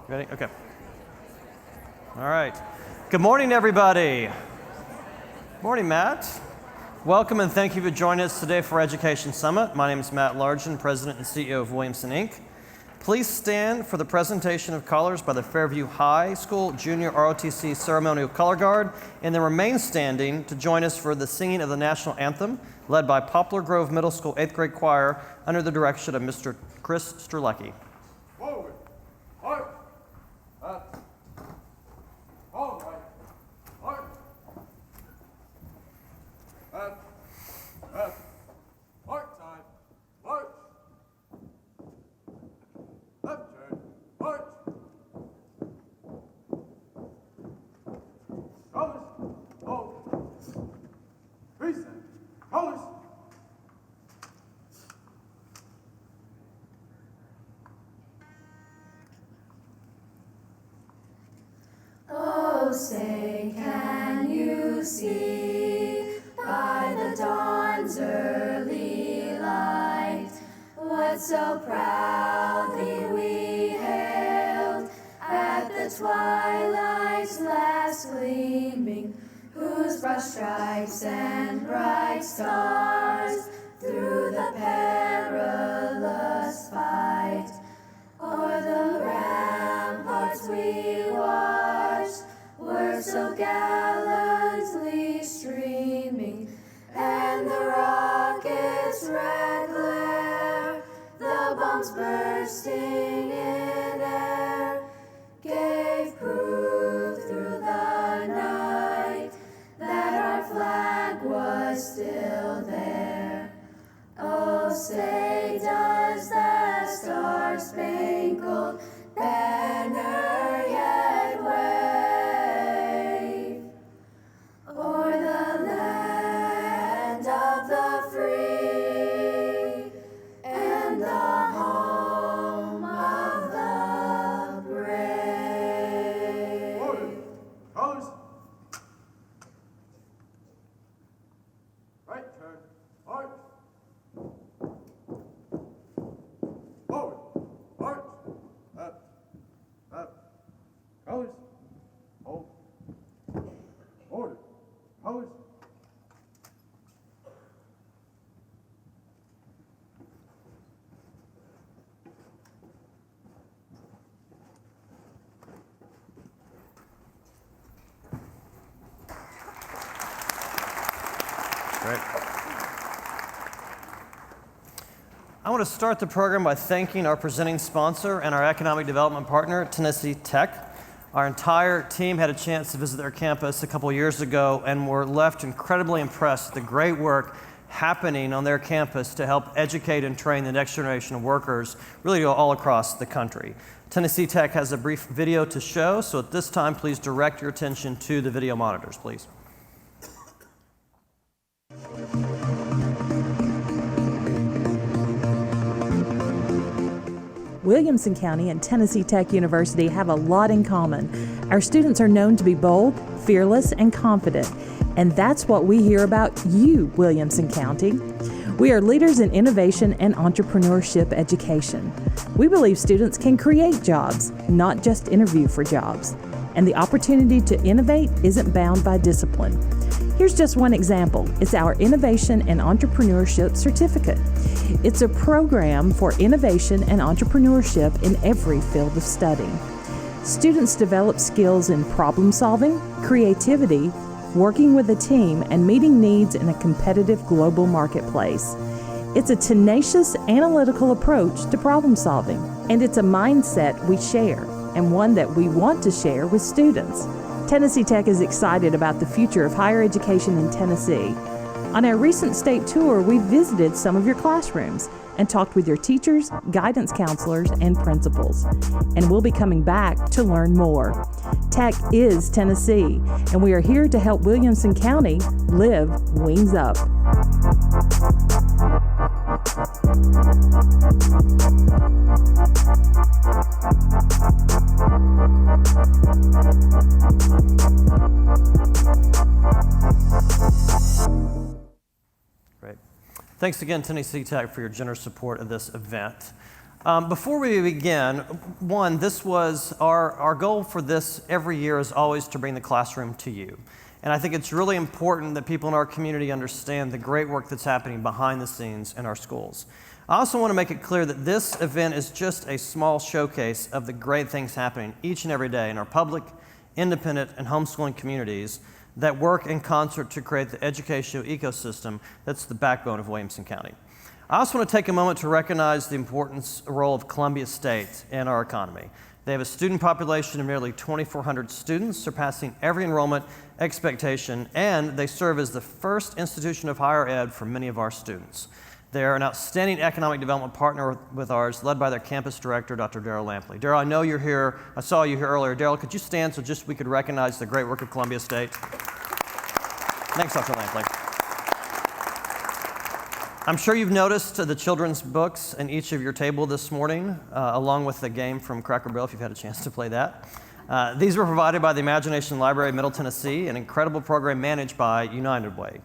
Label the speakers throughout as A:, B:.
A: Ready? Okay. All right. Good morning, everybody. Morning, Matt. Welcome and thank you for joining us today for Education Summit. My name is Matt Largent, President and CEO of Williamson, Inc. Please stand for the presentation of colors by the Fairview High School Junior ROTC Ceremonial Color Guard, and then remain standing to join us for the singing of the National Anthem, led by Poplar Grove Middle School 8th grade choir under the direction of Mr. Chris Strzelecki.
B: Forward, march, up, all right, march, up, march time, march, left turn, march, colors, hold, reset, colors.
C: Oh, say, can you see by the dawn's early light what so proudly we hailed at the twilight's last gleaming, whose broad stripes and bright stars through the perilous fight o'er the ramparts we watched were so gallantly streaming, and the rocket's red glare, the bombs bursting in air, gave proof through the night that our flag was still there. Oh, say, does that star-spangled banner yet wave o'er the land of the free and the home of the brave?
B: Order, colors, right turn, march, forward, march, up, colors, hold, order, colors.
A: Great. I want to start the program by thanking our presenting sponsor and our economic development partner, Tennessee Tech. Our entire team had a chance to visit their campus a couple years ago and were left incredibly impressed with the great work happening on their campus to help educate and train the next generation of workers, really all across the country. Tennessee Tech has a brief video to show, so at this time, please direct your attention to the video monitors, please.
D: Williamson County and Tennessee Tech University have a lot in common. Our students are known to be bold, fearless, and confident, and that's what we hear about you, Williamson County. We are leaders in innovation and entrepreneurship education. We believe students can create jobs, not just interview for jobs. And the opportunity to innovate isn't bound by discipline. Here's just one example. It's our Innovation and Entrepreneurship Certificate. It's a program for innovation and entrepreneurship in every field of study. Students develop skills in problem solving, creativity, working with a team, and meeting needs in a competitive global marketplace. It's a tenacious, analytical approach to problem solving, and it's a mindset we share, and one that we want to share with students. Tennessee Tech is excited about the future of higher education in Tennessee. On our recent state tour, we visited some of your classrooms and talked with your teachers, guidance counselors, and principals. And we'll be coming back to learn more. Tech is Tennessee, and we are here to help Williamson County live wings up.
A: Great. Thanks again, Tennessee Tech, for your generous support of this event. Before we begin, one, this was our goal for this every year is always to bring the classroom to you. And I think it's really important that people in our community understand the great work that's happening behind the scenes in our schools. I also want to make it clear that this event is just a small showcase of the great things happening each and every day in our public, independent, and homeschooling communities that work in concert to create the educational ecosystem that's the backbone of Williamson County. I also want to take a moment to recognize the important role of Columbia State in our economy. They have a student population of nearly 2,400 students, surpassing every enrollment expectation, and they serve as the first institution of higher ed for many of our students. They're an outstanding economic development partner with ours, led by their campus director, Dr. Daryl Lampley. Daryl, I know you're here. I saw you here earlier. Daryl, could you stand so just we could recognize the great work of Columbia State? Thanks, Dr. Lampley. I'm sure you've noticed the children's books in each of your table this morning, along with the game from Cracker Barrel, if you've had a chance to play that. These were provided by the Imagination Library of Middle Tennessee, an incredible program managed by United Way.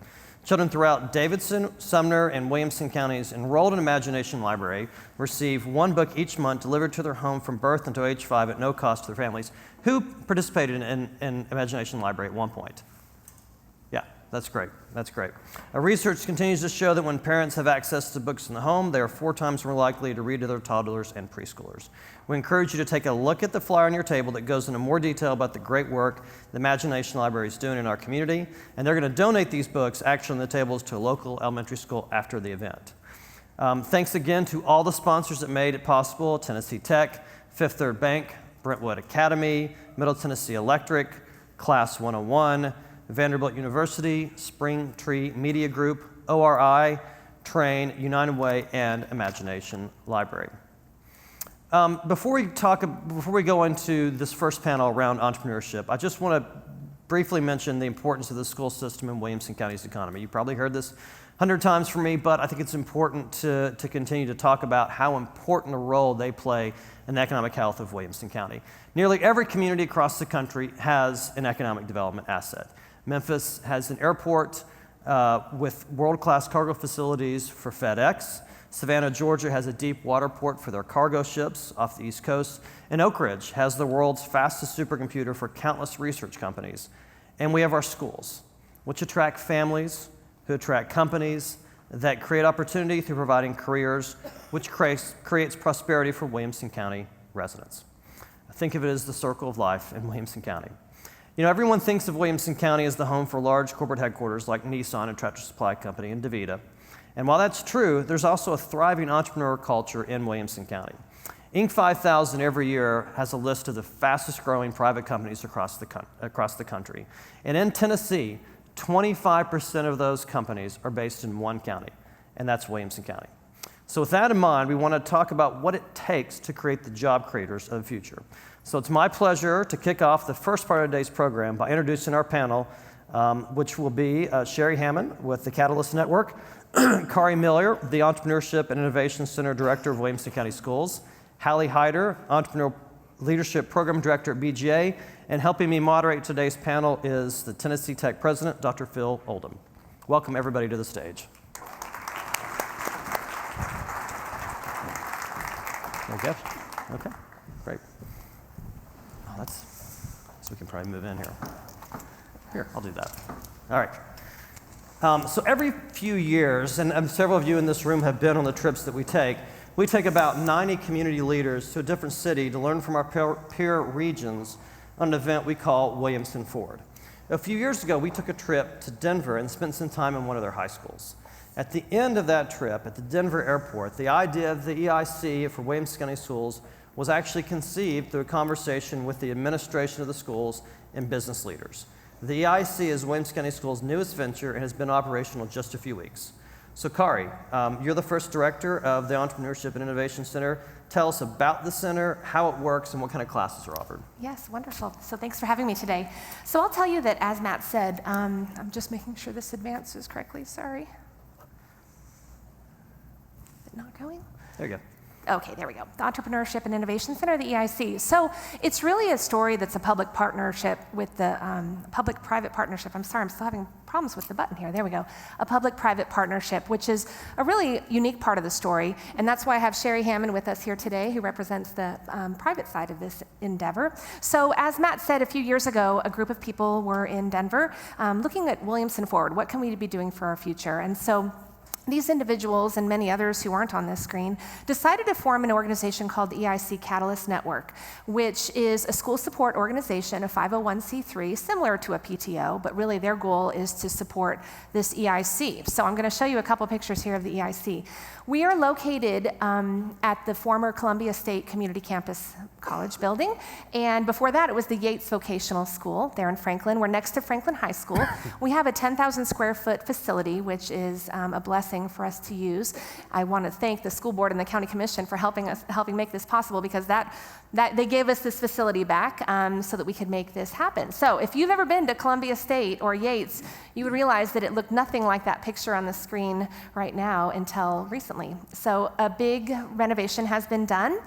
A: Children throughout Davidson, Sumner, and Williamson counties enrolled in Imagination Library receive one book each month delivered to their home from birth until age 5 at no cost to their families. Who participated in Imagination Library at one point? Yeah, that's great. That's great. Research continues to show that when parents have access to books in the home, they are 4 times more likely to read to their toddlers and preschoolers. We encourage you to take a look at the flyer on your table that goes into more detail about the great work the Imagination Library is doing in our community, and they're going to donate these books actually on the tables to a local elementary school after the event. Thanks again to all the sponsors that made it possible: Tennessee Tech, Fifth Third Bank, Brentwood Academy, Middle Tennessee Electric, Class 101, Vanderbilt University, Spring Tree Media Group, ORI, Train, United Way, and Imagination Library. Before we go into this first panel around entrepreneurship, I just want to briefly mention the importance of the school system in Williamson County's economy. You probably heard this 100 times from me, but I think it's important to continue to talk about how important a role they play in the economic health of Williamson County. Nearly every community across the country has an economic development asset. Memphis has an airport with world-class cargo facilities for FedEx. Savannah, Georgia has a deep water port for their cargo ships off the East Coast. And Oak Ridge has the world's fastest supercomputer for countless research companies. And we have our schools, which attract families, who attract companies, that create opportunity through providing careers, which creates prosperity for Williamson County residents. Think of it as the circle of life in Williamson County. You know, everyone thinks of Williamson County as the home for large corporate headquarters like Nissan and Tractor Supply Company and DaVita. And while that's true, there's also a thriving entrepreneur culture in Williamson County. Inc. 5000 every year has a list of the fastest growing private companies across the country. And in Tennessee, 25% of those companies are based in one county, and that's Williamson County. So with that in mind, we want to talk about what it takes to create the job creators of the future. So it's my pleasure to kick off the first part of today's program by introducing our panel, which will be Sherry Hammond with the Catalyst Network, Kari Miller, the Entrepreneurship and Innovation Center Director of Williamson County Schools, Hallie Hyder, Entrepreneur Leadership Program Director at BGA, and helping me moderate today's panel is the Tennessee Tech President, Dr. Phil Oldham. Welcome everybody to the stage. There we go. Okay, great. Oh, so we can probably move in here. Here, I'll do that. All right. So every few years, and several of you in this room have been on the trips that we take about 90 community leaders to a different city to learn from our peer regions on an event we call Williamson Forward. A few years ago, we took a trip to Denver and spent some time in one of their high schools. At the end of that trip, at the Denver airport, the idea of the EIC for Williamson County Schools was actually conceived through a conversation with the administration of the schools and business leaders. The EIC is Williamson County Schools' newest venture and has been operational just a few weeks. So Kari, you're the first director of the Entrepreneurship and Innovation Center. Tell us about the center, how it works, and what kind of classes are offered.
E: Yes, wonderful. So thanks for having me today. So I'll tell you that, as Matt said, I'm just making sure this advances correctly. Sorry. Is it not going?
A: There you go.
E: Okay, there we go. The Entrepreneurship and Innovation Center, the EIC. So it's really a story that's a public partnership with the public-private partnership. I'm sorry, I'm still having problems with the button here. There we go. A public-private partnership, which is a really unique part of the story. And that's why I have Sherry Hammond with us here today, who represents the private side of this endeavor. So as Matt said, a few years ago, a group of people were in Denver looking at Williamson forward. What can we be doing for our future? And so these individuals and many others who aren't on this screen decided to form an organization called the EIC Catalyst Network, which is a school support organization, a 501c3, similar to a PTO, but really their goal is to support this EIC. So I'm going to show you a couple pictures here of the EIC. We are located at the former Columbia State Community Campus College building, and before that it was the Yates Vocational School there in Franklin. We're next to Franklin High School. We have a 10,000 square foot facility, which is a blessing for us to use. I want to thank the school board and the county commission for helping make this possible, because that they gave us this facility back so that we could make this happen. So if you've ever been to Columbia State or Yates, you would realize that it looked nothing like that picture on the screen right now until recently. So a big renovation has been done.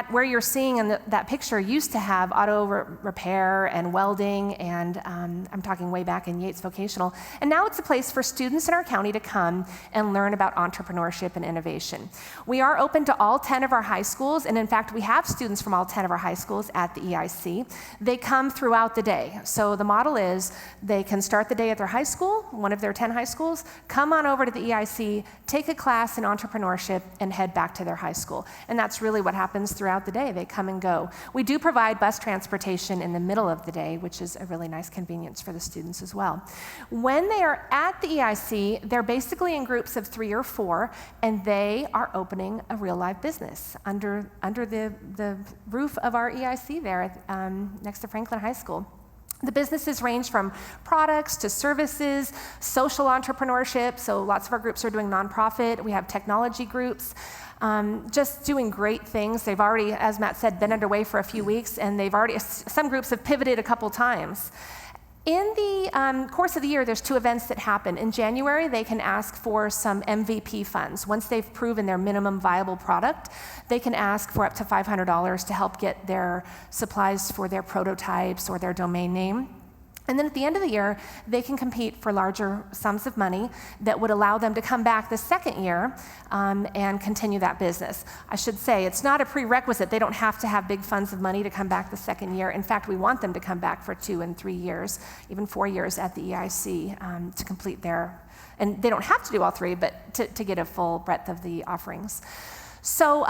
E: Where you're seeing in that picture used to have auto repair and welding, and I'm talking way back in Yates Vocational. And now it's a place for students in our county to come and learn about entrepreneurship and innovation. We are open to all 10 of our high schools, and in fact, we have students from all 10 of our high schools at the EIC. They come throughout the day. So the model is they can start the day at their high school, one of their 10 high schools, come on over to the EIC, take a class in entrepreneurship, and head back to their high school. And that's really what happens throughout the day. They come and go. We do provide bus transportation in the middle of the day, which is a really nice convenience for the students as well. When they are at the EIC, they're basically in groups of 3 or 4, and they are opening a real live business under the roof of our EIC there next to Franklin High School. The businesses range from products to services, social entrepreneurship, so lots of our groups are doing nonprofit. We have technology groups, just doing great things. They've already, as Matt said, been underway for a few weeks, and some groups have pivoted a couple times. In the course of the year, there's 2 events that happen. In January, they can ask for some MVP funds. Once they've proven their minimum viable product, they can ask for up to $500 to help get their supplies for their prototypes or their domain name. And then at the end of the year, they can compete for larger sums of money that would allow them to come back the second year and continue that business. I should say, it's not a prerequisite. They don't have to have big funds of money to come back the second year. In fact, we want them to come back for 2 and 3 years, even 4 years at the EIC to complete and they don't have to do all 3, but to get a full breadth of the offerings. So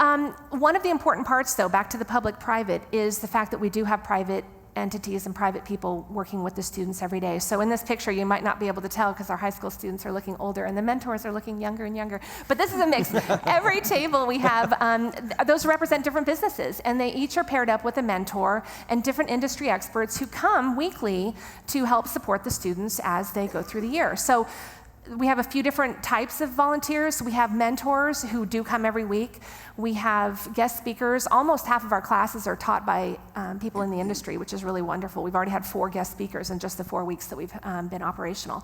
E: one of the important parts, though, back to the public-private, is the fact that we do have private entities and private people working with the students every day. So in this picture, you might not be able to tell because our high school students are looking older and the mentors are looking younger and younger. But this is a mix. Every table we have, those represent different businesses, and they each are paired up with a mentor and different industry experts who come weekly to help support the students as they go through the year. So we have a few different types of volunteers. We have mentors who do come every week. We have guest speakers. Almost half of our classes are taught by people in the industry, which is really wonderful. We've already had 4 guest speakers in just the 4 weeks that we've been operational.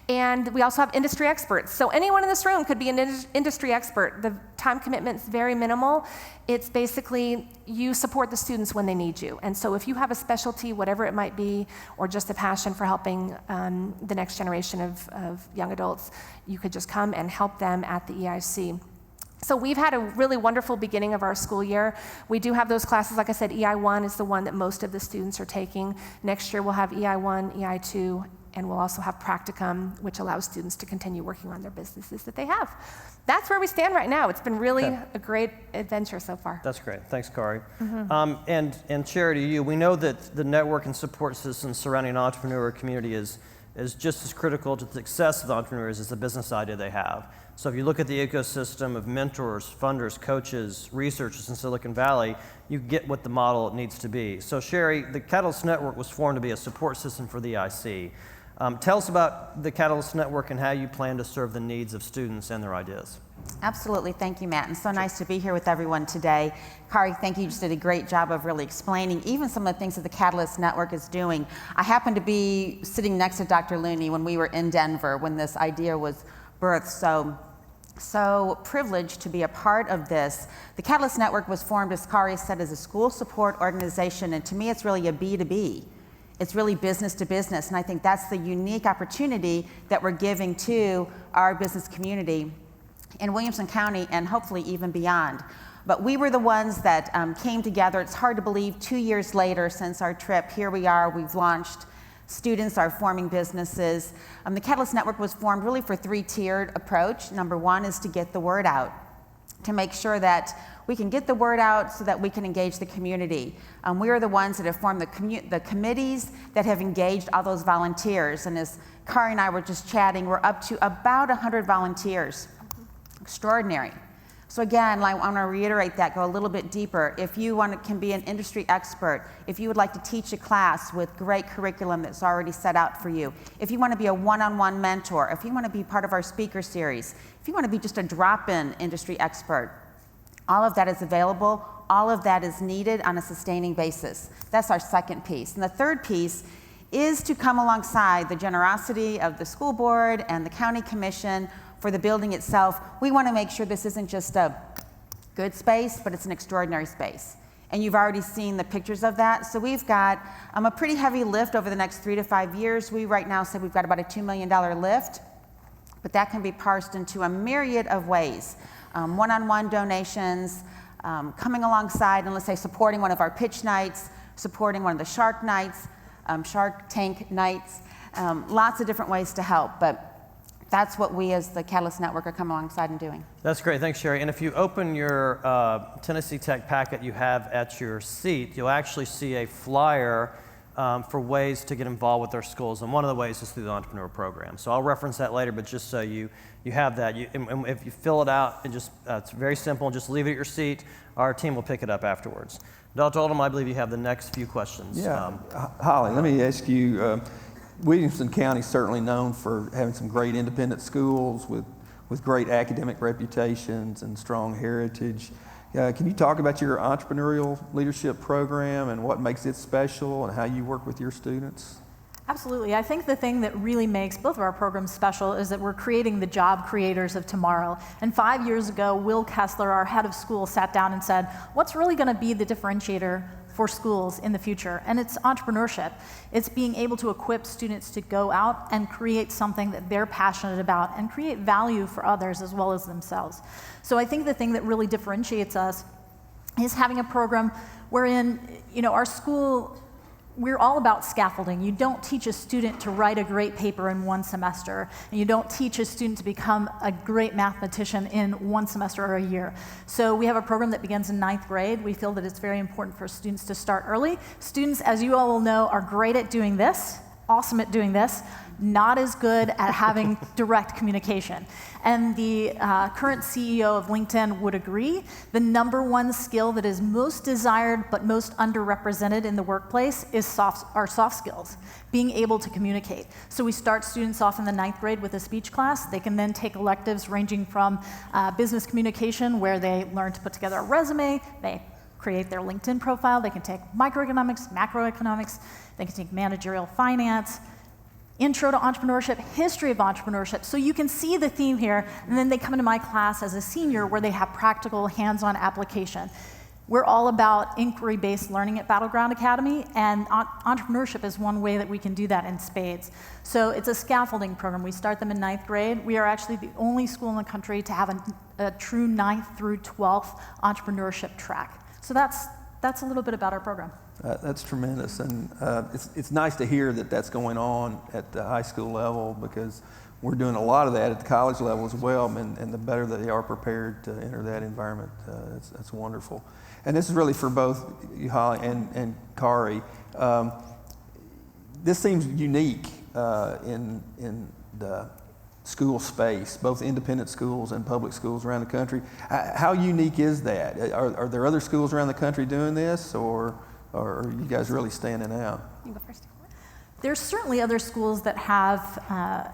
E: And we also have industry experts. So anyone in this room could be an industry expert. The time commitment's very minimal. It's basically you support the students when they need you. And so if you have a specialty, whatever it might be, or just a passion for helping the next generation of young adults, you could just come and help them at the EIC. So we've had a really wonderful beginning of our school year. We do have those classes. Like I said, EI1 is the one that most of the students are taking. Next year we'll have EI1, EI2, and we'll also have practicum, which allows students to continue working on their businesses that they have. That's where we stand right now. It's been really a great adventure so far.
A: That's great. Thanks, Kari. And Sherry, to you, we know that the network and support systems surrounding an entrepreneur community is just as critical to the success of the entrepreneurs as the business idea they have. So if you look at the ecosystem of mentors, funders, coaches, researchers in Silicon Valley, you get what the model needs to be. So Sherry, the Catalyst Network was formed to be a support system for the EIC. Tell us about the Catalyst Network and how you plan to serve the needs of students and their ideas.
F: Absolutely. Thank you, Matt. And so nice to be here with everyone today. Kari, thank you. You just did a great job of really explaining even some of the things that the Catalyst Network is doing. I happened to be sitting next to Dr. Looney when we were in Denver when this idea was birthed. So so privileged to be a part of this. The Catalyst Network was formed, as Kari said, as a school support organization, and to me it's really a B2B. It's really business to business, and I think that's the unique opportunity that we're giving to our business community in Williamson County and hopefully even beyond. But we were the ones that came together. It's hard to believe 2 years later since our trip, here we are, we've launched. Students are forming businesses. The Catalyst Network was formed really for a three-tiered approach. Number one is to get the word out, to make sure that we can get the word out so that we can engage the community. We are the ones that have formed the committees that have engaged all those volunteers. And as Kari and I were just chatting, we're up to about 100 volunteers. Extraordinary. So again, I want to reiterate that, go a little bit deeper. If you can be an industry expert, if you would like to teach a class with great curriculum that's already set out for you, if you want to be a one-on-one mentor, if you want to be part of our speaker series, if you want to be just a drop-in industry expert, all of that is available. All of that is needed on a sustaining basis. That's our second piece. And the third piece is to come alongside the generosity of the school board and the county commission for the building itself. We want to make sure this isn't just a good space, but it's an extraordinary space. And you've already seen the pictures of that. So we've got a pretty heavy lift over the next 3 to 5 years. We right now say we've got about a $2 million lift, but that can be parsed into a myriad of ways. One-on-one donations, coming alongside and let's say supporting one of our pitch nights, supporting one of the Shark Tank nights, lots of different ways to help. But that's what we as the Catalyst Network are coming alongside and doing.
A: That's great, thanks Sherry. And if you open your Tennessee Tech packet you have at your seat, you'll actually see a flyer for ways to get involved with our schools. And one of the ways is through the Entrepreneur Program. So I'll reference that later, but just so you have that. And if you fill it out, and just it's very simple, just leave it at your seat. Our team will pick it up afterwards. Dr. Oldham, I believe you have the next few questions.
G: Yeah, Holly, let me ask you, Williamson County is certainly known for having some great independent schools with great academic reputations and strong heritage. Can you talk about your entrepreneurial leadership program and what makes it special and how you work with your students?
H: Absolutely. I think the thing that really makes both of our programs special is that we're creating the job creators of tomorrow. And 5 years ago, Will Kessler, our head of school, sat down and said, what's really going to be the differentiator for schools in the future? And it's entrepreneurship. It's being able to equip students to go out and create something that they're passionate about and create value for others as well as themselves. So I think the thing that really differentiates us is having a program wherein, our school, we're all about scaffolding. You don't teach a student to write a great paper in one semester, and you don't teach a student to become a great mathematician in one semester or a year. So we have a program that begins in 9th grade. We feel that it's very important for students to start early. Students, as you all will know, are great at doing this, awesome at doing this, not as good at having direct communication. And the current CEO of LinkedIn would agree. The #1 skill that is most desired but most underrepresented in the workplace is our soft skills, being able to communicate. So we start students off in the 9th grade with a speech class. They can then take electives ranging from business communication, where they learn to put together a resume, they create their LinkedIn profile, they can take microeconomics, macroeconomics, they can take managerial finance, intro to entrepreneurship, history of entrepreneurship. So you can see the theme here, and then they come into my class as a senior where they have practical hands-on application. We're all about inquiry-based learning at Battleground Academy, and entrepreneurship is one way that we can do that in spades. So it's a scaffolding program. We start them in 9th grade. We are actually the only school in the country to have a true 9th through 12th entrepreneurship track. So that's a little bit about our program.
G: That's tremendous, and it's nice to hear that that's going on at the high school level, because we're doing a lot of that at the college level as well, and the better that they are prepared to enter that environment, that's wonderful. And this is really for both you, Holly, and Kari. This seems unique in the school space, both independent schools and public schools around the country. How unique is that? Are there other schools around the country doing this, or are you guys really standing out?
H: You go first. There's certainly other schools that have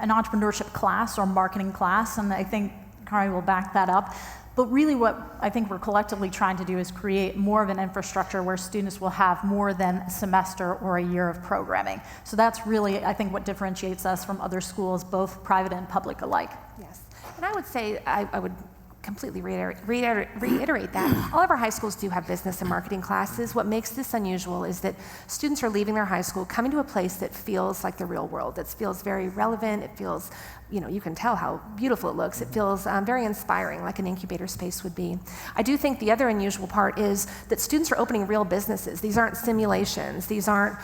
H: an entrepreneurship class or marketing class, and I think Kari will back that up. But really what I think we're collectively trying to do is create more of an infrastructure where students will have more than a semester or a year of programming. So that's really, I think, what differentiates us from other schools, both private and public alike.
E: Yes. And I would say, I would completely reiterate that. All of our high schools do have business and marketing classes. What makes this unusual is that students are leaving their high school, coming to a place that feels like the real world. It feels very relevant. It feels, you can tell how beautiful it looks. It feels very inspiring, like an incubator space would be. I do think the other unusual part is that students are opening real businesses. These aren't simulations. These aren't,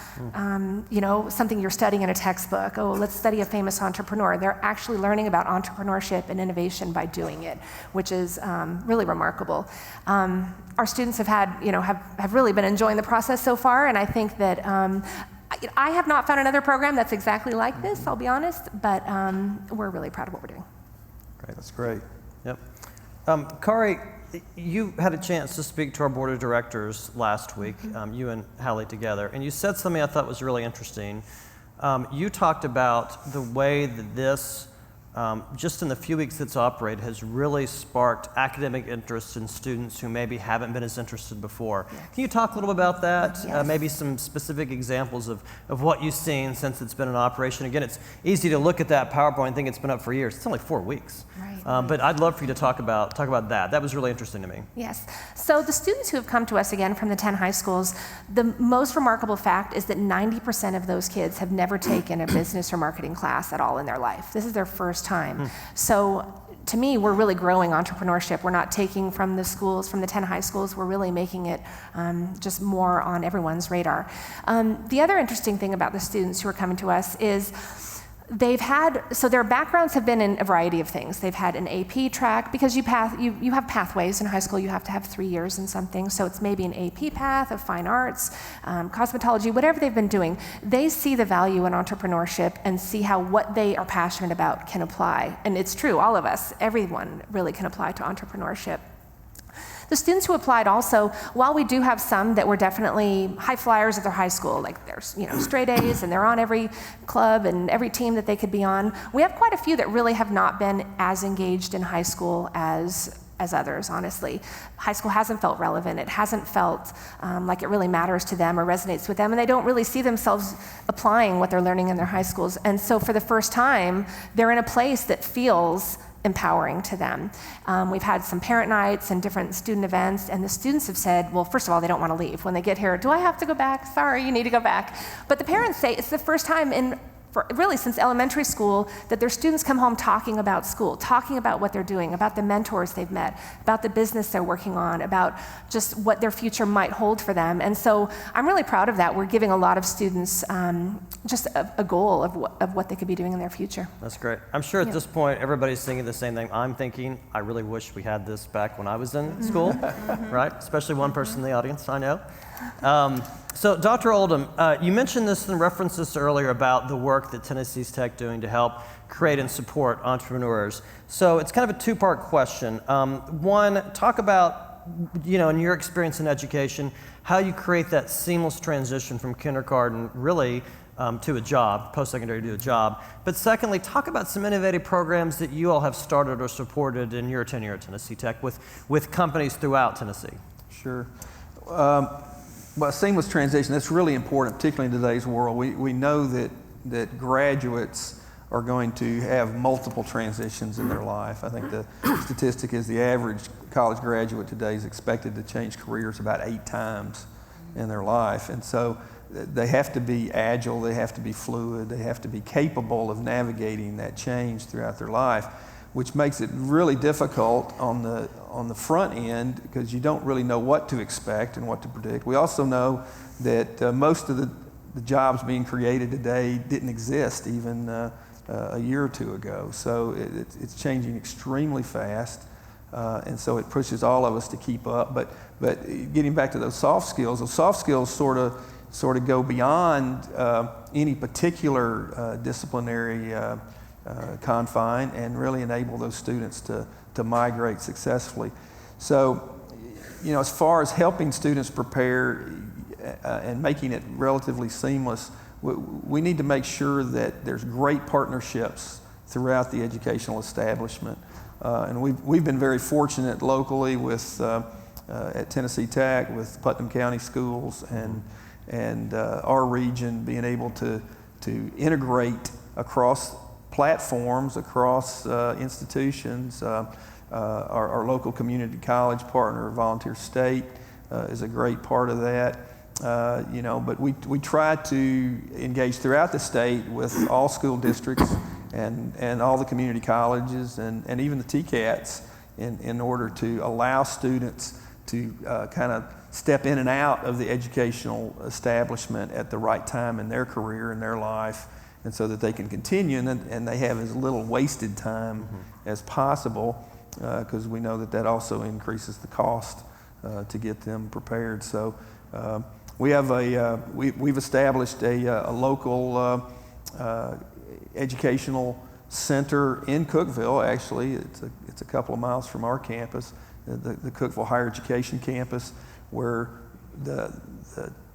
E: something you're studying in a textbook. Oh, let's study a famous entrepreneur. They're actually learning about entrepreneurship and innovation by doing it, which is really remarkable. Our students have really been enjoying the process so far, and I think that I have not found another program that's exactly like this, I'll be honest, but we're really proud of what we're doing.
A: Great, that's great. Yep. Kari, you had a chance to speak to our board of directors last week, you and Hallie together, and you said something I thought was really interesting. You talked about the way that this, just in the few weeks it's operated, has really sparked academic interest in students who maybe haven't been as interested before. Yes. Can you talk a little bit about that?
E: Yes.
A: Maybe some specific examples of what you've seen since it's been in operation. Again, it's easy to look at that PowerPoint and think it's been up for years. It's only 4 weeks.
E: Right.
A: But I'd love for you to talk about that. That was really interesting to me.
E: Yes. So the students who have come to us again from the 10 high schools, the most remarkable fact is that 90% of those kids have never taken a business or marketing class at all in their life. This is their first time. So to me, we're really growing entrepreneurship. We're not taking from the schools, from the 10 high schools, we're really making it just more on everyone's radar. The other interesting thing about the students who are coming to us is so their backgrounds have been in a variety of things. They've had an AP track, because you have pathways in high school. You have to have 3 years in something, so it's maybe an AP path of fine arts, cosmetology, whatever they've been doing. They see the value in entrepreneurship and see how what they are passionate about can apply. And it's true, all of us, everyone really can apply to entrepreneurship. The students who applied also, while we do have some that were definitely high flyers at their high school, like they're straight A's and they're on every club and every team that they could be on, we have quite a few that really have not been as engaged in high school as others, honestly. High school hasn't felt relevant. It hasn't felt like it really matters to them or resonates with them, and they don't really see themselves applying what they're learning in their high schools. And so for the first time, they're in a place that feels empowering to them. We've had some parent nights and different student events, and the students have said, well, first of all, they don't want to leave. When they get here, do I have to go back? Sorry, you need to go back. But the parents say it's the first time really since elementary school that their students come home talking about school, talking about what they're doing, about the mentors they've met, about the business they're working on, about just what their future might hold for them. And so I'm really proud of that. We're giving a lot of students just a goal of what they could be doing in their future.
A: That's great. I'm sure at this point everybody's thinking the same thing I'm thinking. I really wish we had this back when I was in school, right? Especially one person in the audience, I know. So Dr. Oldham, you mentioned this in references earlier about the work that Tennessee's Tech doing to help create and support entrepreneurs. So it's kind of a two-part question. One, talk about, in your experience in education, how you create that seamless transition from kindergarten really to a job, post-secondary to a job. But secondly, talk about some innovative programs that you all have started or supported in your tenure at Tennessee Tech with companies throughout Tennessee.
G: Sure. Well, seamless transition, that's really important, particularly in today's world. We know that graduates are going to have multiple transitions in their life. I think the statistic is the average college graduate today is expected to change careers about 8 times in their life. And so they have to be agile, they have to be fluid, they have to be capable of navigating that change throughout their life, which makes it really difficult on the front end because you don't really know what to expect and what to predict. We also know that most of the jobs being created today didn't exist even a year or two ago. So it's changing extremely fast, and so it pushes all of us to keep up. But getting back to those soft skills sort of go beyond any particular disciplinary confine and really enable those students to migrate successfully. So, as far as helping students prepare and making it relatively seamless, we need to make sure that there's great partnerships throughout the educational establishment. And we've been very fortunate locally with at Tennessee Tech with Putnam County Schools and our region being able to integrate across platforms across institutions. Our local community college partner, Volunteer State, is a great part of that. But we try to engage throughout the state with all school districts and all the community colleges and even the TCATs in order to allow students to kind of step in and out of the educational establishment at the right time in their career and their life, and so that they can continue and they have as little wasted time as possible, because we know that also increases the cost to get them prepared. So we have we've established a local educational center in Cookeville. Actually, it's a couple of miles from our campus, the Cookeville Higher Education campus, where the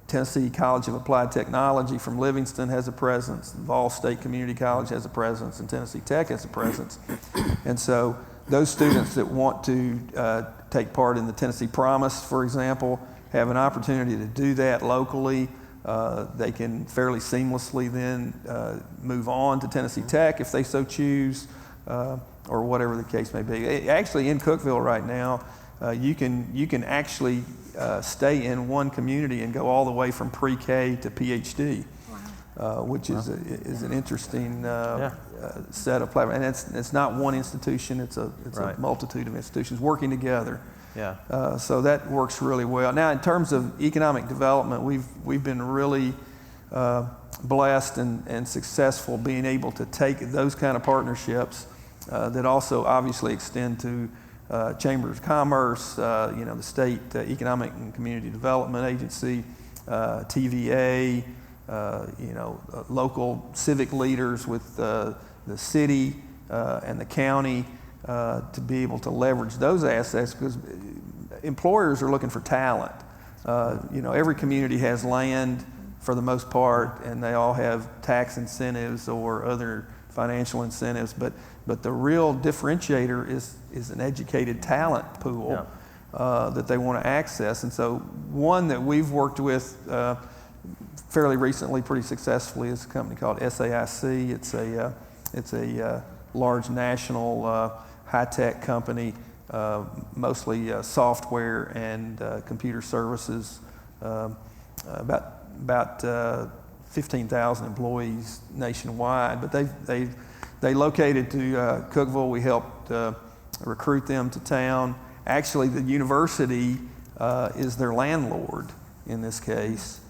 G: Tennessee College of Applied Technology from Livingston has a presence, Vol State Community College has a presence, and Tennessee Tech has a presence. And so those students that want to take part in the Tennessee Promise, for example, have an opportunity to do that locally. They can fairly seamlessly then move on to Tennessee Tech if they so choose, or whatever the case may be. Actually, in Cookeville right now, you can actually stay in one community and go all the way from pre-K to PhD, which is an interesting set of platforms. And it's not one institution; it's a multitude of institutions working together. Yeah. So that works really well. Now, in terms of economic development, we've been really blessed and successful being able to take those kind of partnerships that also obviously extend to Chambers of Commerce, the State Economic and Community Development Agency, TVA, local civic leaders with the city and the county, to be able to leverage those assets, because employers are looking for talent. Every community has land for the most part, and they all have tax incentives or other financial incentives, but the real differentiator is an educated talent pool that they want to access. And so one that we've worked with fairly recently, pretty successfully, is a company called SAIC. It's a large national high-tech company, mostly software and computer services, about 15,000 employees nationwide. But they located to Cookeville. We helped recruit them to town. Actually, the university is their landlord in this case.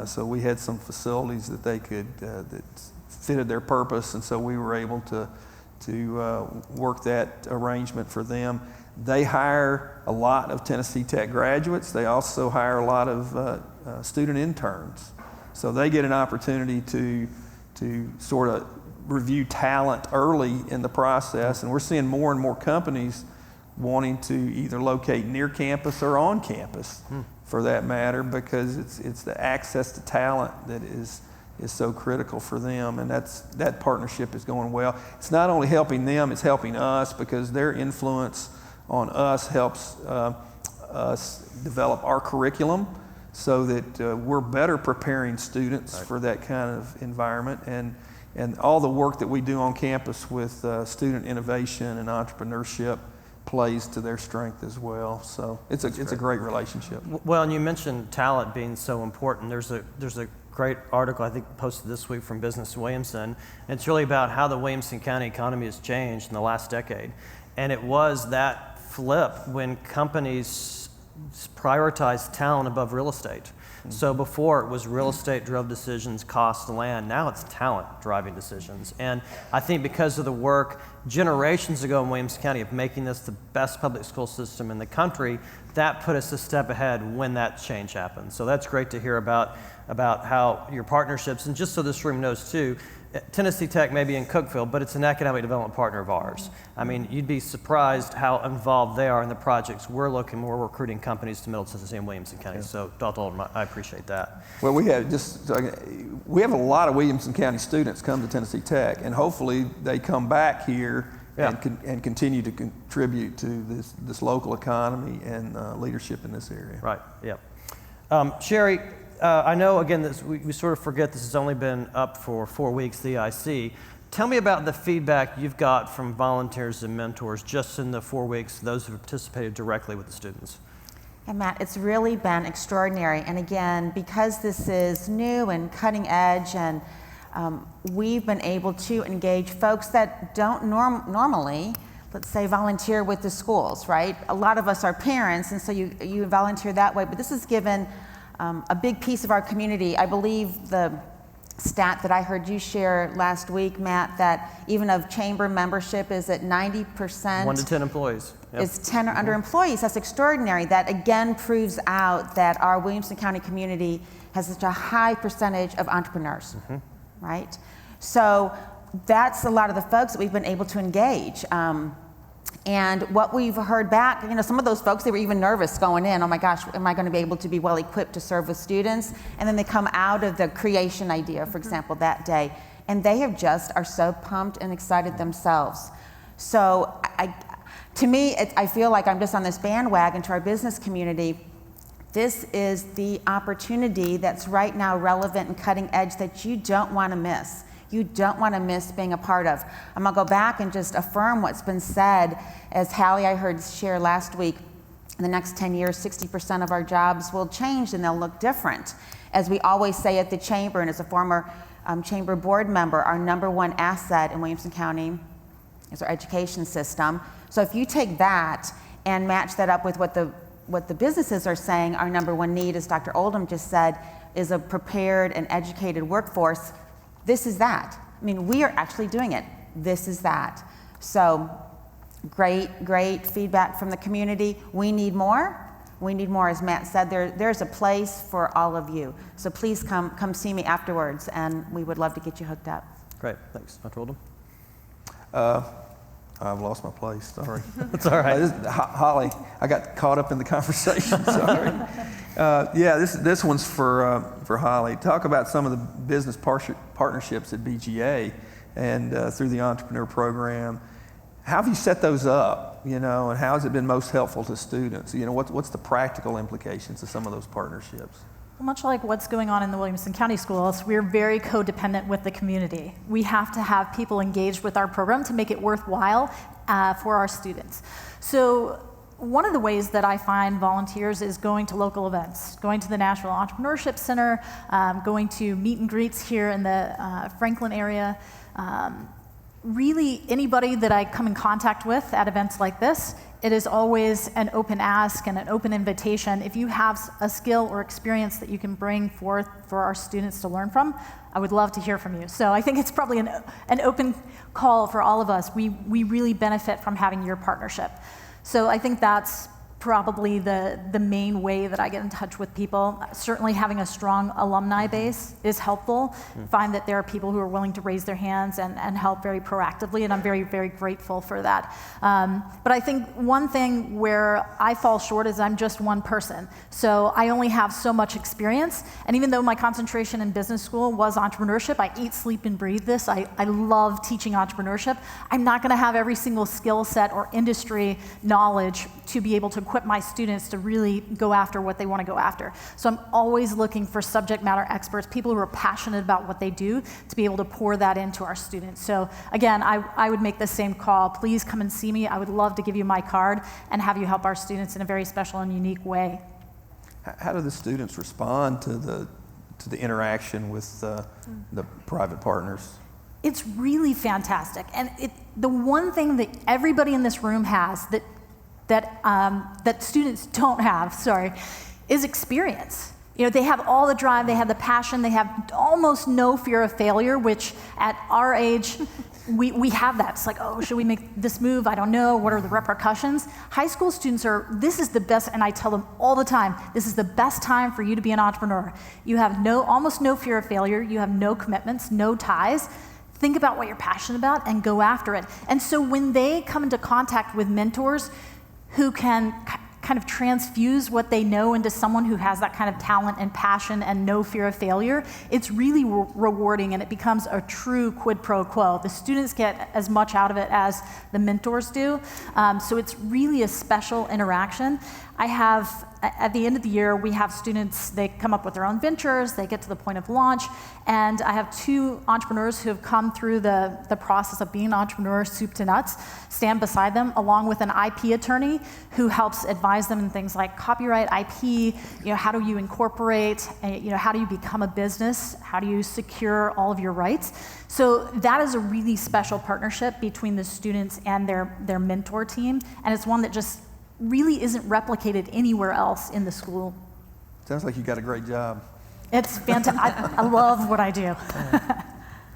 G: So we had some facilities that they could that fitted their purpose, and so we were able to work that arrangement for them. They hire a lot of Tennessee Tech graduates. They also hire a lot of student interns. So they get an opportunity to sort of review talent early in the process. And we're seeing more and more companies wanting to either locate near campus or on campus, for that matter, because it's the access to talent that is so critical for them, and that partnership is going well. It's not only helping them, it's helping us, because their influence on us helps us develop our curriculum so that we're better preparing students for that kind of environment, and all the work that we do on campus with student innovation and entrepreneurship plays to their strength as well. So it's a great relationship.
A: Well, and you mentioned talent being so important. There's a great article I think posted this week from Business Williamson, and it's really about how the Williamson County economy has changed in the last decade. And it was that flip when companies prioritized talent above real estate. So before it was real estate drove decisions, cost, land. Now it's talent driving decisions. And I think because of the work generations ago in Williamson County of making this the best public school system in the country, that put us a step ahead when that change happened. So that's great to hear about how your partnerships, and just so this room knows too, Tennessee Tech may be in Cookeville, but it's an economic development partner of ours. I mean, you'd be surprised how involved they are in the projects we're recruiting companies to Middle Tennessee and Williamson County. So, Dr. Oldham, I appreciate that.
G: Well, we have a lot of Williamson County students come to Tennessee Tech, and hopefully they come back here and continue to contribute to this local economy and leadership in this area.
A: Right. Yeah. Sherry, I know, again, we sort of forget this has only been up for 4 weeks, the IC, Tell me about the feedback you've got from volunteers and mentors just in the 4 weeks, those who have participated directly with the students.
F: And Matt, it's really been extraordinary. And again, because this is new and cutting edge, and we've been able to engage folks that don't normally, let's say, volunteer with the schools, right? A lot of us are parents, and so you volunteer that way. But this has given a big piece of our community. I believe the stat that I heard you share last week, Matt, that even of chamber membership is at 90%.
A: 1 to 10 employees. Yep.
F: Is 10 or under employees. That's extraordinary. That again proves out that our Williamson County community has such a high percentage of entrepreneurs, right? So that's a lot of the folks that we've been able to engage. And what we've heard back, some of those folks, they were even nervous going in. Oh my gosh, am I going to be able to be well equipped to serve with students? And then they come out of the creation idea, for example, that day, and they are so pumped and excited themselves. So to me, I feel like I'm just on this bandwagon to our business community. This is the opportunity that's right now relevant and cutting edge that you don't want to miss. You don't want to miss being a part of. I'm going to go back and just affirm what's been said. As Hallie, I heard share last week, in the next 10 years, 60% of our jobs will change and they'll look different. As we always say at the Chamber, and as a former Chamber board member, our #1 asset in Williamson County is our education system. So if you take that and match that up with what the businesses are saying, our #1 need, as Dr. Oldham just said, is a prepared and educated workforce. This is that. I mean, we are actually doing it. This is that. So great feedback from the community. We need more. We need more, as Matt said. There's a place for all of you. So please come see me afterwards, and we would love to get you hooked up.
A: Great, thanks. Dr. Oldham?
G: I've lost my place, sorry.
A: That's all right.
G: Holly, I got caught up in the conversation, sorry. This one's for Holly. Talk about some of the business partnerships at BGA and through the Entrepreneur Program. How have you set those up, and how has it been most helpful to students? What's the practical implications of some of those partnerships?
H: Much like what's going on in the Williamson County Schools, we're very codependent with the community. We have to have people engaged with our program to make it worthwhile for our students. So one of the ways that I find volunteers is going to local events, going to the National Entrepreneurship Center, going to meet and greets here in the Franklin area. Really, anybody that I come in contact with at events like this, it is always an open ask and an open invitation. If you have a skill or experience that you can bring forth for our students to learn from, I would love to hear from you. So I think it's probably an open call for all of us. We really benefit from having your partnership. So I think that's probably the main way that I get in touch with people. Certainly having a strong alumni base is helpful. Find that there are people who are willing to raise their hands and help very proactively, and I'm very, very grateful for that. But I think one thing where I fall short is I'm just one person. So I only have so much experience, and even though my concentration in business school was entrepreneurship, I eat, sleep, and breathe this. I love teaching entrepreneurship. I'm not gonna have every single skill set or industry knowledge to be able to equip my students to really go after what they want to go after. So I'm always looking for subject matter experts, people who are passionate about what they do, to be able to pour that into our students. So again, I would make the same call. Please come and see me. I would love to give you my card and have you help our students in a very special and unique way.
G: How do the students respond to the interaction with the private partners?
H: It's really fantastic. And the one thing that everybody in this room has that students don't have, is experience. They have all the drive, they have the passion, they have almost no fear of failure, which at our age, we have that. It's like, oh, should we make this move? I don't know. What are the repercussions? High school students this is the best, and I tell them all the time, this is the best time for you to be an entrepreneur. You have almost no fear of failure, you have no commitments, no ties. Think about what you're passionate about and go after it. And so when they come into contact with mentors who can kind of transfuse what they know into someone who has that kind of talent and passion and no fear of failure, it's really rewarding, and it becomes a true quid pro quo. The students get as much out of it as the mentors do. So it's really a special interaction. I have, at the end of the year, we have students, they come up with their own ventures, they get to the point of launch, and I have 2 entrepreneurs who have come through the process of being entrepreneurs, soup to nuts, stand beside them, along with an IP attorney who helps advise them in things like copyright, IP, how do you incorporate, how do you become a business, how do you secure all of your rights. So that is a really special partnership between the students and their mentor team, and it's one that just really isn't replicated anywhere else in the school.
G: Sounds like you got a great job.
H: It's fantastic. I love what I do.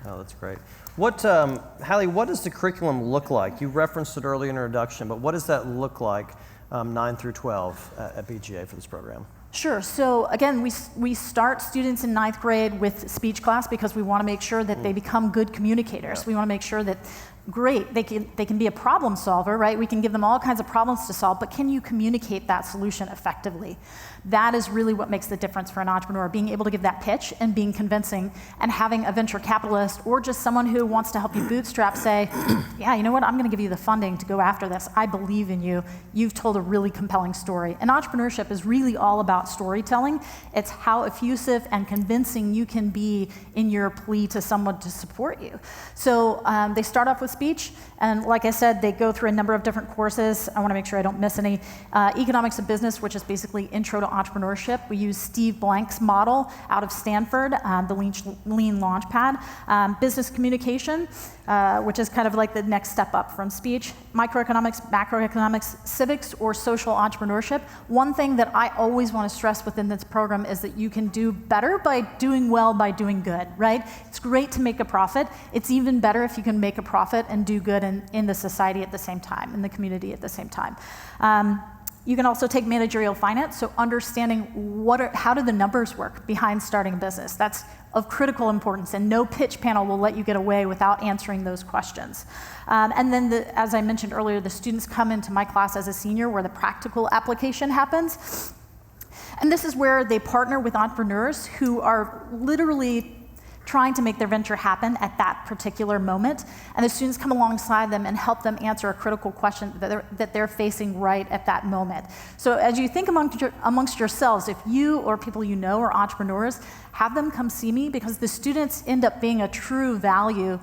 A: Oh, that's great. Hallie, what does the curriculum look like? You referenced it earlier in your introduction, but what does that look like 9 through 12 at BGA for this program?
H: Sure. So again, we start students in 9th grade with speech class because we want to make sure that they become good communicators.
A: Yeah.
H: We want to make sure that, great, they can be a problem solver, right? We can give them all kinds of problems to solve, but can you communicate that solution effectively? That is really what makes the difference for an entrepreneur, being able to give that pitch and being convincing, and having a venture capitalist or just someone who wants to help you bootstrap say, yeah, you know what, I'm going to give you the funding to go after this. I believe in you. You've told a really compelling story. And entrepreneurship is really all about storytelling. It's how effusive and convincing you can be in your plea to someone to support you. So they start off with speech, and like I said, they go through a number of different courses. I want to make sure I don't miss any. Economics of Business, which is basically intro to entrepreneurship. We use Steve Blank's model out of Stanford, the Lean Launchpad. Business communication, which is kind of like the next step up from speech. Microeconomics, macroeconomics, civics, or social entrepreneurship. One thing that I always want to stress within this program is that you can do better by doing well by doing good, right? It's great to make a profit. It's even better if you can make a profit and do good in the society at the same time, in the community at the same time. You can also take managerial finance, so understanding how do the numbers work behind starting a business. That's of critical importance, and no pitch panel will let you get away without answering those questions. And then, as I mentioned earlier, the students come into my class as a senior where the practical application happens. And this is where they partner with entrepreneurs who are literally trying to make their venture happen at that particular moment, and the students come alongside them and help them answer a critical question that they're facing right at that moment. So as you think amongst yourselves, if you or people you know are entrepreneurs, have them come see me, because the students end up being a true value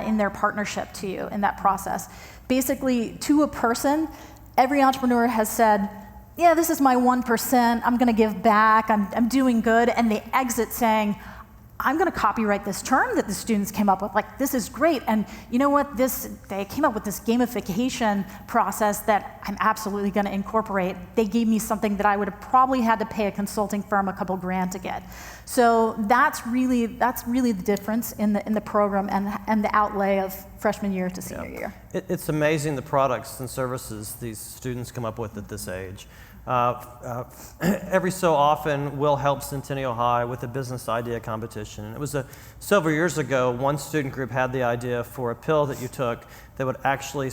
H: in their partnership to you in that process. Basically, to a person, every entrepreneur has said, yeah, this is my 1%, I'm gonna give back, I'm doing good, and they exit saying, I'm going to copyright this term that the students came up with. Like, this is great. And you know what? They came up with this gamification process that I'm absolutely going to incorporate. They gave me something that I would have probably had to pay a consulting firm a couple grand to get. So that's really the difference in the program and the outlay of freshman year to senior year.
A: It's amazing the products and services these students come up with at this age. Every so often, we'll help Centennial High with a business idea competition. And it was several years ago, one student group had the idea for a pill that you took that would actually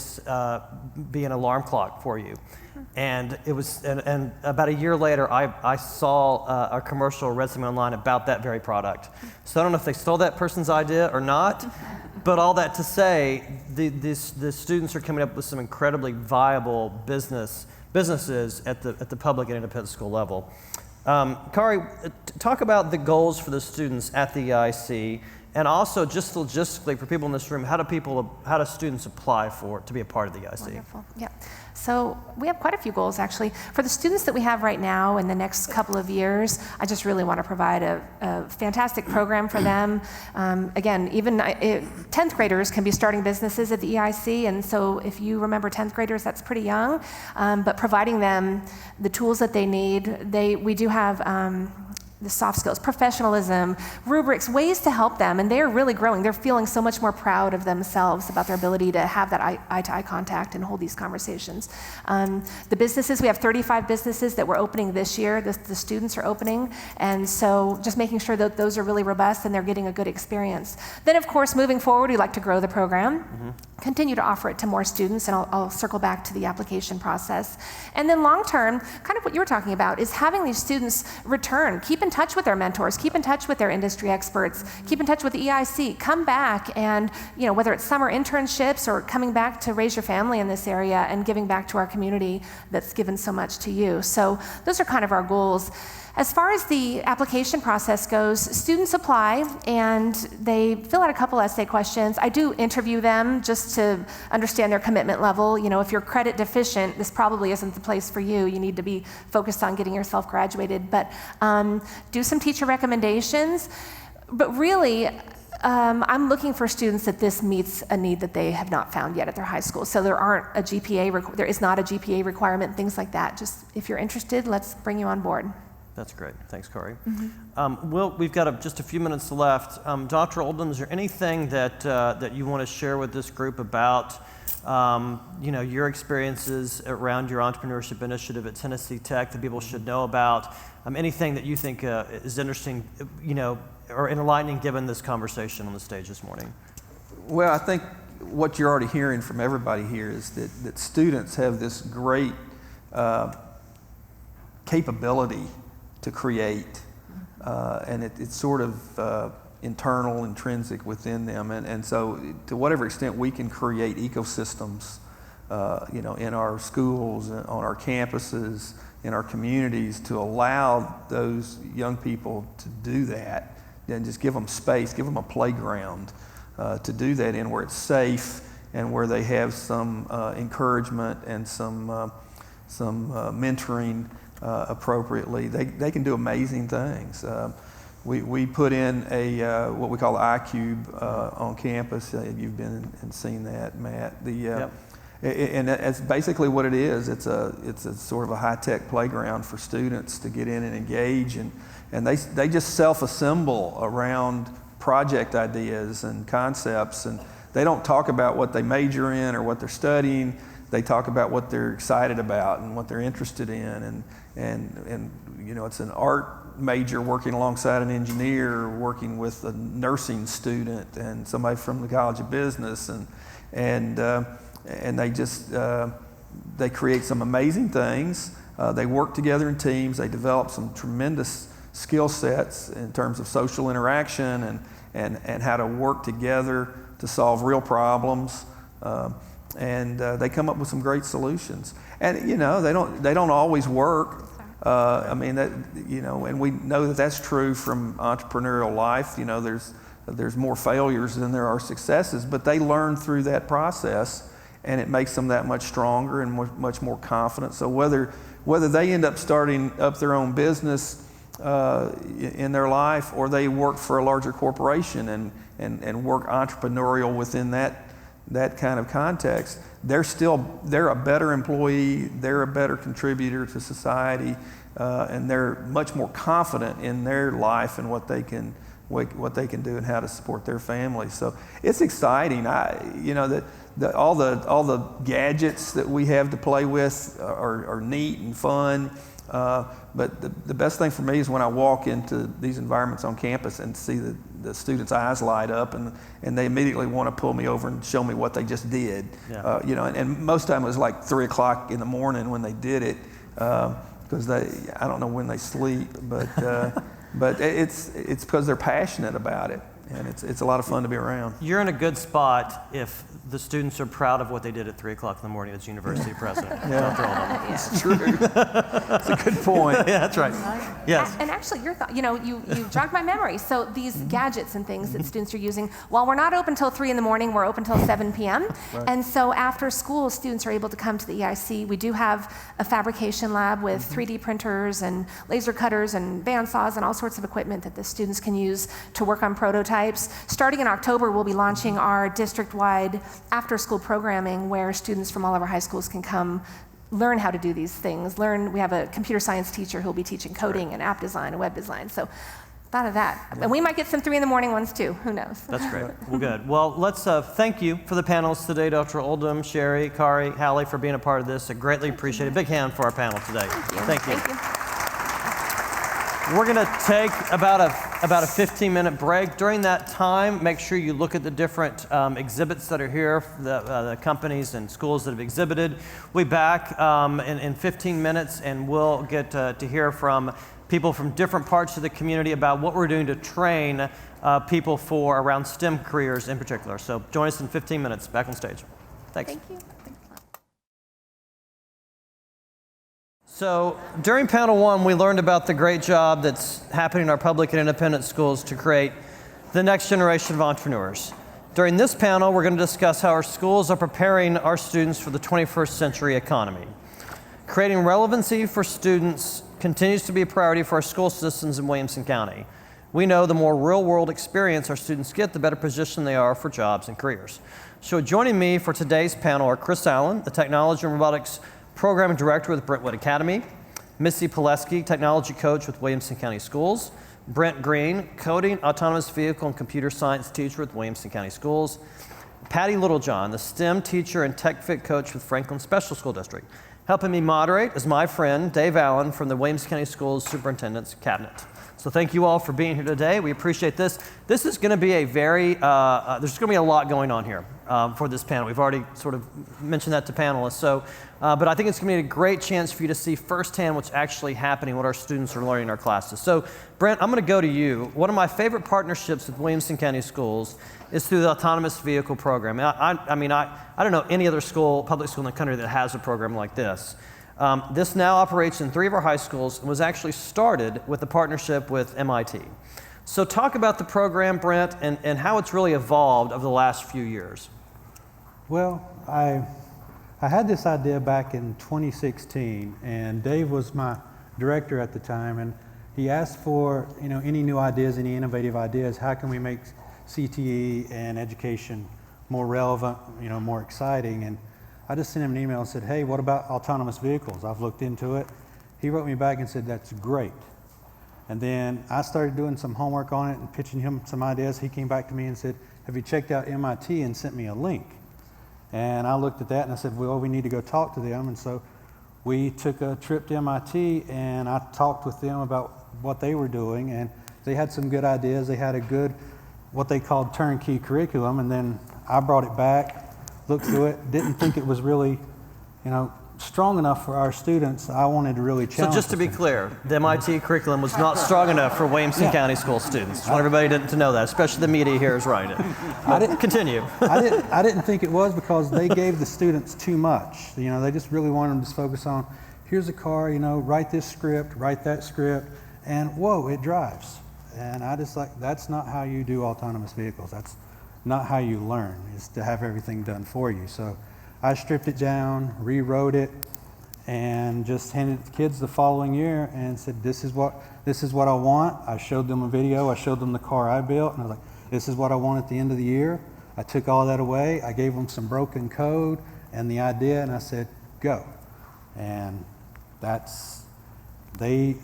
A: be an alarm clock for you. And it was, and about a year later, I saw a commercial resume online about that very product. So I don't know if they stole that person's idea or not, but all that to say, the students are coming up with some incredibly viable businesses at the public and independent school level. Kari, talk about the goals for the students at the EIC, and also just logistically for people in this room, how do students apply to be a part of the EIC?
E: Wonderful. Yeah. So we have quite a few goals, actually. For the students that we have right now in the next couple of years, I just really want to provide a fantastic program for them. Again, even 10th graders can be starting businesses at the EIC, and so if you remember 10th graders, that's pretty young, but providing them the tools that they need. We do have the soft skills, professionalism, rubrics, ways to help them, and they're really growing. They're feeling so much more proud of themselves about their ability to have that eye-to-eye contact and hold these conversations. The businesses, we have 35 businesses that we're opening this year, the students are opening, and so just making sure that those are really robust and they're getting a good experience. Then, of course, moving forward, we like to grow the program. continue to offer it to more students, and I'll circle back to the application process. And then long term, kind of what you were talking about, is having these students return, keep in touch with their mentors, keep in touch with their industry experts, keep in touch with the EIC, come back and, whether it's summer internships or coming back to raise your family in this area and giving back to our community that's given so much to you. So those are kind of our goals. As far as the application process goes, students apply and they fill out a couple essay questions. I do interview them just to understand their commitment level. If you're credit deficient, this probably isn't the place for you. You need to be focused on getting yourself graduated. But do some teacher recommendations. But really, I'm looking for students that this meets a need that they have not found yet at their high school. So there is not a GPA requirement, things like that. Just if you're interested, let's bring you on board.
A: That's great. Thanks, Corey. Will, we've got just a few minutes left. Dr. Oldham, is there anything that you want to share with this group about your experiences around your entrepreneurship initiative at Tennessee Tech that people should know about? Anything that you think is interesting, or enlightening given this conversation on the stage this morning?
G: Well, I think what you're already hearing from everybody here is that students have this great capability to create, and it's sort of internal, intrinsic within them, and so to whatever extent we can create ecosystems, in our schools, on our campuses, in our communities, to allow those young people to do that, and just give them space, give them a playground to do that in, where it's safe and where they have some encouragement and some mentoring appropriately. They can do amazing things. We put in what we call the ICube on campus. You've been and seen that, Matt. And that's basically what it is. It's a sort of a high-tech playground for students to get in and engage, and they just self-assemble around project ideas and concepts, and they don't talk about what they major in or what they're studying. They talk about what they're excited about and what they're interested in, and it's an art major working alongside an engineer, working with a nursing student and somebody from the College of Business, and they just they create some amazing things. They work together in teams. They develop some tremendous skill sets in terms of social interaction and how to work together to solve real problems. And they come up with some great solutions. And they don't always work. And we know that that's true from entrepreneurial life. There's more failures than there are successes, but they learn through that process, and it makes them that much stronger and much more confident. So whether they end up starting up their own business in their life, or they work for a larger corporation and work entrepreneurial within that kind of context, they're a better employee, they're a better contributor to society, and they're much more confident in their life and what they can do and how to support their family. So it's exciting. All the gadgets that we have to play with are neat and fun. But the best thing for me is when I walk into these environments on campus and see the students' eyes light up, and they immediately want to pull me over and show me what they just did.
A: Yeah.
G: And most of the time it was like 3 o'clock in the morning when they did it, because I don't know when they sleep, but it's because they're passionate about it. And it's a lot of fun to be around.
A: You're in a good spot if the students are proud of what they did at 3 o'clock in the morning as university president. Dr. Oldham.
G: It's true. That's a good point.
A: Yeah, that's right. Yes.
E: And actually, your thought, you jogged my memory. So these gadgets and things that students are using, while we're not open till 3 in the morning, we're open till 7 p.m.
G: Right.
E: And so after school, students are able to come to the EIC. We do have a fabrication lab with 3D printers and laser cutters and bandsaws and all sorts of equipment that the students can use to work on prototypes. Starting in October, we'll be launching our district-wide after-school programming, where students from all of our high schools can come learn how to do these things. We have a computer science teacher who'll be teaching coding and app design and web design. So thought of that. Yeah. And we might get some 3 in the morning ones too. Who knows?
A: That's great. Well, good. Well, let's thank you for the panelists today, Dr. Oldham, Sherry, Kari, Hallie, for being a part of this. I greatly appreciate it. Big hand for our panel today.
E: Thank you.
A: Thank you.
E: Thank you.
A: We're going to take about a 15-minute break. During that time, make sure you look at the different exhibits that are here, the companies and schools that have exhibited. We'll be back in 15 minutes, and we'll get to hear from people from different parts of the community about what we're doing to train people for around STEM careers in particular. So join us in 15 minutes. Back on stage. Thanks.
C: Thank you.
A: So during panel one, we learned about the great job that's happening in our public and independent schools to create the next generation of entrepreneurs. During this panel, we're going to discuss how our schools are preparing our students for the 21st century economy. Creating relevancy for students continues to be a priority for our school systems in Williamson County. We know the more real-world experience our students get, the better positioned they are for jobs and careers. So joining me for today's panel are Chris Allen, the Technology and Robotics Program Director with Brentwood Academy, Missy Pileski, Technology Coach with Williamson County Schools, Brent Green, Coding, Autonomous Vehicle, and Computer Science Teacher with Williamson County Schools, Patty Littlejohn, the STEM Teacher and Tech Fit Coach with Franklin Special School District. Helping me moderate is my friend Dave Allen from the Williamson County Schools Superintendent's Cabinet. So thank you all for being here today. We appreciate this. This is going to be a very, there's going to be a lot going on here for this panel. We've already sort of mentioned that to panelists. So, but I think it's going to be a great chance for you to see firsthand what's actually happening, what our students are learning in our classes. So Brent, I'm going to go to you. One of my favorite partnerships with Williamson County Schools is through the Autonomous Vehicle Program. I mean, I don't know any other school, public school in the country that has a program like this. This now operates in 3 of our high schools and was actually started with a partnership with MIT. So talk about the program, Brent, and how it's really evolved over the last few years.
I: Well, I had this idea back in 2016, and Dave was my director at the time, and he asked for any new ideas, any innovative ideas. How can we make CTE and education more relevant, more exciting? And I just sent him an email and said, hey, what about autonomous vehicles? I've looked into it. He wrote me back and said, that's great. And then I started doing some homework on it and pitching him some ideas. He came back to me and said, have you checked out MIT, and sent me a link. And I looked at that and I said, well, we need to go talk to them. And so we took a trip to MIT and I talked with them about what they were doing, and they had some good ideas. They had a good, what they called turnkey curriculum, and then I brought it back, looked through it, didn't think it was really, strong enough for our students. I wanted to really challenge.
A: So just to be clear, the MIT curriculum was not strong enough for Williamson County School students. I want everybody to know that, especially the media here is right. Continue.
I: I didn't think it was, because they gave the students too much. They just really wanted them to focus on, here's a car, write this script, write that script, and whoa, it drives. And I just that's not how you do autonomous vehicles. That's not how you learn, is to have everything done for you. So I stripped it down, rewrote it, and just handed it to the kids the following year and said, this is what I want. I showed them a video, I showed them the car I built, and I was like, this is what I want at the end of the year. I took all that away, I gave them some broken code and the idea, and I said, go. And they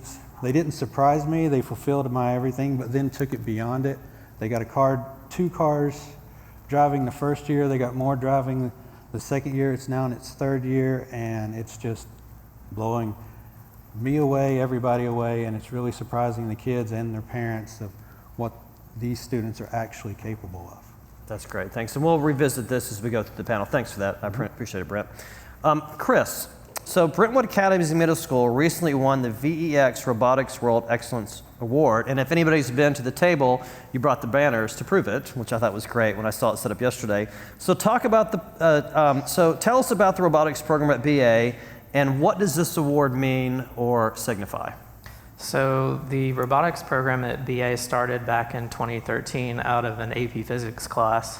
I: didn't surprise me, they fulfilled my everything, but then took it beyond it. They got 2 cars driving the first year, they got more driving the second year. It's now in its 3rd year, and it's just blowing me away, everybody away, and it's really surprising the kids and their parents of what these students are actually capable of.
A: That's great, thanks. And we'll revisit this as we go through the panel. Thanks for that, I appreciate it, Brent. Chris, so Brentwood Academy Middle School recently won the VEX Robotics World Excellence Award, and if anybody's been to the table, you brought the banners to prove it, which I thought was great when I saw it set up yesterday. So talk about so tell us about the robotics program at BA, and what does this award mean or signify?
J: So the robotics program at BA started back in 2013 out of an AP Physics class.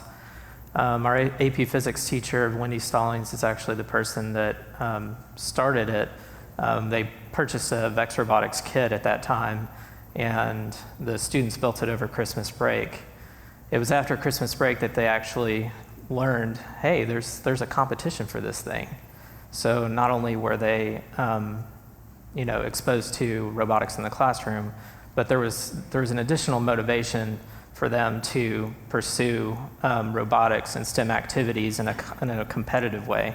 J: Our AP Physics teacher, Wendy Stallings, is actually the person that started it. They purchased a VEX Robotics kit at that time, and the students built it over Christmas break. It was after Christmas break that they actually learned, hey, there's a competition for this thing. So not only were they exposed to robotics in the classroom, but there was an additional motivation for them to pursue robotics and STEM activities in a competitive way.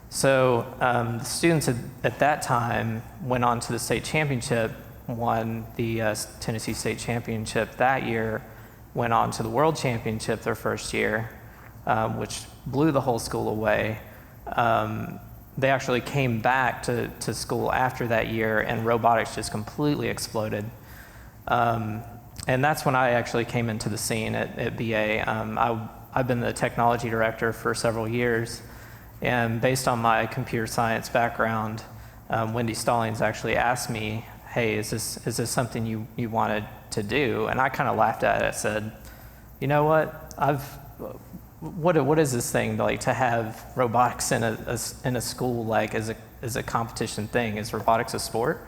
J: So the students at that time went on to the state championship won the Tennessee State Championship that year, went on to the World Championship their first year, which blew the whole school away. They actually came back to school after that year, and robotics just completely exploded. And that's when I actually came into the scene at BA. I've been the technology director for several years, and based on my computer science background, Wendy Stallings actually asked me, hey, is this something you wanted to do? And I kind of laughed at it. I said, you know what? What is this thing, like, to have robotics in a school, like, as a competition thing? Is robotics a sport?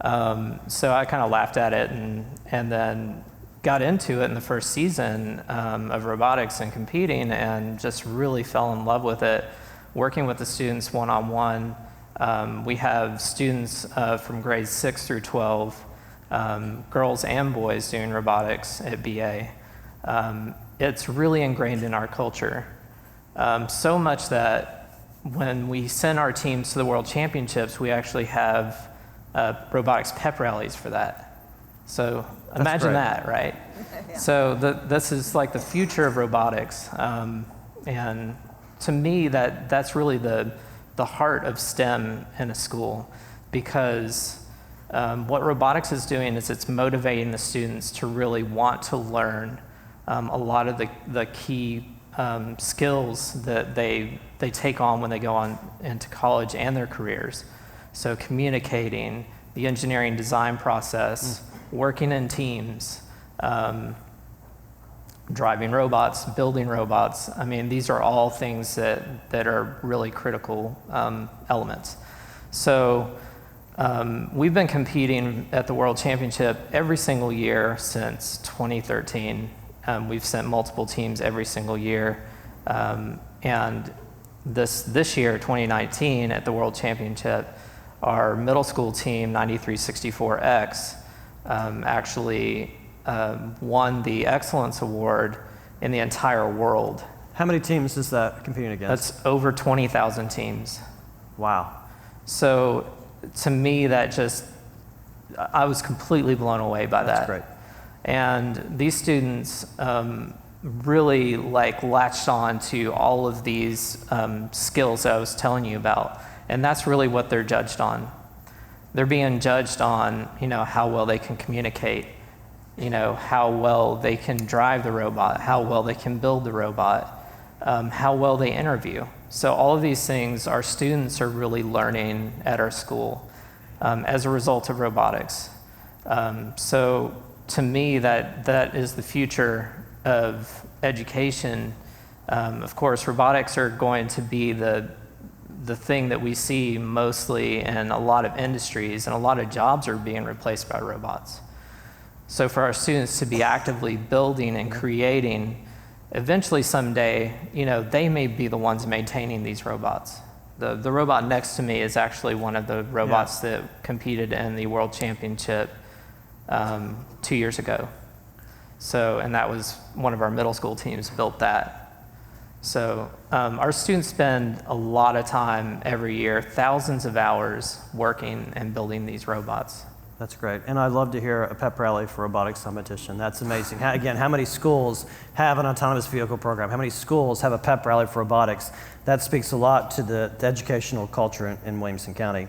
J: So I kind of laughed at it and then got into it in the first season of robotics and competing, and just really fell in love with it, working with the students one-on-one. We have students from grades 6 through 12, girls and boys, doing robotics at BA. It's really ingrained in our culture, so much that when we send our teams to the World Championships, we actually have robotics pep rallies for that. So imagine that, right? Yeah. So this is like the future of robotics, and to me, that's really the heart of STEM in a school, because what robotics is doing is it's motivating the students to really want to learn a lot of the key skills that they take on when they go on into college and their careers. So communicating, the engineering design process, working in teams, driving robots, building robots. I mean, these are all things that are really critical elements. So we've been competing at the World Championship every single year since 2013. We've sent multiple teams every single year. And this year, 2019, at the World Championship, our middle school team, 9364X, actually won the Excellence Award in the entire world.
A: How many teams is that competing against?
J: That's over 20,000 teams.
A: Wow.
J: So to me, I was completely blown away by that.
A: That's great.
J: And these students really latched on to all of these skills that I was telling you about. And that's really what they're judged on. They're being judged on, how well they can communicate, how well they can drive the robot, how well they can build the robot, how well they interview. So all of these things our students are really learning at our school as a result of robotics. So to me, that is the future of education. Of course, robotics are going to be the thing that we see mostly in a lot of industries, and a lot of jobs are being replaced by robots. So for our students to be actively building and creating, eventually someday, they may be the ones maintaining these robots. The robot next to me is actually one of the robots that competed in the World Championship 2 years ago. So, and that was one of our middle school teams built that. So our students spend a lot of time every year, thousands of hours working and building these robots.
A: That's great. And I'd love to hear a pep rally for robotics competition. That's amazing. How many schools have an autonomous vehicle program? How many schools have a pep rally for robotics? That speaks a lot to the educational culture in Williamson County.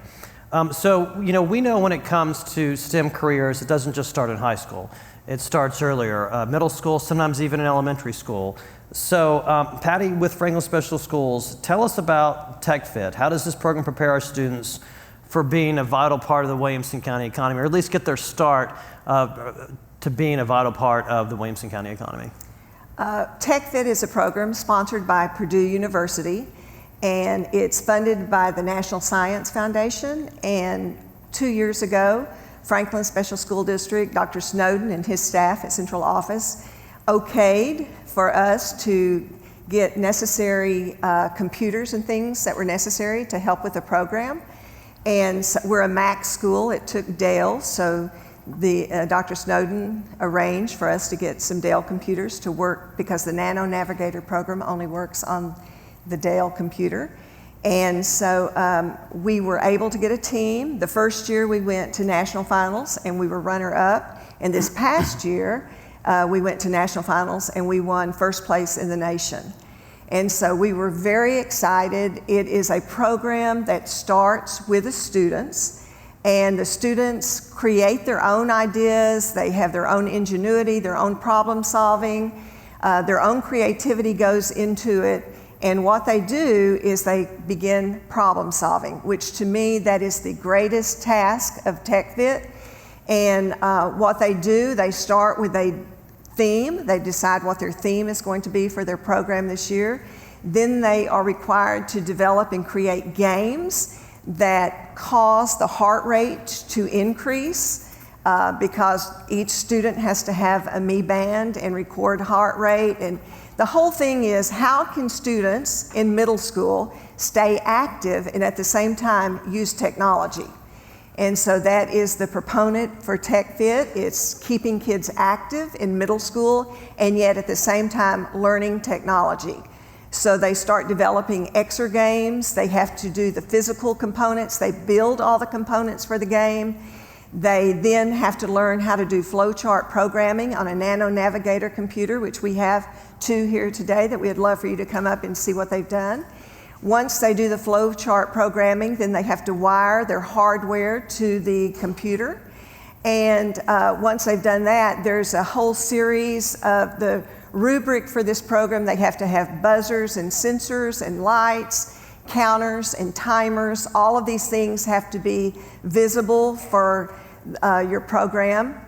A: So, we know when it comes to STEM careers, it doesn't just start in high school. It starts earlier, middle school, sometimes even in elementary school. So, Patty, with Franklin Special Schools, tell us about TechFit. How does this program prepare our students for being a vital part of the Williamson County economy, or at least get their start to being a vital part of the Williamson County economy?
K: TechFit is a program sponsored by Purdue University, and it's funded by the National Science Foundation. And 2 years ago, Franklin Special School District, Dr. Snowden and his staff at Central Office okayed for us to get necessary computers and things that were necessary to help with the program. And so we're a Mac school. It took Dell, so Dr. Snowden arranged for us to get some Dell computers to work, because the Nano Navigator program only works on the Dell computer. And so we were able to get a team. The first year we went to national finals and we were runner-up. And this past year we went to national finals and we won first place in the nation. And so we were very excited. It is a program that starts with the students, and the students create their own ideas. They have their own ingenuity, their own problem solving, their own creativity goes into it. And what they do is they begin problem solving, which to me, that is the greatest task of TechFit. And what they do, they start with a theme. They decide what their theme is going to be for their program this year. Then they are required to develop and create games that cause the heart rate to increase because each student has to have a Mi Band and record heart rate. And the whole thing is, how can students in middle school stay active and at the same time use technology? And so that is the proponent for TechFit. It's keeping kids active in middle school and yet at the same time learning technology. So they start developing exergames. They have to do the physical components. They build all the components for the game. They then have to learn how to do flowchart programming on a Nano Navigator computer, which we have 2 here today that we'd love for you to come up and see what they've done. Once they do the flowchart programming, then they have to wire their hardware to the computer. And once they've done that, there's a whole series of the rubric for this program. They have to have buzzers and sensors and lights, counters and timers. All of these things have to be visible for your program.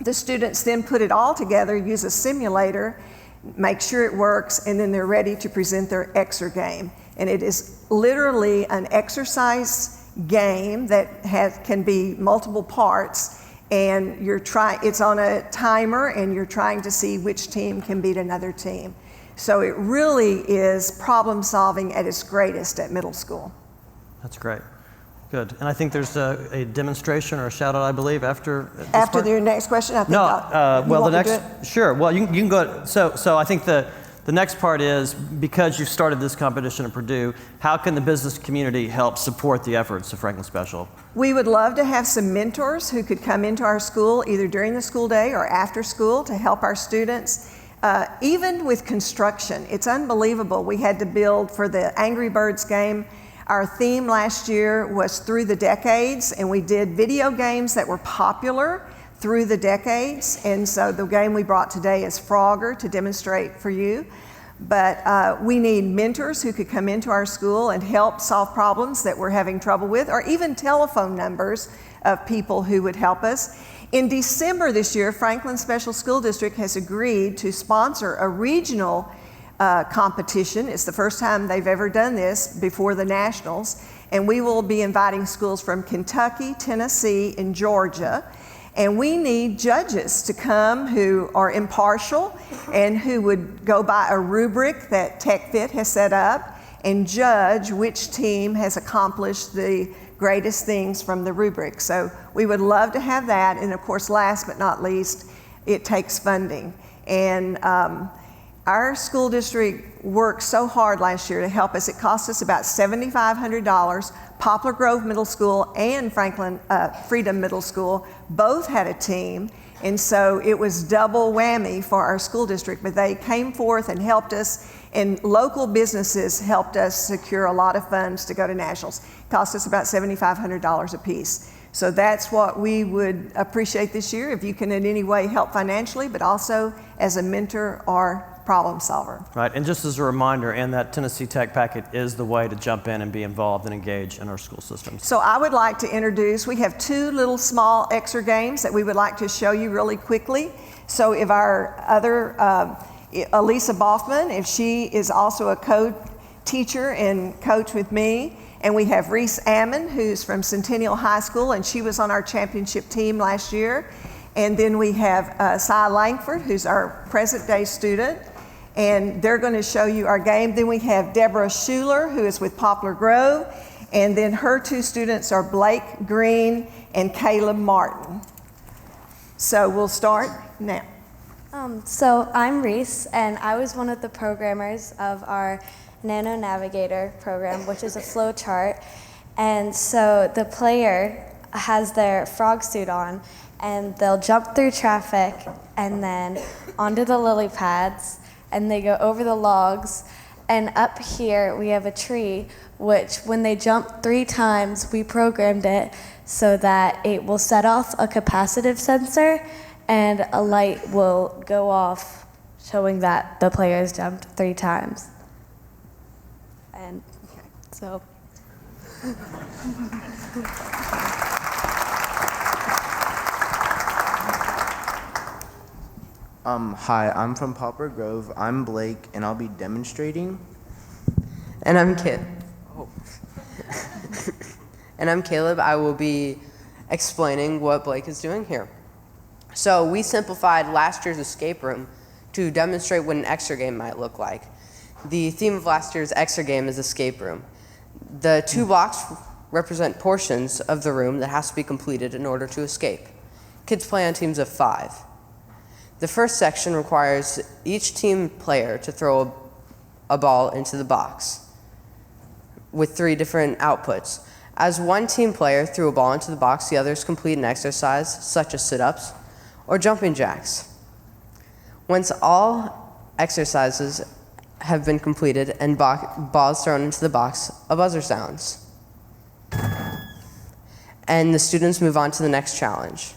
K: The students then put it all together, use a simulator, make sure it works, and then they're ready to present their exergame. And it is literally an exercise game that can be multiple parts, and it's on a timer, and you're trying to see which team can beat another team. So it really is problem solving at its greatest at middle school.
A: That's great. Good. And I think there's a demonstration or a shout out, I believe, after this
K: After
A: part?
K: your next question, I think
A: well, the next,
K: do it?
A: sure. Well, you can go, so I think the next part is, because you started this competition at Purdue, how can the business community help support the efforts of Franklin Special?
K: We would love to have some mentors who could come into our school either during the school day or after school to help our students. Even with construction, it's unbelievable. We had to build for the Angry Birds game. Our theme last year was through the decades, and we did video games that were popular through the decades. And so the game we brought today is Frogger to demonstrate for you. But we need mentors who could come into our school and help solve problems that we're having trouble with, or even telephone numbers of people who would help us. In December this year, Franklin Special School District has agreed to sponsor a regional competition. It's the first time they've ever done this before the nationals. And we will be inviting schools from Kentucky, Tennessee, and Georgia. And we need judges to come who are impartial and who would go by a rubric that TechFit has set up and judge which team has accomplished the greatest things from the rubric. So we would love to have that. And of course, last but not least, it takes funding. And our school district worked so hard last year to help us. It cost us about $7,500. Poplar Grove Middle School and Franklin Freedom Middle School both had a team. And so it was double whammy for our school district, but they came forth and helped us, and local businesses helped us secure a lot of funds to go to nationals. It cost us about $7,500 a piece. So that's what we would appreciate this year, if you can in any way help financially, but also as a mentor or problem solver.
A: Right, and just as a reminder, and that Tennessee Tech packet is the way to jump in and be involved and engage in our school systems.
K: So I would like to introduce, we have 2 little small exergames that we would like to show you really quickly. So if our other, Elisa Boffman, if she is also a co-teacher and coach with me, and we have Reese Ammon, who's from Centennial High School, and she was on our championship team last year. And then we have Cy Langford, who's our present day student, and they're going to show you our game. Then we have Deborah Schuler, who is with Poplar Grove, and then her 2 students are Blake Green and Caleb Martin. So we'll start now.
C: So I'm Reese, and I was one of the programmers of our Nano Navigator program, which is a flow chart. And so the player has their frog suit on, and they'll jump through traffic and then onto the lily pads, and they go over the logs. And up here we have a tree, which when they jump 3 times, we programmed it so that it will set off a capacitive sensor and a light will go off showing that the players jumped 3 times. And so.
L: Hi, I'm from Poplar Grove. I'm Blake, and I'll be demonstrating.
M: And I'm And I'm Caleb. I will be explaining what Blake is doing here. So we simplified last year's escape room to demonstrate what an extra game might look like. The theme of last year's extra game is escape room. The 2 blocks represent portions of the room that has to be completed in order to escape. Kids play on teams of 5. The first section requires each team player to throw a ball into the box with 3 different outputs. As one team player threw a ball into the box, the others complete an exercise such as sit-ups or jumping jacks. Once all exercises have been completed and balls thrown into the box, a buzzer sounds. And the students move on to the next challenge.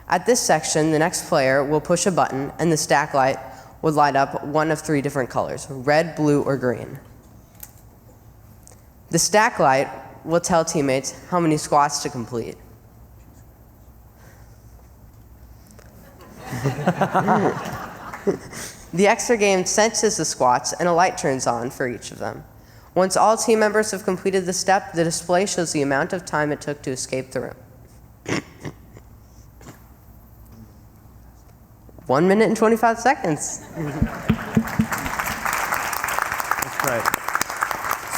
M: At this section, the next player will push a button and the stack light will light up one of 3 different colors, red, blue, or green. The stack light will tell teammates how many squats to complete. The extra game senses the squats and a light turns on for each of them. Once all team members have completed the step, the display shows the amount of time it took to escape the room. 1 minute and 25 seconds.
A: That's great.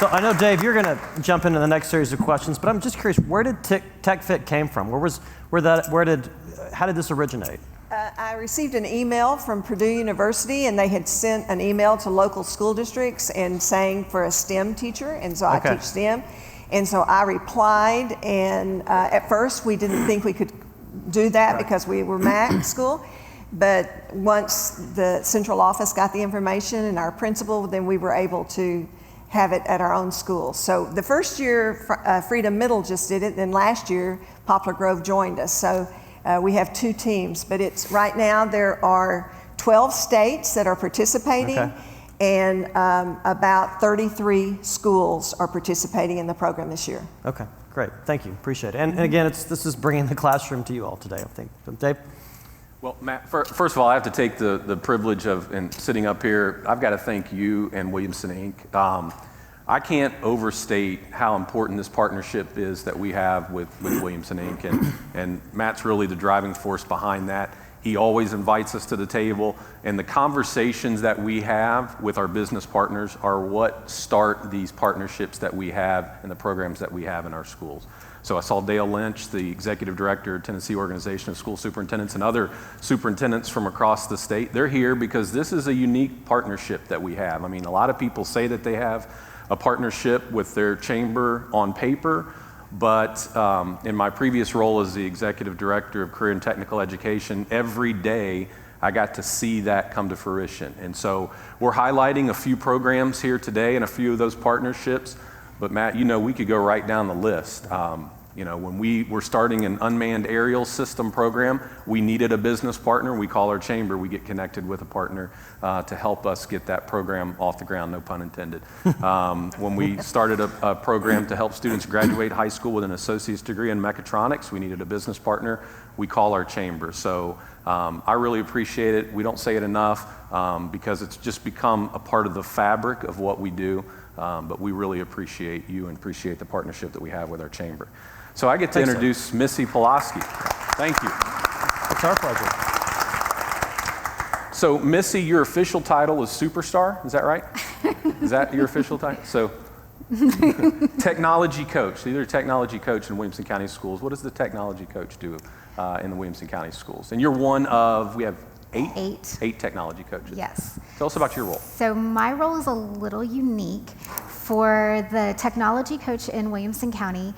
A: So I know, Dave, you're going to jump into the next series of questions, but I'm just curious, where did TechFit came from? How did this originate?
K: I received an email from Purdue University, and they had sent an email to local school districts and saying for a STEM teacher, and so I teach STEM. And so I replied, and at first we didn't think we could do that because we were MAC school. But once the central office got the information and our principal, then we were able to have it at our own school. So the first year, Freedom Middle just did it, then last year, Poplar Grove joined us. So we have 2 teams, but it's right now there are 12 states that are participating, and about 33 schools are participating in the program this year.
A: Okay, great, thank you, appreciate it. And again, this is bringing the classroom to you all today, I think. Dave?
N: Well, Matt, first of all, I have to take the privilege of sitting up here. I've got to thank you and Williamson Inc. I can't overstate how important this partnership is that we have with Williamson Inc. And Matt's really the driving force behind that. He always invites us to the table, and the conversations that we have with our business partners are what start these partnerships that we have and the programs that we have in our schools. So I saw Dale Lynch, the executive director of Tennessee Organization of School Superintendents, and other superintendents from across the state. They're here because this is a unique partnership that we have. I mean, a lot of people say that they have a partnership with their chamber on paper, but in my previous role as the executive director of career and technical education, every day I got to see that come to fruition. And so we're highlighting a few programs here today and a few of those partnerships. But Matt, we could go right down the list. When we were starting an unmanned aerial system program, we needed a business partner. We call our chamber. We get connected with a partner to help us get that program off the ground, no pun intended. When we started a program to help students graduate high school with an associate's degree in mechatronics, we needed a business partner. We call our chamber. So I really appreciate it. We don't say it enough because it's just become a part of the fabric of what we do. But we really appreciate you and appreciate the partnership that we have with our chamber. So I get to introduce Missy Pulaski. Thank you.
A: It's our pleasure.
N: So Missy, your official title is superstar, is that right? Is that your official title? So technology coach. You're a technology coach in Williamson County Schools. What does the technology coach do in the Williamson County Schools? And you're one of, we have
O: 8.
N: 8 technology coaches.
O: Yes.
N: Tell us about your role.
O: So my role is a little unique. For the technology coach in Williamson County,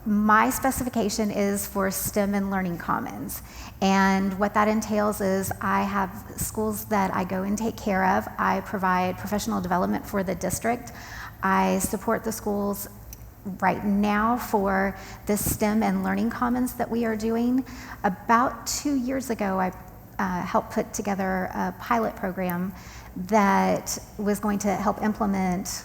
O: my specification is for STEM and Learning Commons. And what that entails is I have schools that I go and take care of. I provide professional development for the district. I support the schools right now for the STEM and Learning Commons that we are doing. About 2 years ago, I helped put together a pilot program that was going to help implement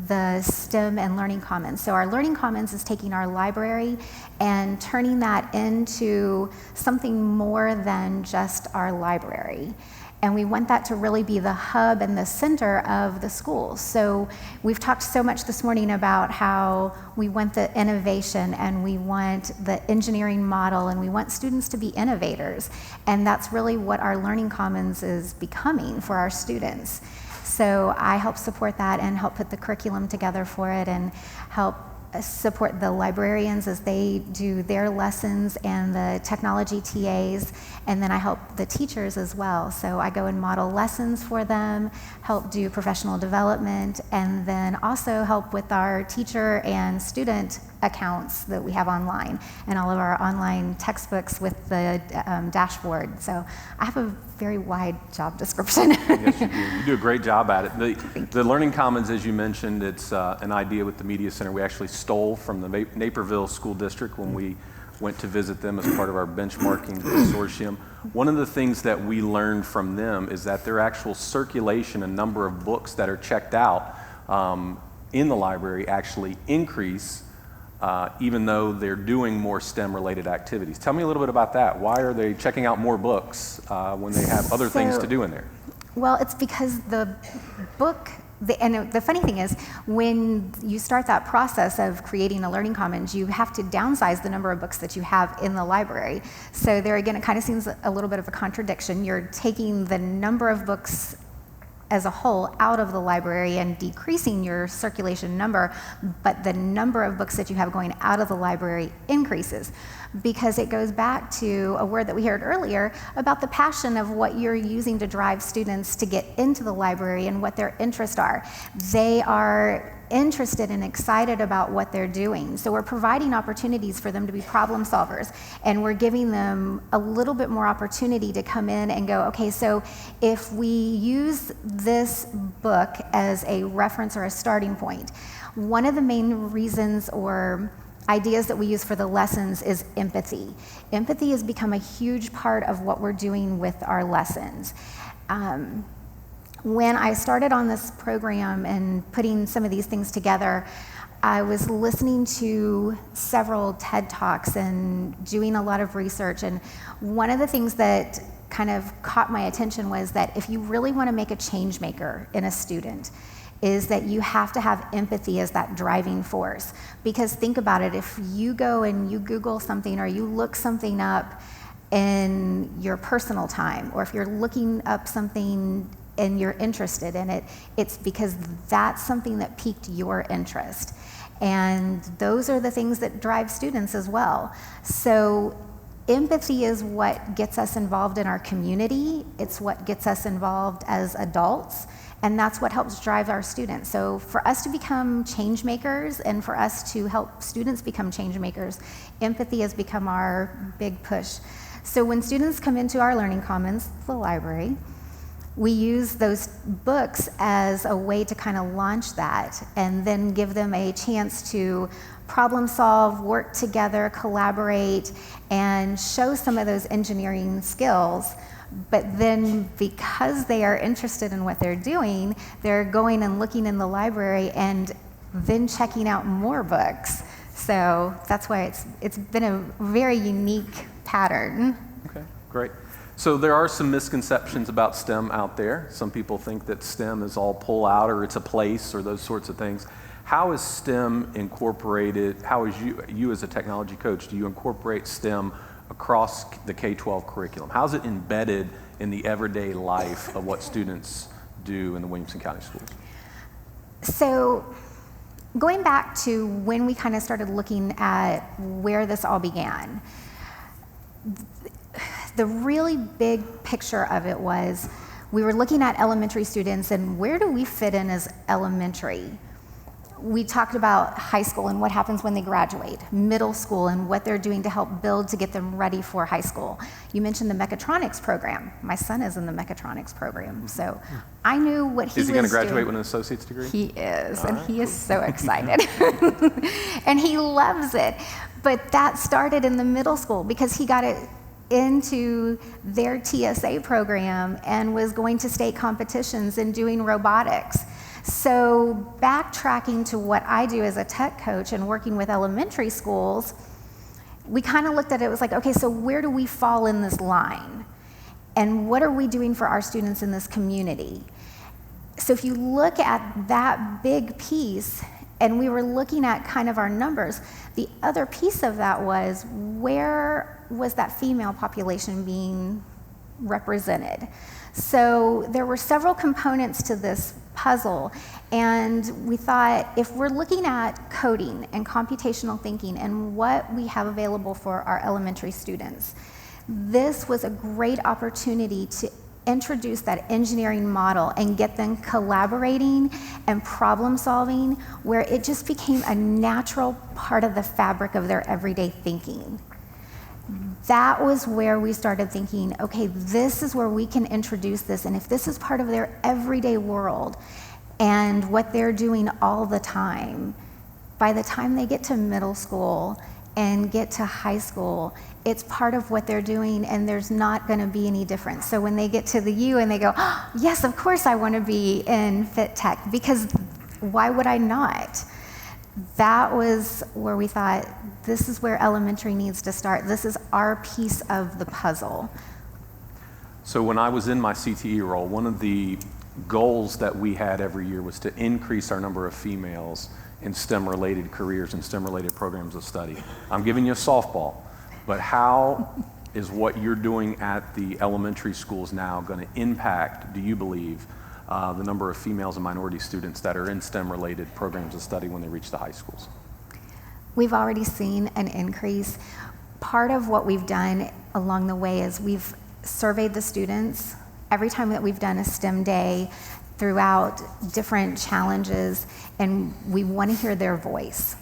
O: the STEM and Learning Commons. So our Learning Commons is taking our library and turning that into something more than just our library. And we want that to really be the hub and the center of the schools. So we've talked so much this morning about how we want the innovation and we want the engineering model and we want students to be innovators. And that's really what our Learning Commons is becoming for our students. So I help support that and help put the curriculum together for it and help support the librarians as they do their lessons and the technology TAs, and then I help the teachers as well. So I go and model lessons for them, help do professional development, and then also help with our teacher and student accounts that we have online and all of our online textbooks with the dashboard. So I have a very wide job description.
N: Yes, you do. You do a great job at it. The Learning Commons, as you mentioned, it's an idea with the Media Center. We actually stole from the Naperville School District when we went to visit them as part of our benchmarking consortium. One of the things that we learned from them is that their actual circulation and number of books that are checked out in the library actually increase even though they're doing more STEM-related activities. Tell me a little bit about that. Why are they checking out more books when they have other things to do in there?
O: Well, it's because the book, and the funny thing is, when you start that process of creating a Learning Commons, you have to downsize the number of books that you have in the library. So there again, it kind of seems a little bit of a contradiction. You're taking the number of books as a whole out of the library and decreasing your circulation number, but the number of books that you have going out of the library increases, because it goes back to a word that we heard earlier about the passion of what you're using to drive students to get into the library and what their interests are. They are interested and excited about what they're doing. So we're providing opportunities for them to be problem solvers, and we're giving them a little bit more opportunity to come in and go, okay, so if we use this book as a reference or a starting point, one of the main reasons or ideas that we use for the lessons is empathy. Empathy has become a huge part of what we're doing with our lessons. When I started on this program and putting some of these things together, I was listening to several TED Talks and doing a lot of research. And one of the things that kind of caught my attention was that if you really want to make a change maker in a student, is that you have to have empathy as that driving force. Because think about it, if you go and you Google something or you look something up in your personal time, or if you're looking up something and you're interested in it, it's because that's something that piqued your interest. And those are the things that drive students as well. So empathy is what gets us involved in our community. It's what gets us involved as adults. And that's what helps drive our students. So for us to become change makers and for us to help students become change makers, empathy has become our big push. So when students come into our Learning Commons, the library, we use those books as a way to kind of launch that and then give them a chance to problem solve, work together, collaborate, and show some of those engineering skills. But then because they are interested in what they're doing, they're going and looking in the library and then checking out more books. So that's why it's been a very unique pattern.
N: Okay, great. So there are some misconceptions about STEM out there. Some people think that STEM is all pull out or it's a place or those sorts of things. How is STEM incorporated? How is you as a technology coach, do you incorporate STEM across the K-12 curriculum? How's it embedded in the everyday life of what students do in the Williamson County schools?
O: So going back to when we kind of started looking at where this all began, the really big picture of it was we were looking at elementary students and where do we fit in as elementary? We talked about high school and what happens when they graduate, middle school and what they're doing to help build to get them ready for high school. You mentioned the mechatronics program. My son is in the mechatronics program, so I knew what he was doing.
N: Is he going to graduate with an associate's degree?
O: He is, and he is so excited. And he loves it. But that started in the middle school because he got it into their TSA program and was going to state competitions and doing robotics. So backtracking to what I do as a tech coach and working with elementary schools, we kind of looked at it was like, okay, so where do we fall in this line? And what are we doing for our students in this community? So if you look at that big piece, and we were looking at kind of our numbers, the other piece of that was where was that female population being represented? So there were several components to this puzzle, and we thought if we're looking at coding and computational thinking and what we have available for our elementary students, this was a great opportunity to introduce that engineering model and get them collaborating and problem solving where it just became a natural part of the fabric of their everyday thinking. That was where we started thinking, okay, this is where we can introduce this, and if this is part of their everyday world and what they're doing all the time, by the time they get to middle school and get to high school, it's part of what they're doing and there's not going to be any difference. So when they get to the U and they go, oh, yes, of course I want to be in Fit Tech, because why would I not? That was where we thought, this is where elementary needs to start. This is our piece of the puzzle.
N: So when I was in my CTE role, one of the goals that we had every year was to increase our number of females in STEM-related careers and STEM-related programs of study. I'm giving you a softball, but how is what you're doing at the elementary schools now going to impact, do you believe, the number of females and minority students that are in STEM-related programs of study when they reach the high schools?
O: We've already seen an increase. Part of what we've done along the way is we've surveyed the students. Every time that we've done a STEM day throughout different challenges, and we want to hear their voice.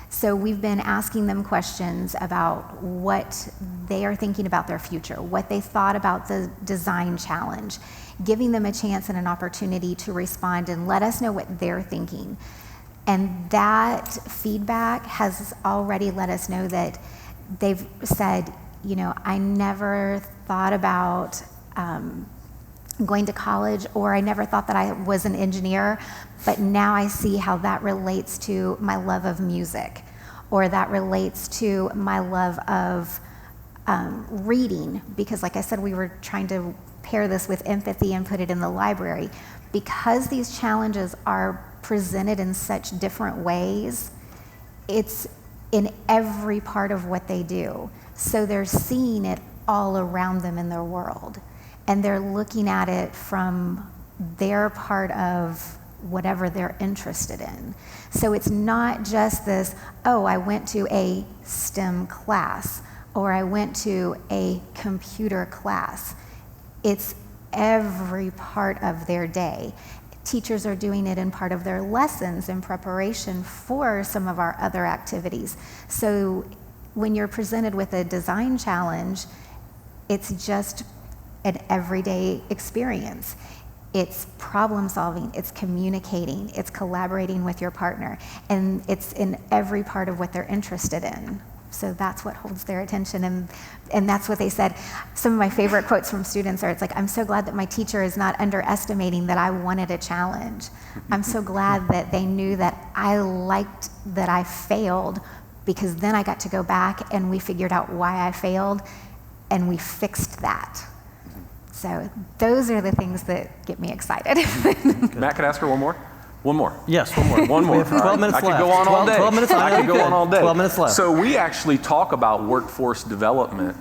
O: So we've been asking them questions about what they are thinking about their future, what they thought about the design challenge, giving them a chance and an opportunity to respond and let us know what they're thinking. And that feedback has already let us know that they've said, you know, I never thought about going to college, or I never thought that I was an engineer, but now I see how that relates to my love of music, or that relates to my love of reading, because like I said, we were trying to pair this with empathy and put it in the library. Because these challenges are presented in such different ways, it's in every part of what they do. So they're seeing it all around them in their world, and they're looking at it from their part of whatever they're interested in. So it's not just this, oh, I went to a STEM class, or I went to a computer class. It's every part of their day. Teachers are doing it in part of their lessons in preparation for some of our other activities. So when you're presented with a design challenge, it's just an everyday experience. It's problem solving, it's communicating, it's collaborating with your partner, and it's in every part of what they're interested in. So that's what holds their attention, and that's what they said. Some of my favorite quotes from students are, it's like, I'm so glad that my teacher is not underestimating that I wanted a challenge. I'm so glad that they knew that I liked that I failed, because then I got to go back and we figured out why I failed, and we fixed that. So those are the things that get me excited.
N: Matt, could I ask her one more? One more.
A: Yes, one more.
N: One more.
A: We have 12 minutes
N: I
A: left.
N: could go on all day.
A: 12 minutes left.
N: I could go on all day.
A: 12 minutes left.
N: So we actually talk about workforce development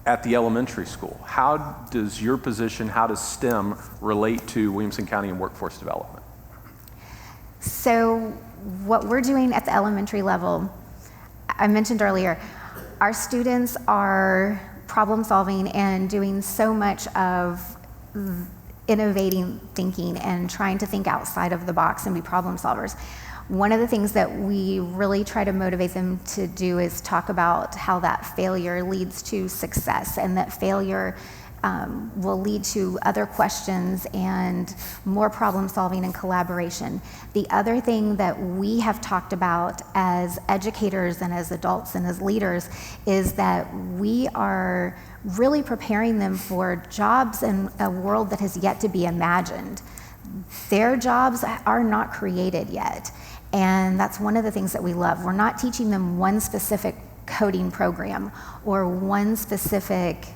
N: at the elementary school. How does your position, how does STEM relate to Williamson County and workforce development?
O: So what we're doing at the elementary level, I mentioned earlier, our students are problem solving and doing so much of innovating thinking and trying to think outside of the box and be problem solvers. One of the things that we really try to motivate them to do is talk about how that failure leads to success, and that failure will lead to other questions and more problem solving and collaboration. The other thing that we have talked about as educators and as adults and as leaders is that we are really preparing them for jobs in a world that has yet to be imagined. Their jobs are not created yet. And that's one of the things that we love. We're not teaching them one specific coding program or one specific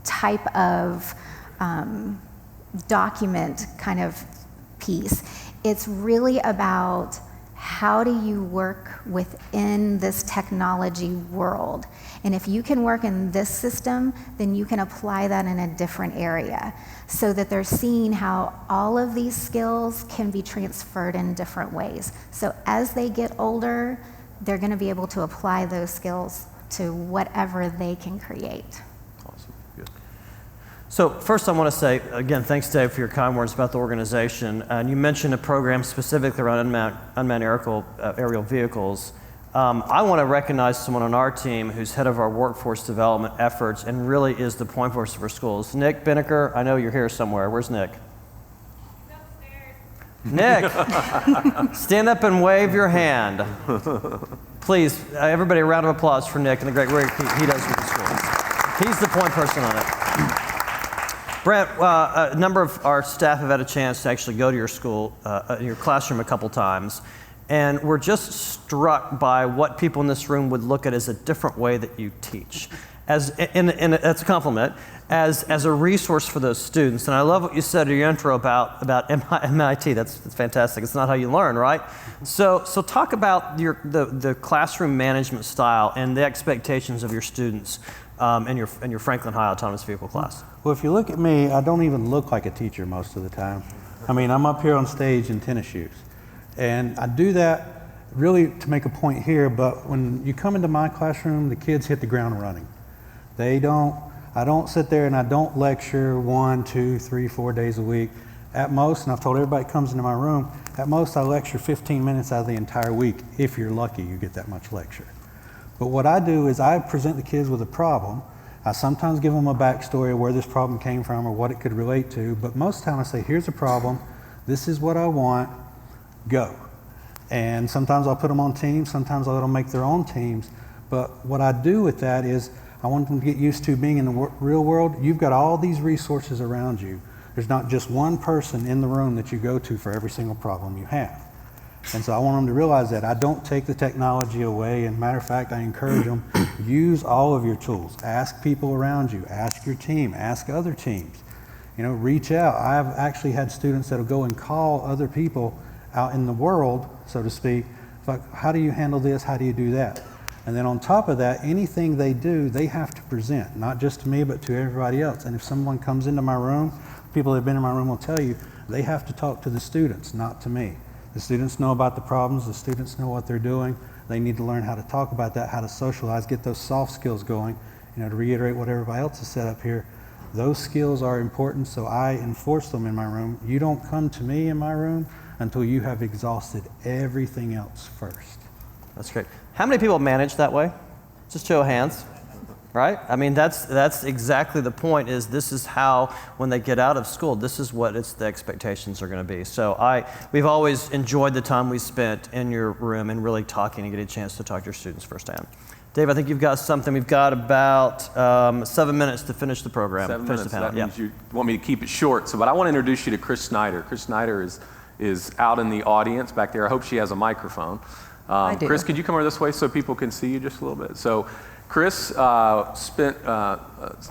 O: type of document kind of piece. It's really about how do you work within this technology world. And if you can work in this system, then you can apply that in a different area, so that they're seeing how all of these skills can be transferred in different ways. So as they get older, they're going to be able to apply those skills to whatever they can create.
A: So first I want to say, again, thanks Dave for your kind words about the organization. And you mentioned a program specifically around unmanned aerial vehicles. I want to recognize someone on our team who's head of our workforce development efforts and really is the point person for schools. Nick Binnicker, I know you're here somewhere. Where's Nick? Nick, stand up and wave your hand. Please, everybody, a round of applause for Nick and the great work he does with the schools. He's the point person on it. Brent, a number of our staff have had a chance to actually go to your school, your classroom a couple times, and we're just struck by what people in this room would look at as a different way that you teach. That's a compliment, as a resource for those students. And I love what you said in your intro about MIT. That's fantastic. It's not how you learn, right? So talk about the classroom management style and the expectations of your students in your Franklin High Autonomous Vehicle class.
I: Well, if you look at me, I don't even look like a teacher most of the time. I mean, I'm up here on stage in tennis shoes. And I do that really to make a point here, but when you come into my classroom, the kids hit the ground running. I don't sit there and I don't lecture 1, 2, 3, 4 days a week. At most, and I've told everybody that comes into my room, at most I lecture 15 minutes out of the entire week. If you're lucky, you get that much lecture. But what I do is I present the kids with a problem. I sometimes give them a backstory of where this problem came from or what it could relate to, but most of the time I say, here's a problem, this is what I want, go. And sometimes I'll put them on teams, sometimes I'll let them make their own teams, but what I do with that is I want them to get used to being in the real world. You've got all these resources around you. There's not just one person in the room that you go to for every single problem you have. And so I want them to realize that I don't take the technology away. And matter of fact, I encourage them, use all of your tools. Ask people around you, ask your team, ask other teams. Reach out. I've actually had students that'll go and call other people out in the world, so to speak, like, how do you handle this? How do you do that? And then on top of that, anything they do, they have to present, not just to me, but to everybody else. And if someone comes into my room, people that have been in my room will tell you, they have to talk to the students, not to me. The students know about the problems, the students know what they're doing. They need to learn how to talk about that, how to socialize, get those soft skills going. To reiterate what everybody else has said up here, those skills are important, so I enforce them in my room. You don't come to me in my room until you have exhausted everything else first.
A: That's great. How many people manage that way? Just show of hands. Right? I mean, that's exactly the point, is this is how, when they get out of school, this is what the expectations are going to be. So we've always enjoyed the time we spent in your room and really talking and getting a chance to talk to your students firsthand. Dave, I think you've got something. We've got about 7 minutes to finish the program.
N: 7 minutes. That means you want me to keep it short. But I want to introduce you to Chris Snyder. Chris Snyder is out in the audience back there. I hope she has a microphone.
P: I do.
N: Chris, could you come over this way so people can see you just a little bit? So Chris spent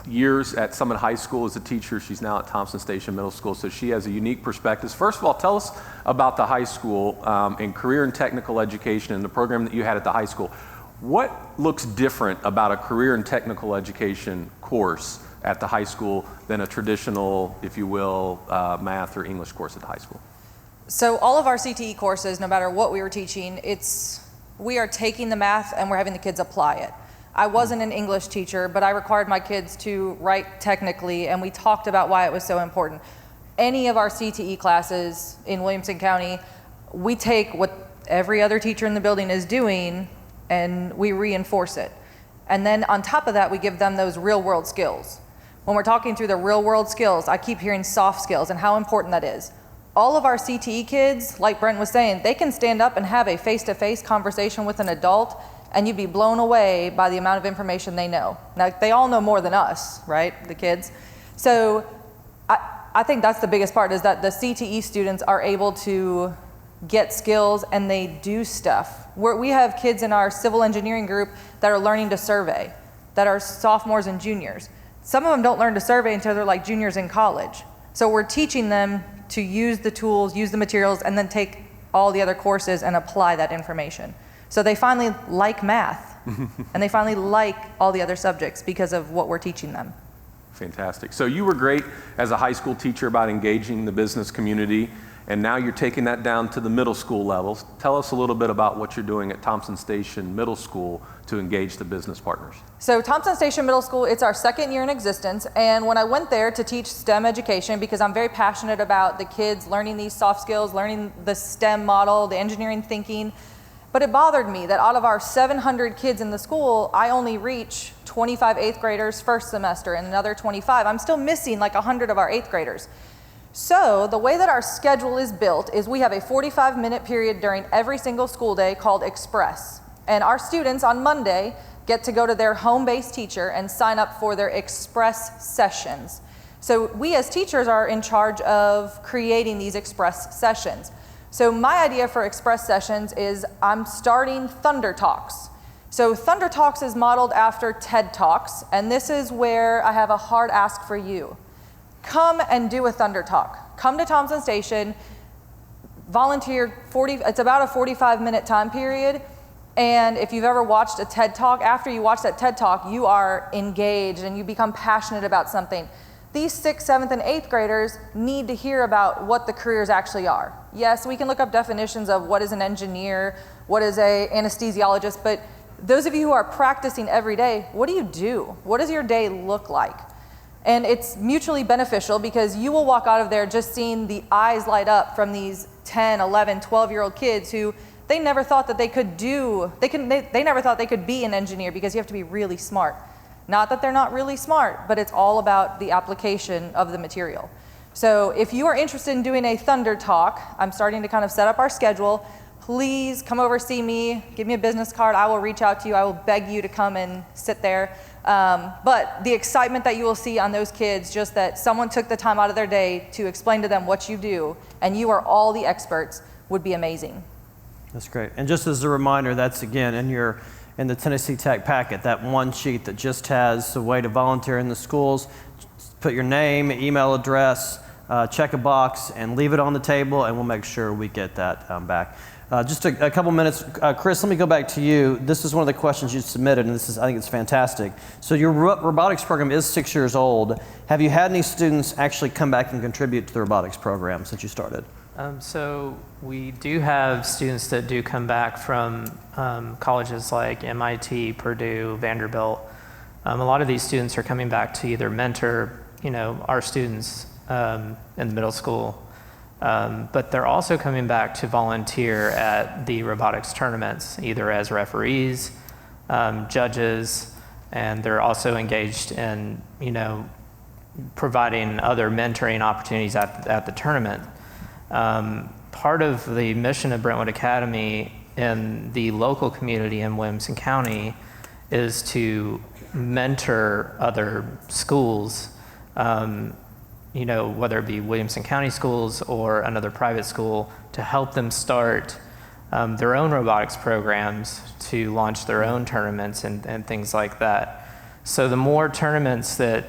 N: years at Summit High School as a teacher. She's now at Thompson Station Middle School, so she has a unique perspective. First of all, tell us about the high school and career and technical education and the program that you had at the high school. What looks different about a career and technical education course at the high school than a traditional, if you will, math or English course at the high school?
P: So all of our CTE courses, no matter what we were teaching, we are taking the math and we're having the kids apply it. I wasn't an English teacher, but I required my kids to write technically, and we talked about why it was so important. Any of our CTE classes in Williamson County, we take what every other teacher in the building is doing and we reinforce it. And then on top of that, we give them those real world skills. When we're talking through the real world skills, I keep hearing soft skills and how important that is. All of our CTE kids, like Brent was saying, they can stand up and have a face-to-face conversation with an adult, and you'd be blown away by the amount of information they know. Now, they all know more than us, right, the kids? So I think that's the biggest part, is that the CTE students are able to get skills and they do stuff. We have kids in our civil engineering group that are learning to survey, that are sophomores and juniors. Some of them don't learn to survey until they're like juniors in college. So we're teaching them to use the tools, use the materials, and then take all the other courses and apply that information. So they finally like math, and they finally like all the other subjects because of what we're teaching them.
N: Fantastic. So you were great as a high school teacher about engaging the business community, and now you're taking that down to the middle school levels. Tell us a little bit about what you're doing at Thompson Station Middle School to engage the business partners.
P: So Thompson Station Middle School, it's our second year in existence, and when I went there to teach STEM education, because I'm very passionate about the kids learning these soft skills, learning the STEM model, the engineering thinking, but it bothered me that out of our 700 kids in the school, I only reach 25 eighth graders first semester and another 25. I'm still missing like 100 of our eighth graders. So the way that our schedule is built is we have a 45-minute period during every single school day called Express. And our students on Monday get to go to their home-based teacher and sign up for their Express sessions. So we as teachers are in charge of creating these Express sessions. So my idea for Express sessions is I'm starting Thunder Talks. So Thunder Talks is modeled after TED Talks, and this is where I have a hard ask for you. Come and do a Thunder Talk. Come to Thompson Station, volunteer it's about a 45-minute time period, and if you've ever watched a TED Talk, after you watch that TED Talk, you are engaged and you become passionate about something. These 6th, 7th, and 8th graders need to hear about what the careers actually are. Yes, we can look up definitions of what is an engineer, what is an anesthesiologist, but those of you who are practicing every day, what do? What does your day look like? And it's mutually beneficial because you will walk out of there just seeing the eyes light up from these 10, 11, 12-year-old kids who they never thought that they could they never thought they could be an engineer because you have to be really smart. Not that they're not really smart, but it's all about the application of the material. So if you are interested in doing a Thunder Talk, I'm starting to kind of set up our schedule. Please come over, see me, give me a business card. I will reach out to you. I will beg you to come and sit there. But the excitement that you will see on those kids, just that someone took the time out of their day to explain to them what you do, and you are all the experts, would be amazing.
A: That's great. And just as a reminder, that's again in the Tennessee Tech packet, that one sheet that just has a way to volunteer in the schools. Just put your name, email address, check a box, and leave it on the table, and we'll make sure we get that back. Just a couple minutes. Chris, let me go back to you. This is one of the questions you submitted, and I think it's fantastic. So your robotics program is 6 years old. Have you had any students actually come back and contribute to the robotics program since you started?
J: So we do have students that do come back from colleges like MIT, Purdue, Vanderbilt. A lot of these students are coming back to either mentor, our students in the middle school, but they're also coming back to volunteer at the robotics tournaments, either as referees, judges, and they're also engaged in, providing other mentoring opportunities at the tournament. Part of the mission of Brentwood Academy in the local community in Williamson County is to mentor other schools, whether it be Williamson County schools or another private school, to help them start their own robotics programs, to launch their own tournaments and things like that. So the more tournaments that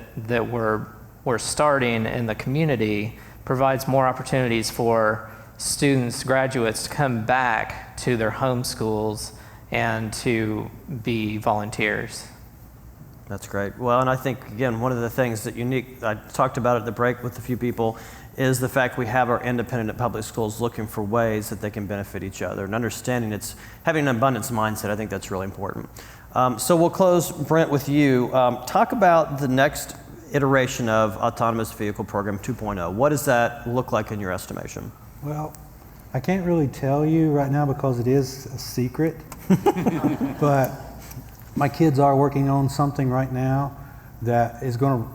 J: we're starting in the community provides more opportunities for students, graduates, to come back to their home schools and to be volunteers.
A: That's great. Well, and I think, again, one of the things that I talked about at the break with a few people, is the fact we have our independent public schools looking for ways that they can benefit each other and understanding having an abundance mindset. I think that's really important. So we'll close, Brent, with you. Talk about the next iteration of Autonomous Vehicle Program 2.0. What does that look like in your estimation?
I: Well, I can't really tell you right now because it is a secret, but my kids are working on something right now that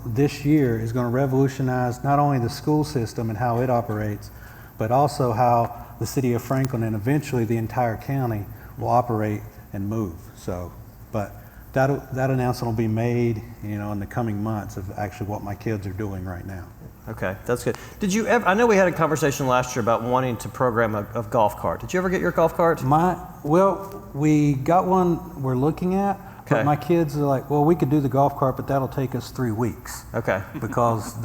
I: this year is going to revolutionize not only the school system and how it operates, but also how the city of Franklin and eventually the entire county will operate and move. So, but that announcement will be made, in the coming months of actually what my kids are doing right now.
A: Okay, that's good. Did you ever, I know we had a conversation last year about wanting to program a golf cart. Did you ever get your golf cart?
I: Well, we got one we're looking at. But my kids are like, well, we could do the golf cart, but that'll take us 3 weeks.
A: Okay.
I: Because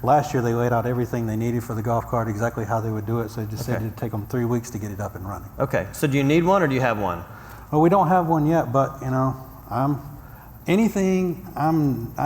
I: last year they laid out everything they needed for the golf cart, exactly how they would do it, so they just said it'd take them 3 weeks to get it up and running.
A: Okay, so do you need one or do you have one?
I: Well, we don't have one yet, but I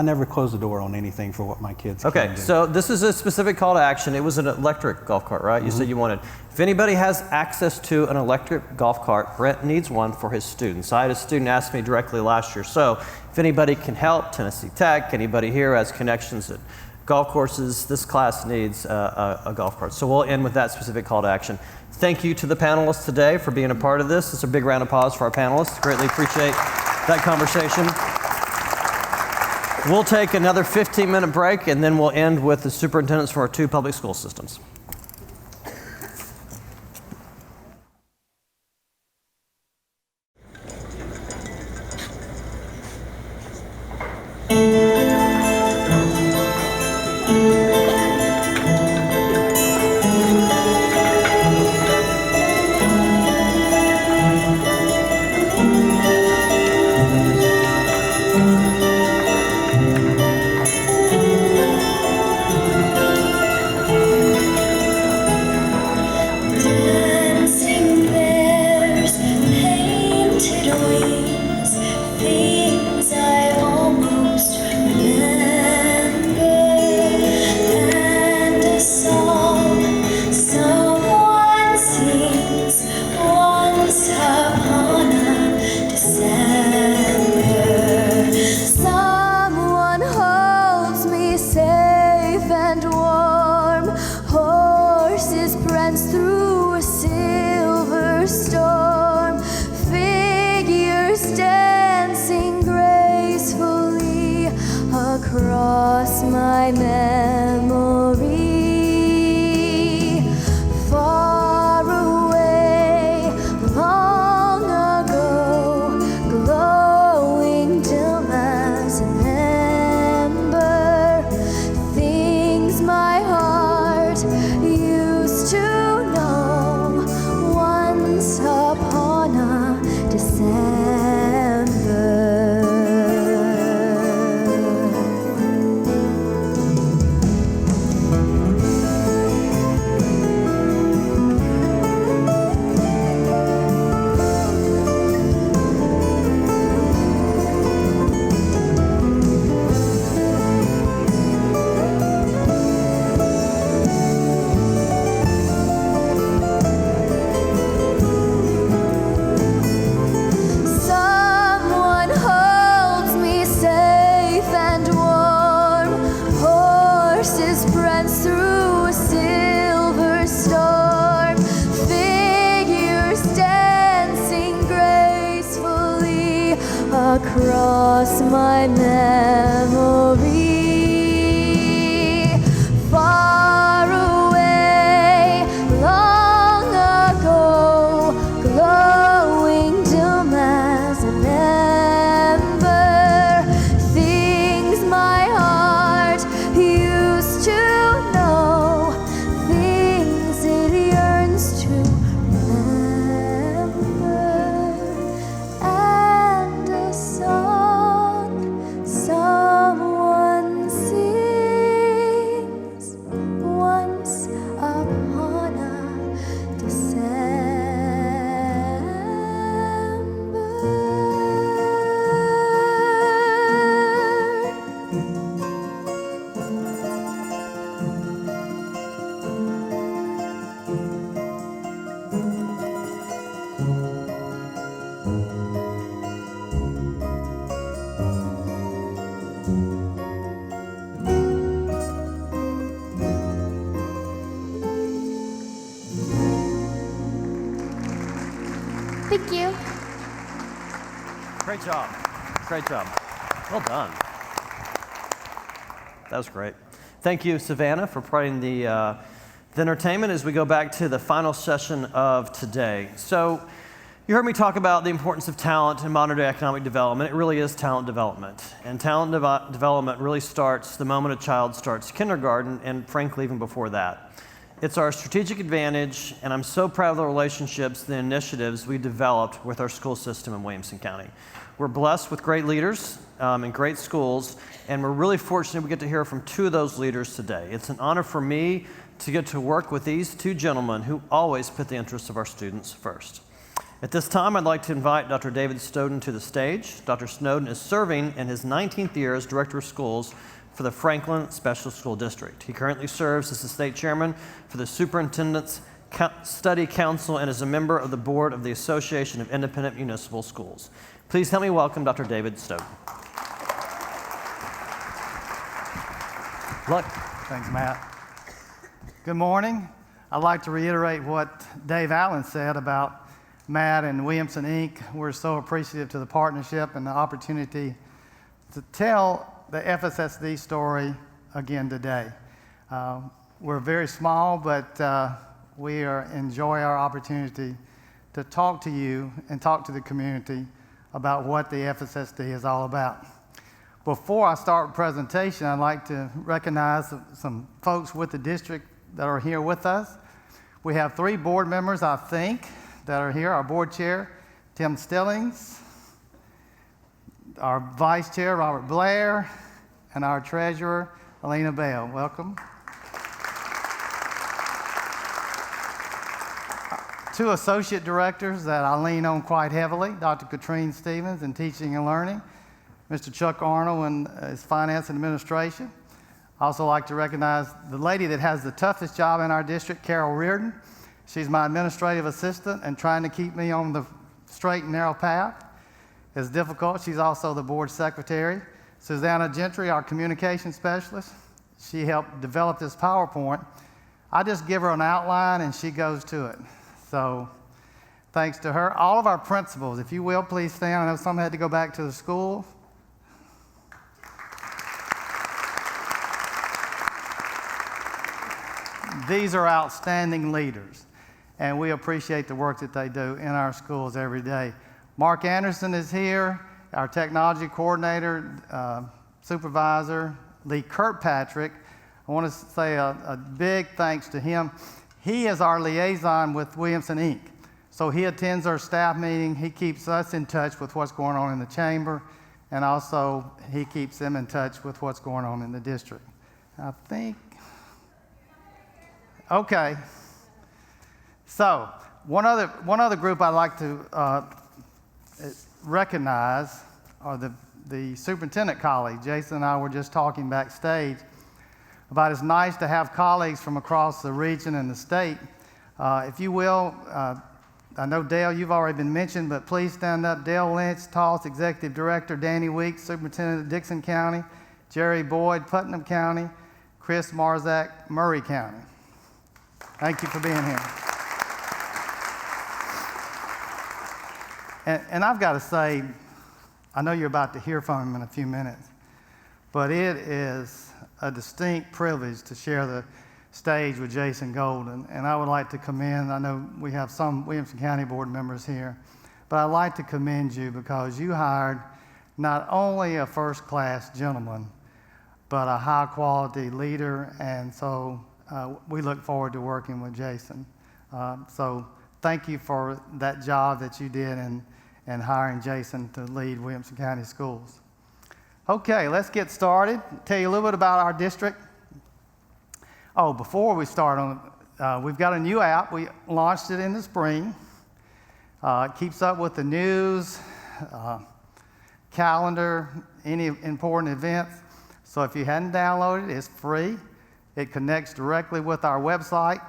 I: never close the door on anything for what my kids can do.
A: So this is a specific call to action. It was an electric golf cart, right? You said you wanted. If anybody has access to an electric golf cart, Brent needs one for his students. I had a student ask me directly last year. So if anybody can help, Tennessee Tech, anybody here has connections at golf courses, this class needs a golf cart. So we'll end with that specific call to action. Thank you to the panelists today for being a part of this. It's a big round of applause for our panelists. Greatly appreciate that conversation. We'll take another 15-minute break, and then we'll end with the superintendents from our 2 public school systems.
C: across my memory. Far away, long ago, glowing dim as an ember, things my heart used to know, things it yearns to remember, and a song
Q: Thank you.
A: Great job. Great job. Well done. That was great. Thank you, Savannah, for providing the entertainment as we go back to the final session of today. So you heard me talk about the importance of talent in modern day economic development. It really is talent development. And talent development really starts the moment a child starts kindergarten, and frankly, even before that. It's our strategic advantage, and I'm so proud of the relationships, the initiatives we developed with our school system in Williamson County. We're blessed with great leaders and great schools, and we're really fortunate we get to hear from two of those leaders today. It's an honor for me to get to work with these two gentlemen who always put the interests of our students first. At this time, I'd like to invite Dr. David Snowden to the stage. Dr. Snowden is serving in his 19th year as Director of Schools for the Franklin Special School District. He currently serves as the state chairman for the Superintendent's Study Council and is a member of the board of the Association of Independent Municipal Schools. Please help me welcome Dr. David Snowden.
R: Look. Thanks, Matt. Good morning. I'd like to reiterate what Dave Allen said about Matt and Williamson, Inc. We're so appreciative to the partnership and the opportunity to tell the FSSD story again today. We're very small, but we enjoy our opportunity to talk to you and talk to the community about what the FSSD is all about. Before I start the presentation, I'd like to recognize some folks with the district that are here with us. We have 3 board members, I think, that are here. Our board chair, Tim Stillings, our vice chair, Robert Blair, and our treasurer, Elena Bell. Welcome. 2 associate directors that I lean on quite heavily, Dr. Katrine Stevens in teaching and learning, Mr. Chuck Arnold in his finance and administration. I also like to recognize the lady that has the toughest job in our district, Carol Reardon. She's my administrative assistant and trying to keep me on the straight and narrow path is difficult. She's also the board secretary. Susanna Gentry, our communication specialist. She helped develop this PowerPoint. I just give her an outline and she goes to it. So thanks to her. All of our principals, if you will, please stand. I know some had to go back to the school. These are outstanding leaders, and we appreciate the work that they do in our schools every day. Mark Anderson is here, our technology coordinator, supervisor. Lee Kirkpatrick, I want to say a big thanks to him. He is our liaison with Williamson, Inc. So he attends our staff meeting. He keeps us in touch with what's going on in the chamber, and also he keeps them in touch with what's going on in the district. I think. Okay. So one other group I'd like to recognize are the superintendent colleagues. Jason and I were just talking backstage about it's nice to have colleagues from across the region and the state. If you will, I know Dale, you've already been mentioned, but please stand up. Dale Lynch, TALS Executive Director, Danny Weeks, Superintendent of Dixon County, Jerry Boyd, Putnam County, Chris Marzak, Murray County. Thank you for being here. And I've got to say, I know you're about to hear from him in a few minutes, but it is a distinct privilege to share the stage with Jason Golden. And I would like to commend, I know we have some Williamson County board members here, but I'd like to commend you because you hired not only a first-class gentleman, but a high-quality leader, and so we look forward to working with Jason. So thank you for that job that you did in hiring Jason to lead Williamson County Schools. Okay, let's get started. Tell you a little bit about our district. Oh, before we start we've got a new app. We launched it in the spring. It keeps up with the news, calendar, any important events. So if you hadn't downloaded it, it's free. It connects directly with our website.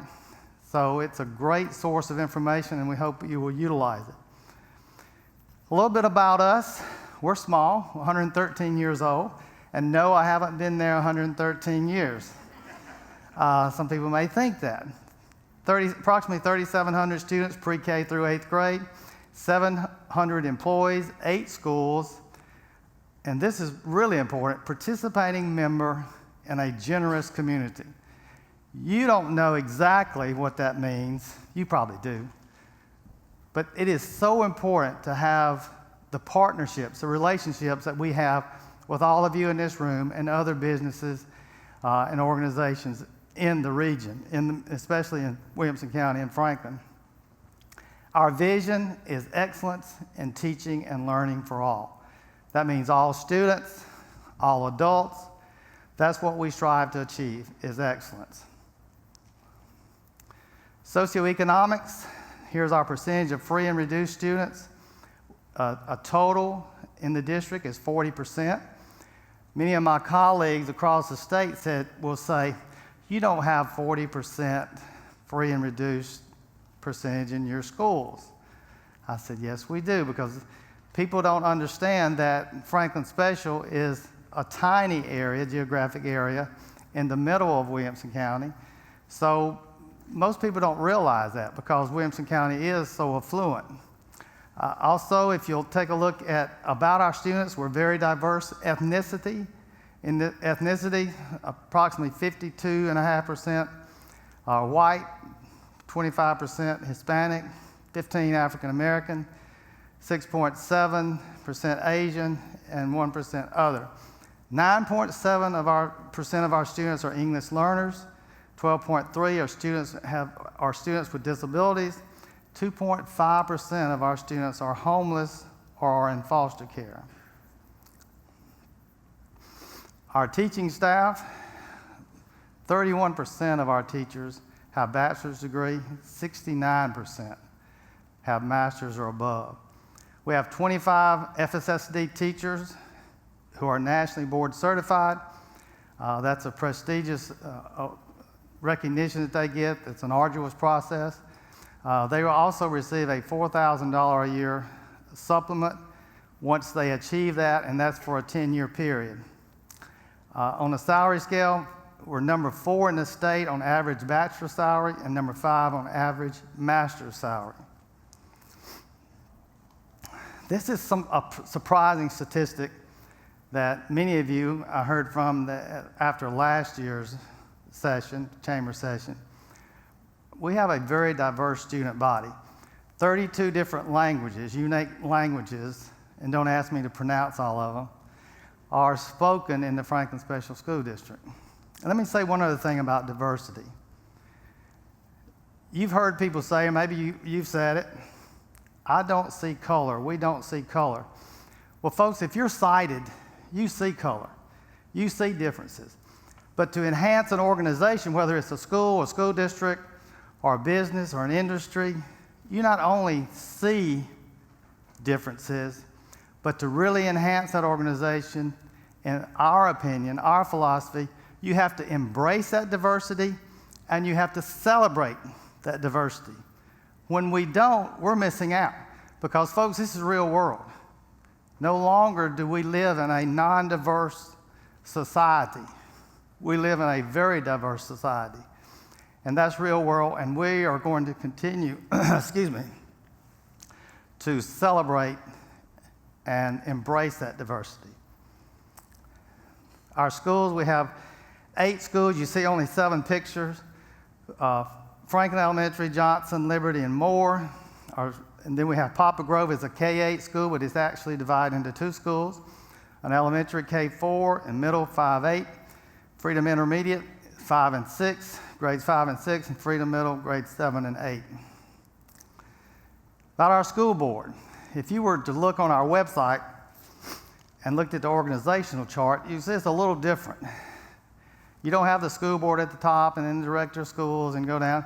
R: So it's a great source of information, and we hope you will utilize it. A little bit about us. We're small, 113 years old. And no, I haven't been there 113 years. Some people may think that. Approximately 3,700 students, pre-K through 8th grade, 700 employees, 8 schools, and this is really important, participating member in a generous community. You don't know exactly what that means. You probably do. But it is so important to have the partnerships, the relationships that we have with all of you in this room and other businesses and organizations in the region, especially in Williamson County and Franklin. Our vision is excellence in teaching and learning for all. That means all students, all adults. That's what we strive to achieve, is excellence. Socioeconomics, here's our percentage of free and reduced students. A total in the district is 40%. Many of my colleagues across the state will say, you don't have 40% free and reduced percentage in your schools. I said, yes, we do, because people don't understand that Franklin Special is a tiny area, geographic area, in the middle of Williamson County. So most people don't realize that because Williamson County is so affluent. Also, if you'll take a look at about our students, we're very diverse ethnicity. In the ethnicity, approximately 52.5% are white, 25% Hispanic, 15% African American, 6.7% Asian, and 1% other. 9.7% of our students are English learners. 12.3% are students with disabilities. 2.5% of our students are homeless or are in foster care. Our teaching staff, 31% of our teachers have bachelor's degree, 69% have master's or above. We have 25 FSSD teachers who are nationally board certified. That's a prestigious recognition that they get. It's an arduous process. They will also receive a $4,000 a year supplement once they achieve that, and that's for a 10-year period. On the salary scale, we're number 4 in the state on average bachelor salary and number 5 on average master's salary. This is a surprising statistic that many of you I heard from after last year's session, chamber session. We have a very diverse student body. 32 different languages, unique languages, and don't ask me to pronounce all of them, are spoken in the Franklin Special School District. And let me say one other thing about diversity. You've heard people say, or maybe you've said it, I don't see color, we don't see color. Well, folks, if you're sighted, you see color, you see differences. But to enhance an organization, whether it's a school district, or a business, or an industry, you not only see differences, but to really enhance that organization, in our opinion, our philosophy, you have to embrace that diversity and you have to celebrate that diversity. When we don't, we're missing out. Because, folks, this is the real world. No longer do we live in a non-diverse society. We live in a very diverse society. And that's real world, and we are going to continue, to celebrate and embrace that diversity. Our schools, we have 8 schools. You see only 7 pictures. Franklin Elementary, Johnson, Liberty, and Moore. And then we have Poplar Grove as a K-8 school, but it's actually divided into 2 schools. An elementary K-4 and middle 5-8. Freedom Intermediate 5 and 6, grades 5 and 6, and Freedom Middle grades 7 and 8. About our school board, if you were to look on our website and looked at the organizational chart, you see it's a little different. You don't have the school board at the top and then the director of schools and go down.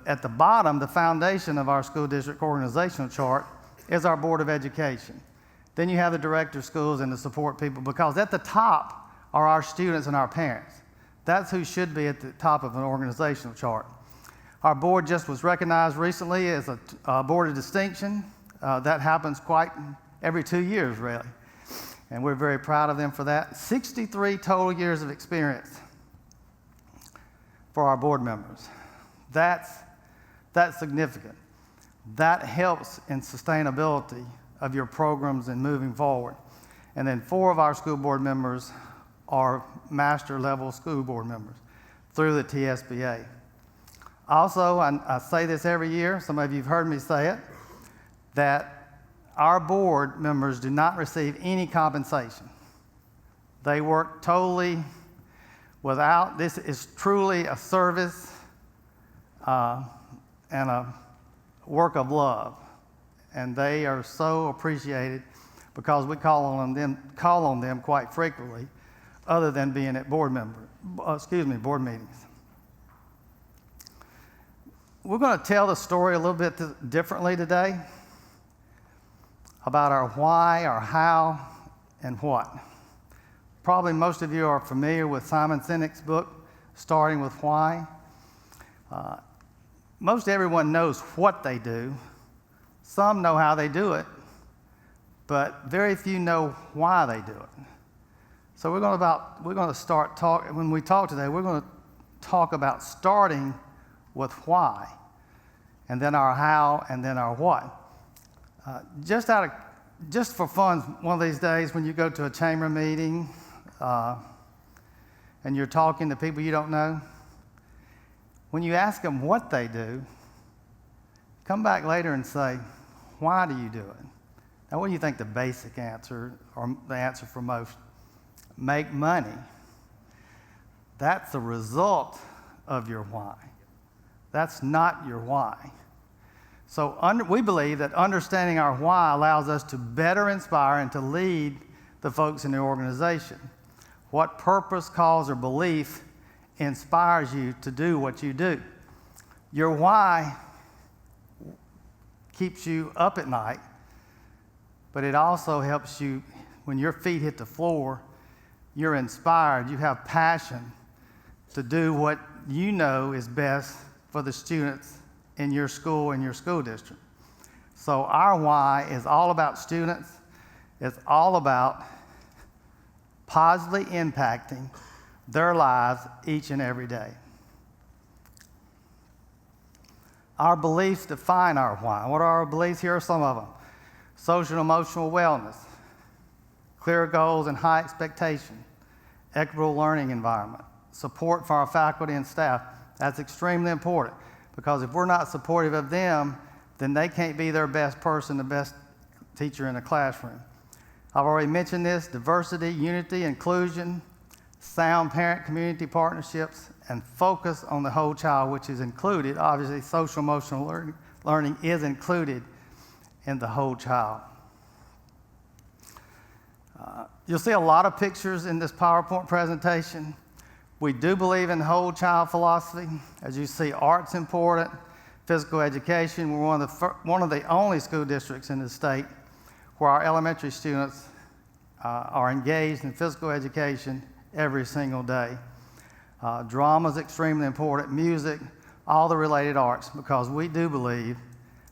R: At the bottom, the foundation of our school district organizational chart is our Board of Education. Then you have the director of schools and the support people, because at the top are our students and our parents. That's who should be at the top of an organizational chart. Our board just was recognized recently as a board of distinction. That happens quite every 2 years, really. And we're very proud of them for that. 63 total years of experience for our board members. That's significant. That helps in sustainability of your programs and moving forward. And then 4 of our school board members are master level school board members through the TSBA. Also, I say this every year, some of you have heard me say it, that our board members do not receive any compensation. They work totally without, this is truly a service and a work of love. And they are so appreciated because we call on them quite frequently, other than being at board meetings. We're going to tell the story a little bit differently today about our why, our how, and what. Probably most of you are familiar with Simon Sinek's book, Starting with Why. Most everyone knows what they do. Some know how they do it, but very few know why they do it. So we're going to start talking, when we talk today, we're going to talk about starting with why, and then our how, and then our what. Just for fun, one of these days when you go to a chamber meeting and you're talking to people you don't know, when you ask them what they do, come back later and say, why do you do it? Now, what do you think the basic answer, or the answer for most? Make money. That's the result of your why. That's not your why. So we believe that understanding our why allows us to better inspire and to lead the folks in the organization. What purpose, cause, or belief inspires you to do what you do? Your why keeps you up at night, but it also helps you, when your feet hit the floor, you're inspired, you have passion to do what you know is best for the students in your school and your school district. So our why is all about students. It's all about positively impacting their lives each and every day. Our beliefs define our why. What are our beliefs? Here are some of them. Social and emotional wellness, clear goals and high expectation, equitable learning environment, support for our faculty and staff. That's extremely important, because if we're not supportive of them, then they can't be their best person, the best teacher in the classroom. I've already mentioned this: diversity, unity, inclusion, sound parent-community partnerships, and focus on the whole child, which is included. Obviously, social emotional learning is included in the whole child. You'll see a lot of pictures in this PowerPoint presentation. We do believe in whole child philosophy. As you see, art's important, physical education. We're one of the only school districts in the state where our elementary students are engaged in physical education every single day. Drama is extremely important, music, all the related arts, because we do believe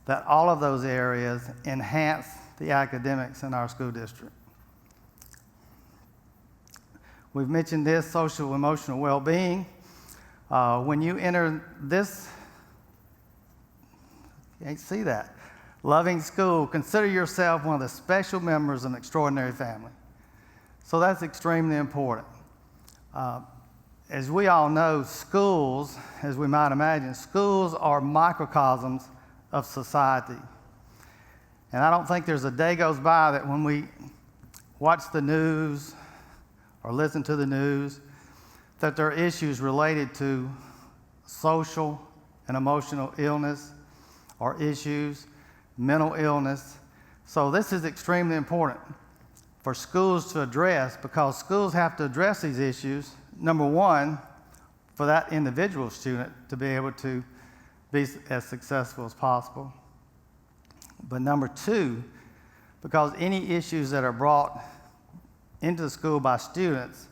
R: that all of those areas enhance the academics in our school district. We've mentioned this, social emotional well-being. When you enter this, you can't see that, loving school, consider yourself one of the special members of an extraordinary family. So that's extremely important. As we all know, schools, as we might imagine, schools are microcosms of society. And I don't think there's a day goes by that when we watch the news or listen to the news, that there are issues related to social and emotional illness or issues, mental illness. So this is extremely important for schools to address, because schools have to address these issues. Number one, for that individual student to be able to be as successful as possible. But number two, because any issues that are brought into the school by students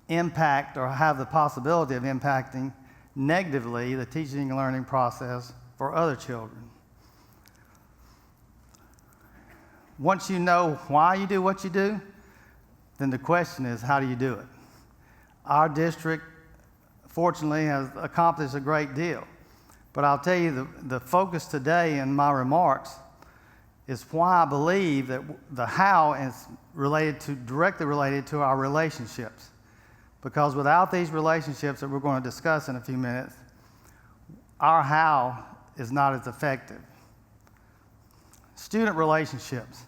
R: impact or have the possibility of impacting negatively the teaching and learning process for other children. Once you know why you do what you do, then the question is, how do you do it? Our district, fortunately, has accomplished a great deal. But I'll tell you the focus today in my remarks is why I believe that the how is directly related to our relationships. Because without these relationships that we're going to discuss in a few minutes, our how is not as effective. Student relationships.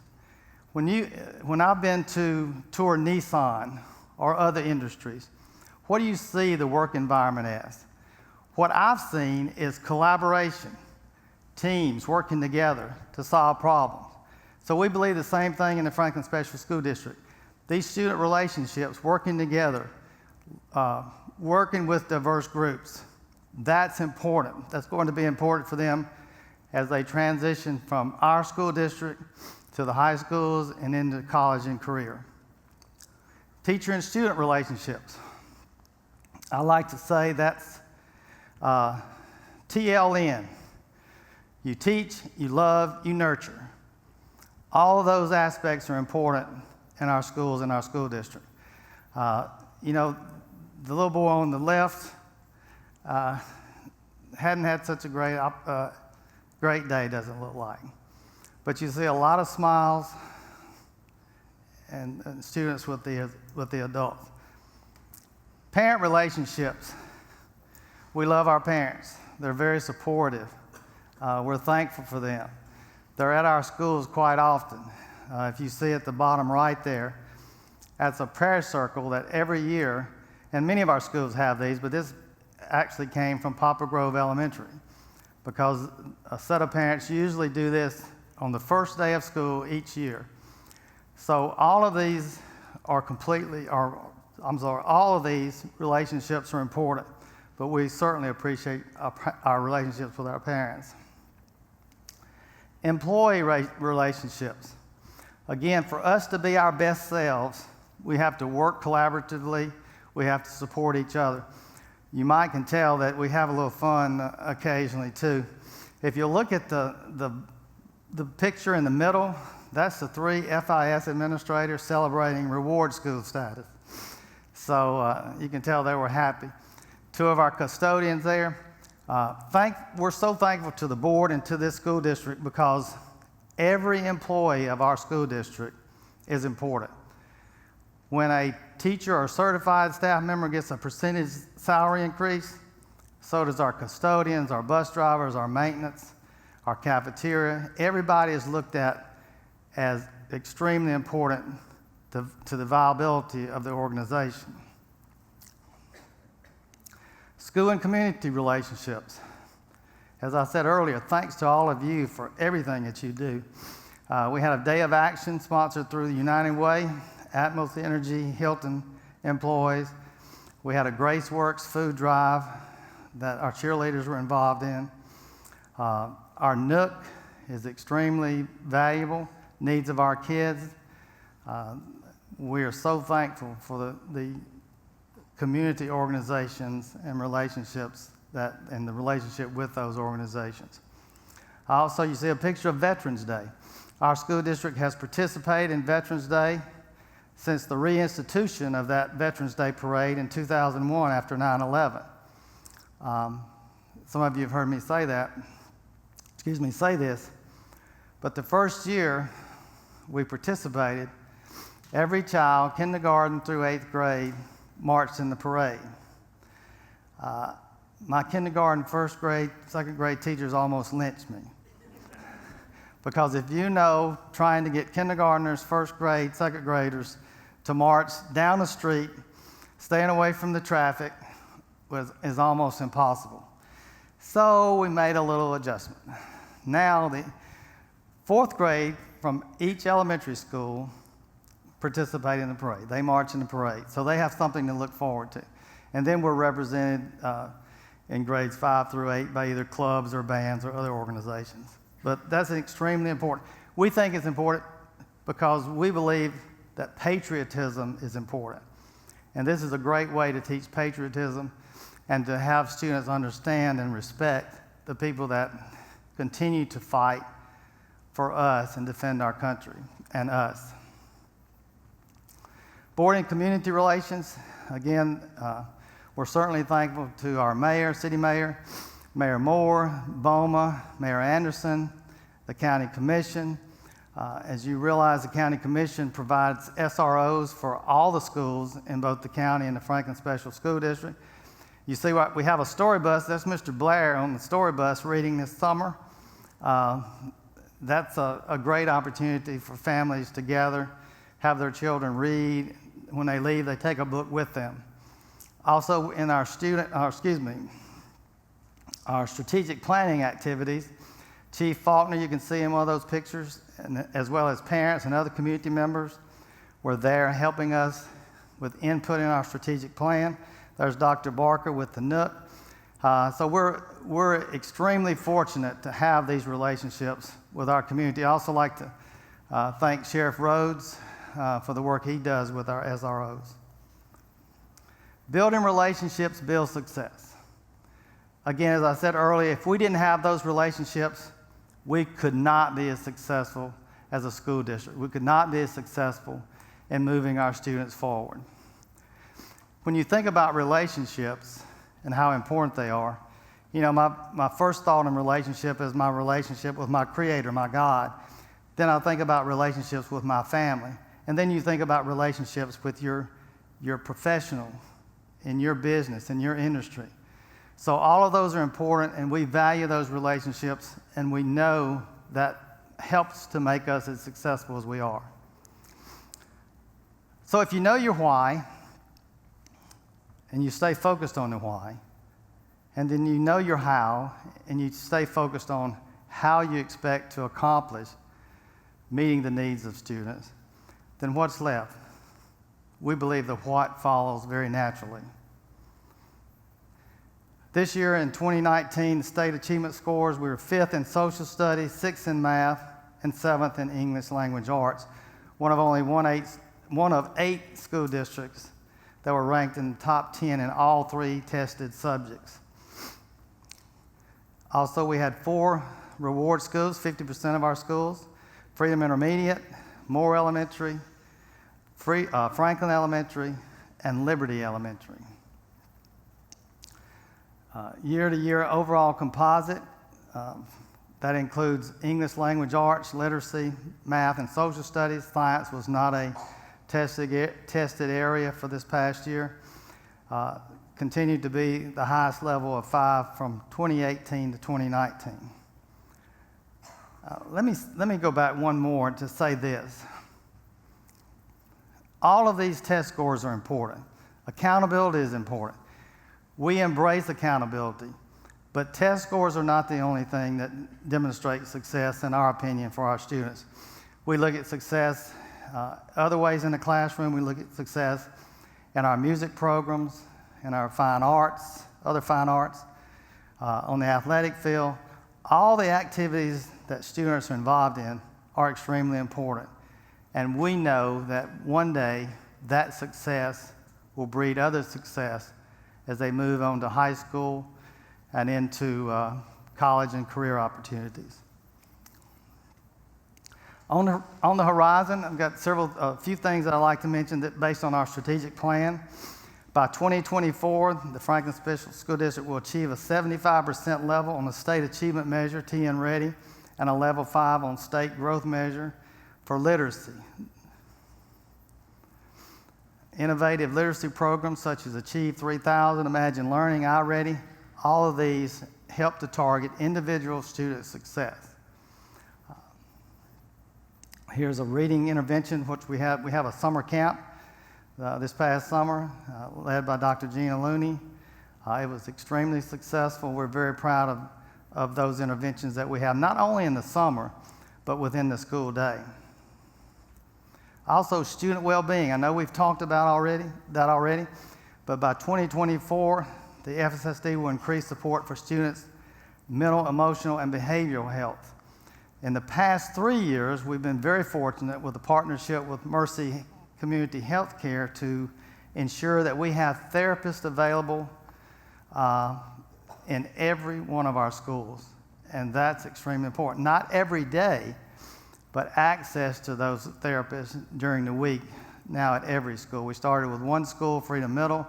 R: When I've been to tour Nissan or other industries, what do you see the work environment as? What I've seen is collaboration, teams working together to solve problems. So we believe the same thing in the Franklin Special School District. These student relationships, working together, working with diverse groups, that's important. That's going to be important for them as they transition from our school district to the high schools and into college and career. Teacher and student relationships. I like to say that's TLN. You teach, you love, you nurture. All of those aspects are important in our schools and our school district. You know, the little boy on the left hadn't had such a great day, doesn't look like. But you see a lot of smiles and students with the adults. Parent relationships. We love our parents. They're very supportive. We're thankful for them. They're at our schools quite often. If you see at the bottom right there, that's a prayer circle that every year, and many of our schools have these, but this actually came from Poplar Grove Elementary, because a set of parents usually do this on the first day of school each year. So all of these all of these relationships are important, but we certainly appreciate our relationships with our parents. Employee relationships. Again, for us to be our best selves, we have to work collaboratively, we have to support each other. You might can tell that we have a little fun occasionally too. If you look at the picture in the middle, that's the 3 FIS administrators celebrating reward school status. So you can tell they were happy. 2 of our custodians there. We're so thankful to the board and to this school district because every employee of our school district is important. When a teacher or certified staff member gets a percentage salary increase, so does our custodians, our bus drivers, our maintenance, our cafeteria. Everybody is looked at as extremely important to the viability of the organization. School and community relationships. As I said earlier, thanks to all of you for everything that you do. We had a day of action sponsored through the United Way, Atmos Energy, Hilton employees. We had a GraceWorks food drive that our cheerleaders were involved in. Our Nook is extremely valuable, needs of our kids. We are so thankful for the community organizations and relationships and the relationship with those organizations. Also, you see a picture of Veterans Day. Our school district has participated in Veterans Day since the reinstitution of that Veterans Day parade in 2001 after 9/11. Some of you have heard me say this, but the first year we participated, every child, kindergarten through 8th grade, marched in the parade. My kindergarten, 1st grade, 2nd grade teachers almost lynched me. Because if you know, trying to get kindergartners, 1st grade, 2nd graders to march down the street, staying away from the traffic, is almost impossible. So we made a little adjustment. Now the 4th grade from each elementary school participate in the parade. They march in the parade. So they have something to look forward to. And then we're represented in grades 5 through 8 by either clubs or bands or other organizations. But that's extremely important. We think it's important because we believe that patriotism is important. And this is a great way to teach patriotism and to have students understand and respect the people that continue to fight for us and defend our country and us. Board and community relations, again, we're certainly thankful to our mayor, city mayor, Mayor Moore, BOMA, Mayor Anderson, the County Commission. As you realize, the County Commission provides SROs for all the schools in both the county and the Franklin Special School District. You see what we have a story bus. That's Mr. Blair on the story bus reading this summer. That's a great opportunity for families to gather, have their children read. When they leave, they take a book with them. Also, in our strategic planning activities, Chief Faulkner, you can see in one of those pictures, and as well as parents and other community members, were there helping us with input in our strategic plan. There's Dr. Barker with the Nook. So we're extremely fortunate to have these relationships with our community. I also like to thank Sheriff Rhodes for the work he does with our SROs. Building relationships builds success. Again, as I said earlier, if we didn't have those relationships, we could not be as successful as a school district. We could not be as successful in moving our students forward. When you think about relationships and how important they are, you know, my first thought in relationship is my relationship with my Creator, my God. Then I think about relationships with my family. And then you think about relationships with your professional, in your business, in your industry. So all of those are important, and we value those relationships, and we know that helps to make us as successful as we are. So if you know your why, and you stay focused on the why, and then you know your how, and you stay focused on how you expect to accomplish meeting the needs of students, then what's left? We believe the what follows very naturally. This year in 2019, the state achievement scores, we were 5th in social studies, 6th in math, and 7th in English language arts. One of 8 school districts that were ranked in the top 10 in all 3 tested subjects. Also, we had 4 reward schools, 50% of our schools: Freedom Intermediate, Moore Elementary, Franklin Elementary, and Liberty Elementary. Year-to-year overall composite, that includes English language arts, literacy, math, and social studies. Science was not a tested area for this past year. Continued to be the highest level of 5 from 2018 to 2019. Let me go back one more to say this. All of these test scores are important. Accountability is important. We embrace accountability, but test scores are not the only thing that demonstrate success, in our opinion, for our students. We look at success other ways in the classroom. We look at success in our music programs, in our fine arts, other fine arts, on the athletic field. All the activities that students are involved in are extremely important. And we know that one day that success will breed other success as they move on to high school and into college and career opportunities. On the horizon, I've got a few things that I'd like to mention that based on our strategic plan. By 2024, the Franklin Special School District will achieve a 75% level on the state achievement measure, TN Ready, and a level 5 on state growth measure for literacy. Innovative literacy programs such as Achieve 3000, Imagine Learning, iReady, all of these help to target individual student success. Here's a reading intervention, which we have a summer camp this past summer, led by Dr. Gina Looney. It was extremely successful. We're very proud of those interventions that we have, not only in the summer, but within the school day. Also, student well-being. I know we've talked about that already, but by 2024, the FSSD will increase support for students' mental, emotional, and behavioral health. In the past 3 years, we've been very fortunate with a partnership with Mercy Community Healthcare to ensure that we have therapists available in every one of our schools, and that's extremely important. Not every day, but access to those therapists during the week now at every school. We started with one school, Freedom Middle,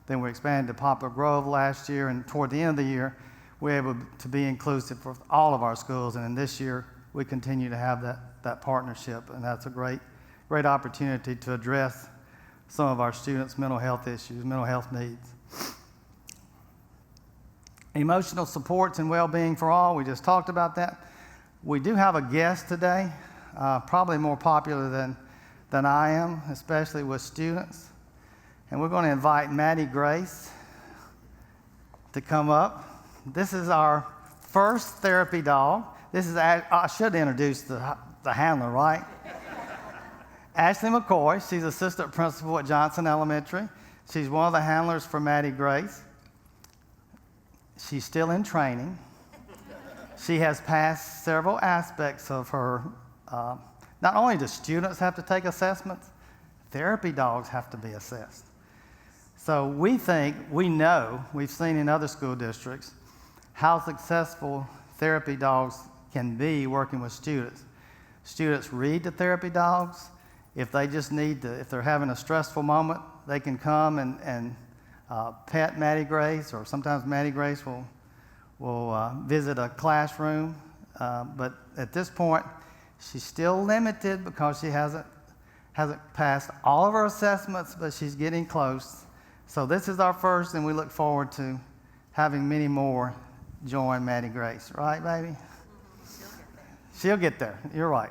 R: then we expanded to Poplar Grove last year, and toward the end of the year, we're able to be inclusive for all of our schools. And in this year, we continue to have that partnership, and that's a great opportunity to address some of our students' mental health issues, mental health needs. Emotional supports and well-being for all, we just talked about that. We do have a guest today, probably more popular than I am, especially with students. And we're going to invite Maddie Grace to come up. This is our first therapy dog. I should introduce the handler, right? Ashley McCoy, she's assistant principal at Johnson Elementary. She's one of the handlers for Maddie Grace. She's still in training. She has passed several aspects of her, not only do students have to take assessments, therapy dogs have to be assessed. So we know, we've seen in other school districts, how successful therapy dogs can be working with students. Students read to therapy dogs. If they just if they're having a stressful moment, they can come and pet Maddie Grace, or sometimes Maddie Grace will visit a classroom. But at this point, she's still limited because she hasn't passed all of her assessments, but she's getting close. So this is our first, and we look forward to having many more join Maddie Grace. Right, baby? She'll get there. You're right.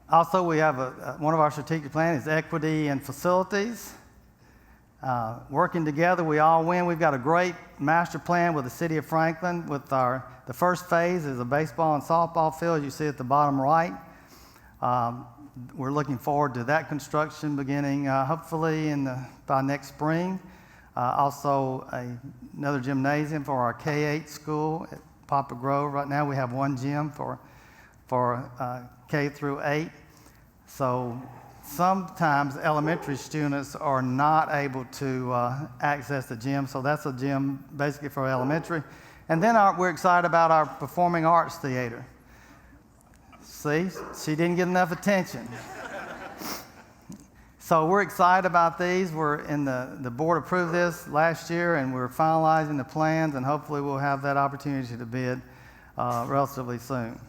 R: Also, we have one of our strategic plans is equity and facilities. Working together, we all win. We've got a great master plan with the City of Franklin. With the first phase is a baseball and softball field, you see at the bottom right. We're looking forward to that construction beginning hopefully by next spring. Also, another gymnasium for our K-8 school at Poplar Grove. Right now, we have one gym for K through 8. So sometimes elementary students are not able to access the gym, so that's a gym basically for elementary. And then we're excited about our performing arts theater. See, she didn't get enough attention. So we're excited about these. The board approved this last year, and we're finalizing the plans, and hopefully we'll have that opportunity to bid relatively soon.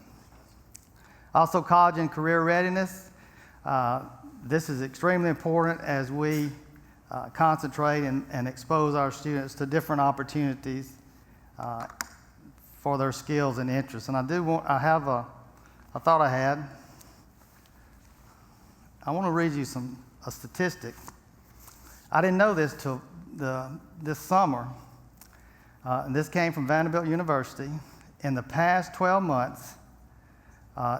R: Also, college and career readiness. This is extremely important as we concentrate and expose our students to different opportunities for their skills and interests. And I want to read you a statistic. I didn't know this till this summer, and this came from Vanderbilt University. In the past 12 months,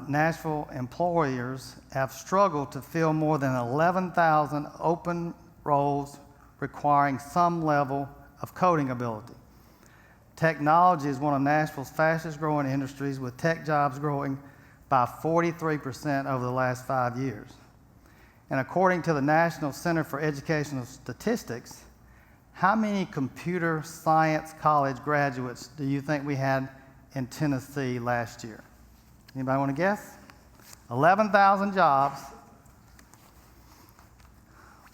R: Nashville employers have struggled to fill more than 11,000 open roles requiring some level of coding ability. Technology is one of Nashville's fastest growing industries, with tech jobs growing by 43% over the last 5 years. And according to the National Center for Educational Statistics, how many computer science college graduates do you think we had in Tennessee last year? Anybody want to guess? 11,000 jobs.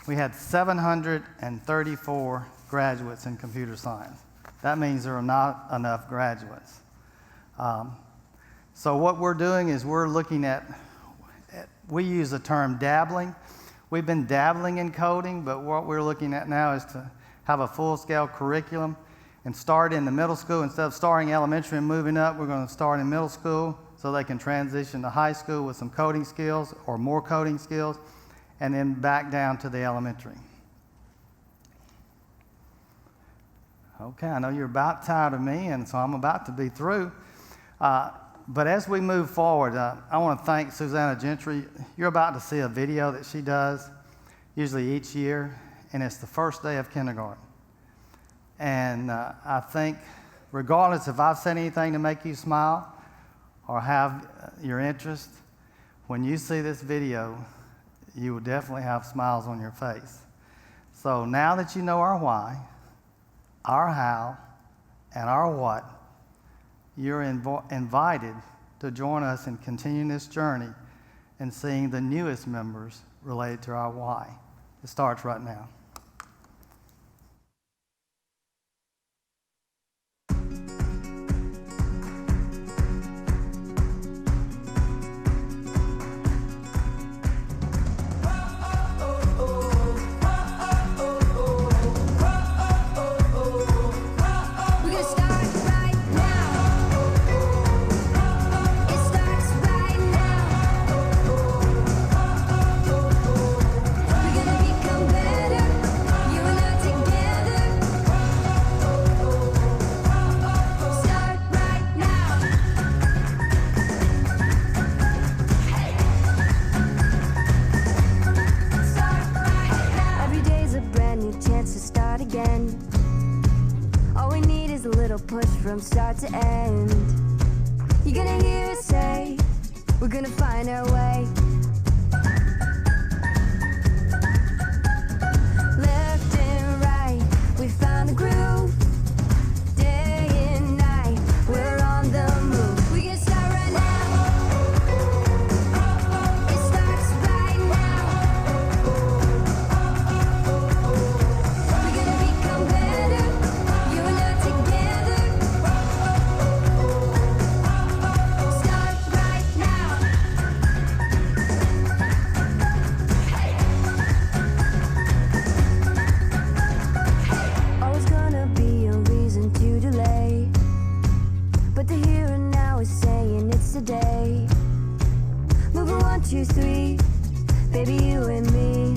R: We had 734 graduates in computer science. That means there are not enough graduates. So what we're doing is we're looking we use the term dabbling. We've been dabbling in coding, but what we're looking at now is to have a full-scale curriculum and start in the middle school. Instead of starting elementary and moving up, we're going to start in middle school so they can transition to high school with some coding skills or more coding skills, and then back down to the elementary. Okay, I know you're about tired of me, and so I'm about to be through. But as we move forward, I want to thank Susanna Gentry. You're about to see a video that she does, usually each year, and it's the first day of kindergarten. And I think, regardless if I've said anything to make you smile or have your interest, when you see this video, you will definitely have smiles on your face. So now that you know our why, our how, and our what, you're invited to join us in continuing this journey and seeing the newest members related to our why. It starts right now.
Q: From start to end, you're gonna hear us say, we're gonna find our way. Left and right, we found the groove. Day and night, we're on the move. We can start right now. It starts right now. We're gonna become better, you and I together. Start right now. Always gonna be a reason to delay, but the here and now is saying it's today. Moving 1, 2, 3, baby, you and me.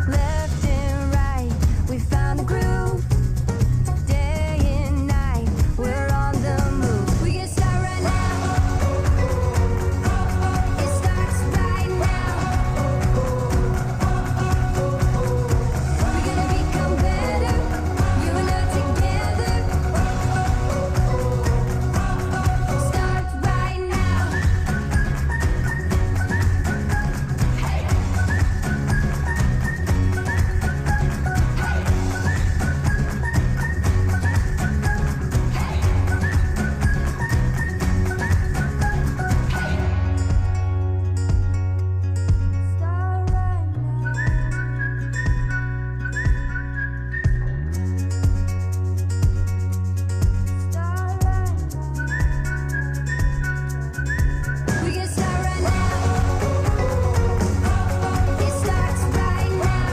Q: Left and right, we found the groove. Day and night, we're on the move. We can start right now. It starts right now. We're gonna become better, you and I together. Start right now. We can start right now. It starts right now.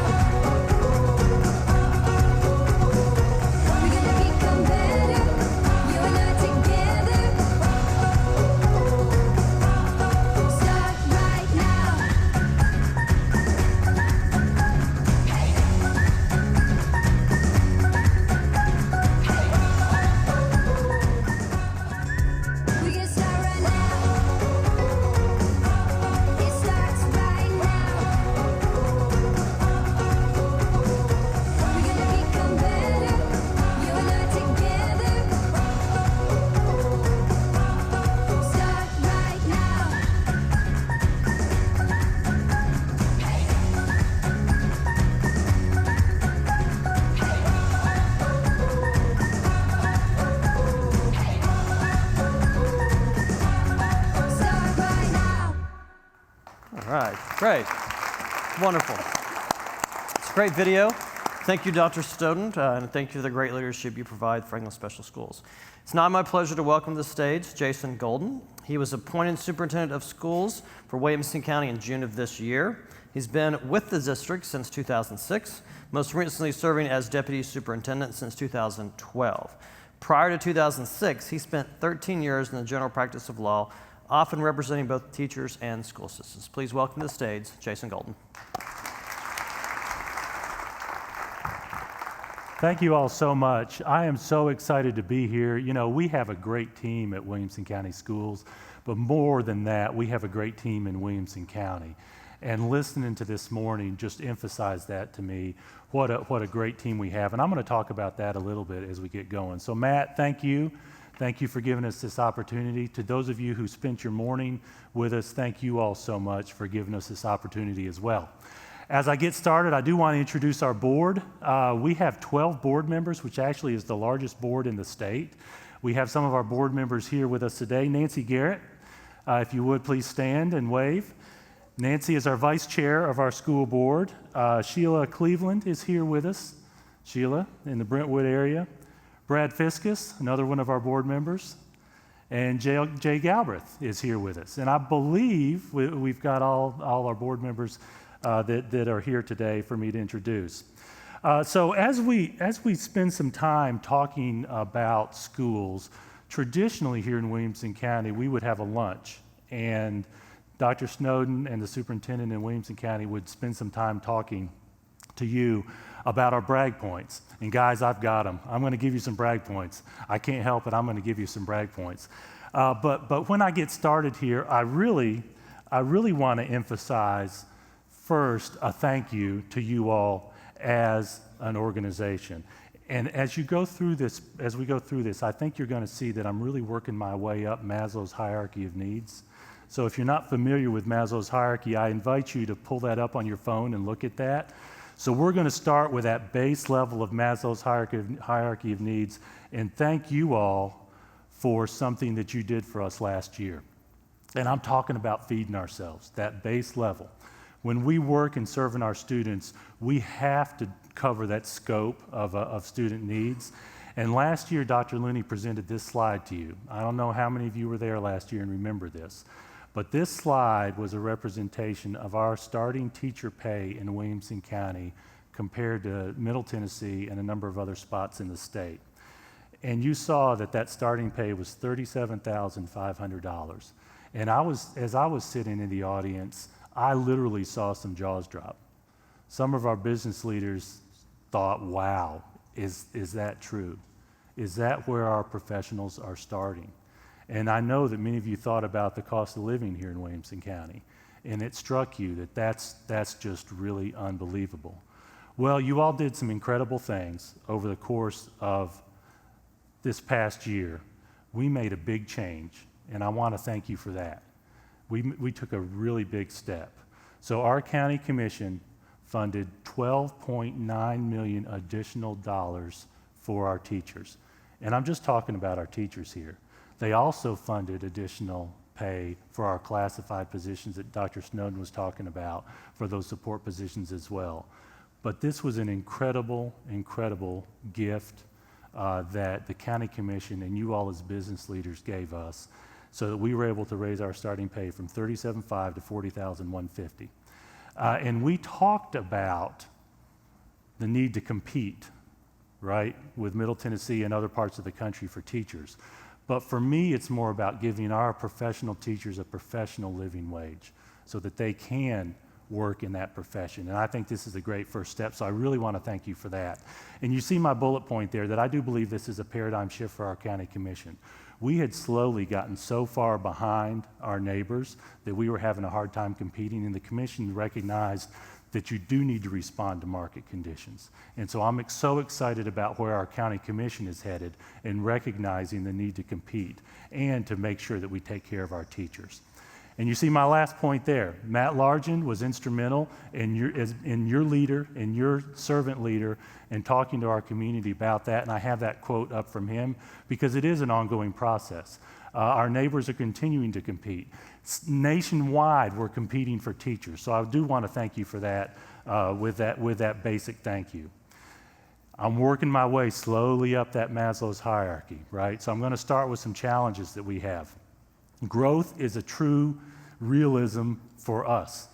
Q: We're gonna become better, you and I together. Start right now. We can start right now. It starts right now. We're gonna become better, you and I together. Start right now. Start right now.
A: All right, great. Wonderful. It's a great video. Thank you, Dr. Stoughton, and thank you for the great leadership you provide for Franklin Special Schools. It's now my pleasure to welcome to the stage Jason Golden. He was appointed Superintendent of Schools for Williamson County in June of this year. He's been with the district since 2006, most recently serving as Deputy Superintendent since 2012. Prior to 2006, he spent 13 years in the general practice of law, often representing both teachers and school systems. Please welcome to the stage Jason Golden.
S: Thank you all so much. I am so excited to be here. You know, we have a great team at Williamson County Schools, but more than that, we have a great team in Williamson County. And listening to this morning just emphasized that to me, what a great team we have. And I'm going to talk about that a little bit as we get going. So Matt, thank you. Thank you for giving us this opportunity. To those of you who spent your morning with us, thank you all so much for giving us this opportunity as well. As I get started, I do want to introduce our board. We have 12 board members, which actually is the largest board in the state. We have some of our board members here with us today. Nancy Garrett, if you would please stand and wave. Nancy is our vice chair of our school board. Sheila Cleveland is here with us. Sheila, in the Brentwood area. Brad Fiskus, another one of our board members. And Jay Galbraith is here with us. And I believe we've got all our board members that are here today for me to introduce. So as we spend some time talking about schools, traditionally here in Williamson County, we would have a lunch. And Dr. Snowden and the superintendent in Williamson County would spend some time talking to you about our brag points. And guys, I've got them. I'm going to give you some brag points. I can't help it. I'm going to give you some brag points. But when I get started here, I really want to emphasize first a thank you to you all as an organization. And as we go through this, I think you're going to see that I'm really working my way up Maslow's hierarchy of needs. So if you're not familiar with Maslow's hierarchy, I invite you to pull that up on your phone and look at that. So we're going to start with that base level of Maslow's hierarchy of needs, and thank you all for something that you did for us last year. And I'm talking about feeding ourselves, that base level. When we work and serving our students, we have to cover that scope of student needs. And last year, Dr. Looney presented this slide to you. I don't know how many of you were there last year and remember this, but this slide was a representation of our starting teacher pay in Williamson County compared to Middle Tennessee and a number of other spots in the state. And you saw that starting pay was $37,500. And as I was sitting in the audience, I literally saw some jaws drop. Some of our business leaders thought, wow, is that true? Is that where our professionals are starting? And I know that many of you thought about the cost of living here in Williamson County, and it struck you that that's just really unbelievable. Well, you all did some incredible things over the course of this past year. We made a big change, and I want to thank you for that. We took a really big step. So our county commission funded $12.9 million additional dollars for our teachers. And I'm just talking about our teachers here. They also funded additional pay for our classified positions that Dr. Snowden was talking about, for those support positions as well. But this was an incredible, incredible gift that the county commission and you all as business leaders gave us, so that we were able to raise our starting pay from $37,500 to $40,150. And we talked about the need to compete, right, with Middle Tennessee and other parts of the country for teachers. But for me, it's more about giving our professional teachers a professional living wage so that they can work in that profession. And I think this is a great first step, so I really want to thank you for that. And you see my bullet point there that I do believe this is a paradigm shift for our county commission. We had slowly gotten so far behind our neighbors that we were having a hard time competing, and the commission recognized that you do need to respond to market conditions. And so I'm so excited about where our county commission is headed in recognizing the need to compete and to make sure that we take care of our teachers. And you see my last point there. Matt Largent was instrumental in your leader, in your servant leader, and talking to our community about that. And I have that quote up from him because it is an ongoing process. Our neighbors are continuing to compete. Nationwide, we're competing for teachers. So I do want to thank you for that, with that basic thank you. I'm working my way slowly up that Maslow's hierarchy, right? So I'm going to start with some challenges that we have. Growth is a true realism for us.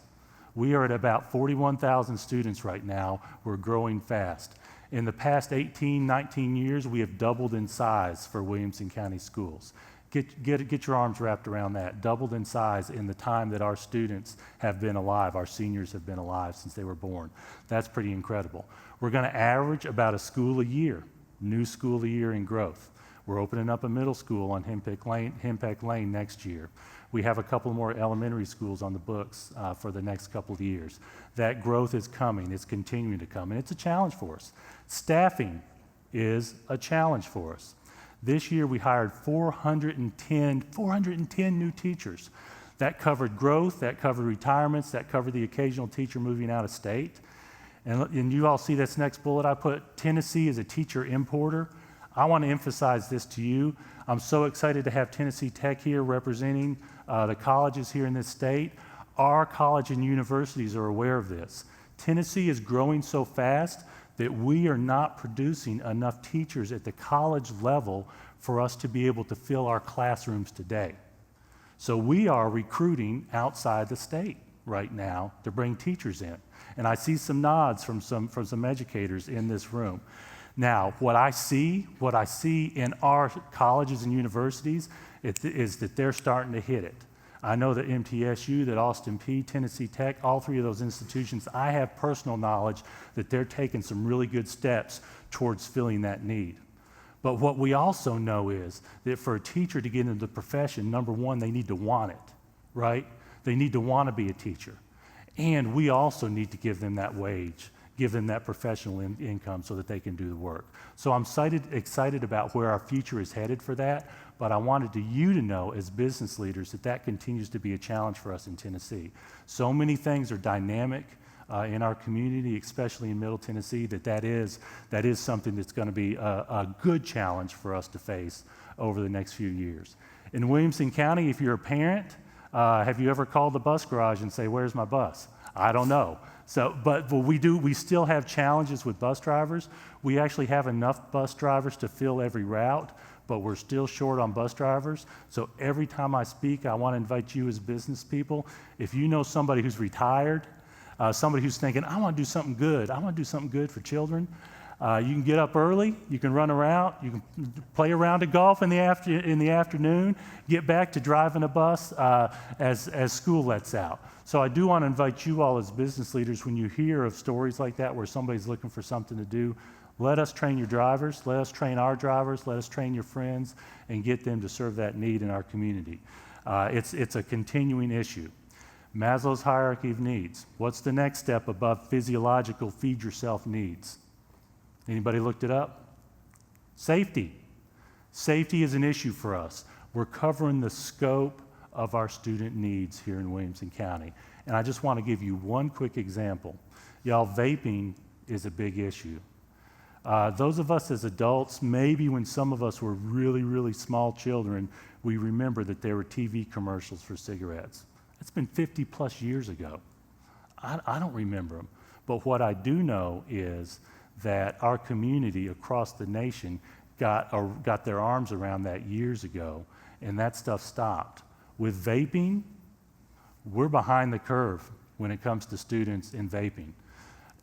S: We are at about 41,000 students right now. We're growing fast. In the past 18, 19 years, we have doubled in size for Williamson County schools. Get your arms wrapped around that. Doubled in size in the time that our students have been alive, our seniors have been alive since they were born. That's pretty incredible. We're going to average about a school a year, new school a year in growth. We're opening up a middle school on Henpeck Lane next year. We have a couple more elementary schools on the books for the next couple of years. That growth is coming. It's continuing to come, and it's a challenge for us. Staffing is a challenge for us. This year we hired 410 new teachers. That covered growth, that covered retirements, that covered the occasional teacher moving out of state. And you all see this next bullet I put, Tennessee is a teacher importer. I want to emphasize this to you. I'm so excited to have Tennessee Tech here representing the colleges here in this state. Our college and universities are aware of this. Tennessee is growing so fast that we are not producing enough teachers at the college level for us to be able to fill our classrooms today. So we are recruiting outside the state right now to bring teachers in. And I see some nods from some educators in this room. Now, what I see in our colleges and universities is that they're starting to hit it. I know that MTSU, that Austin Peay, Tennessee Tech, all three of those institutions, I have personal knowledge that they're taking some really good steps towards filling that need. But what we also know is that for a teacher to get into the profession, number one, they need to want it, right? They need to want to be a teacher. And we also need to give them that wage, give them that professional income so that they can do the work. So I'm excited about where our future is headed for that, but I wanted you to know as business leaders that continues to be a challenge for us in Tennessee. So many things are dynamic in our community, especially in Middle Tennessee, that is something that's going to be a good challenge for us to face over the next few years. In Williamson County, if you're a parent, have you ever called the bus garage and say, "Where's my bus?" I don't know. So, but we still have challenges with bus drivers. We actually have enough bus drivers to fill every route, but we're still short on bus drivers. So every time I speak, I want to invite you as business people, if you know somebody who's retired, somebody who's thinking, I want to do something good. I want to do something good for children. You can get up early. You can run around. You can play a round of golf in the afternoon. Get back to driving a bus as school lets out. So I do want to invite you all as business leaders, when you hear of stories like that where somebody's looking for something to do, let us train your drivers. Let us train our drivers. Let us train your friends and get them to serve that need in our community. It's a continuing issue. Maslow's hierarchy of needs. What's the next step above physiological feed yourself needs? Anybody looked it up? Safety. Safety is an issue for us. We're covering the scope of our student needs here in Williamson County. And I just want to give you one quick example. Y'all, vaping is a big issue. Those of us as adults, maybe when some of us were really, really small children, we remember that there were TV commercials for cigarettes. It's been 50 plus years ago. I don't remember them. But what I do know is that our community across the nation got their arms around that years ago, and that stuff stopped. With vaping, we're behind the curve when it comes to students in vaping.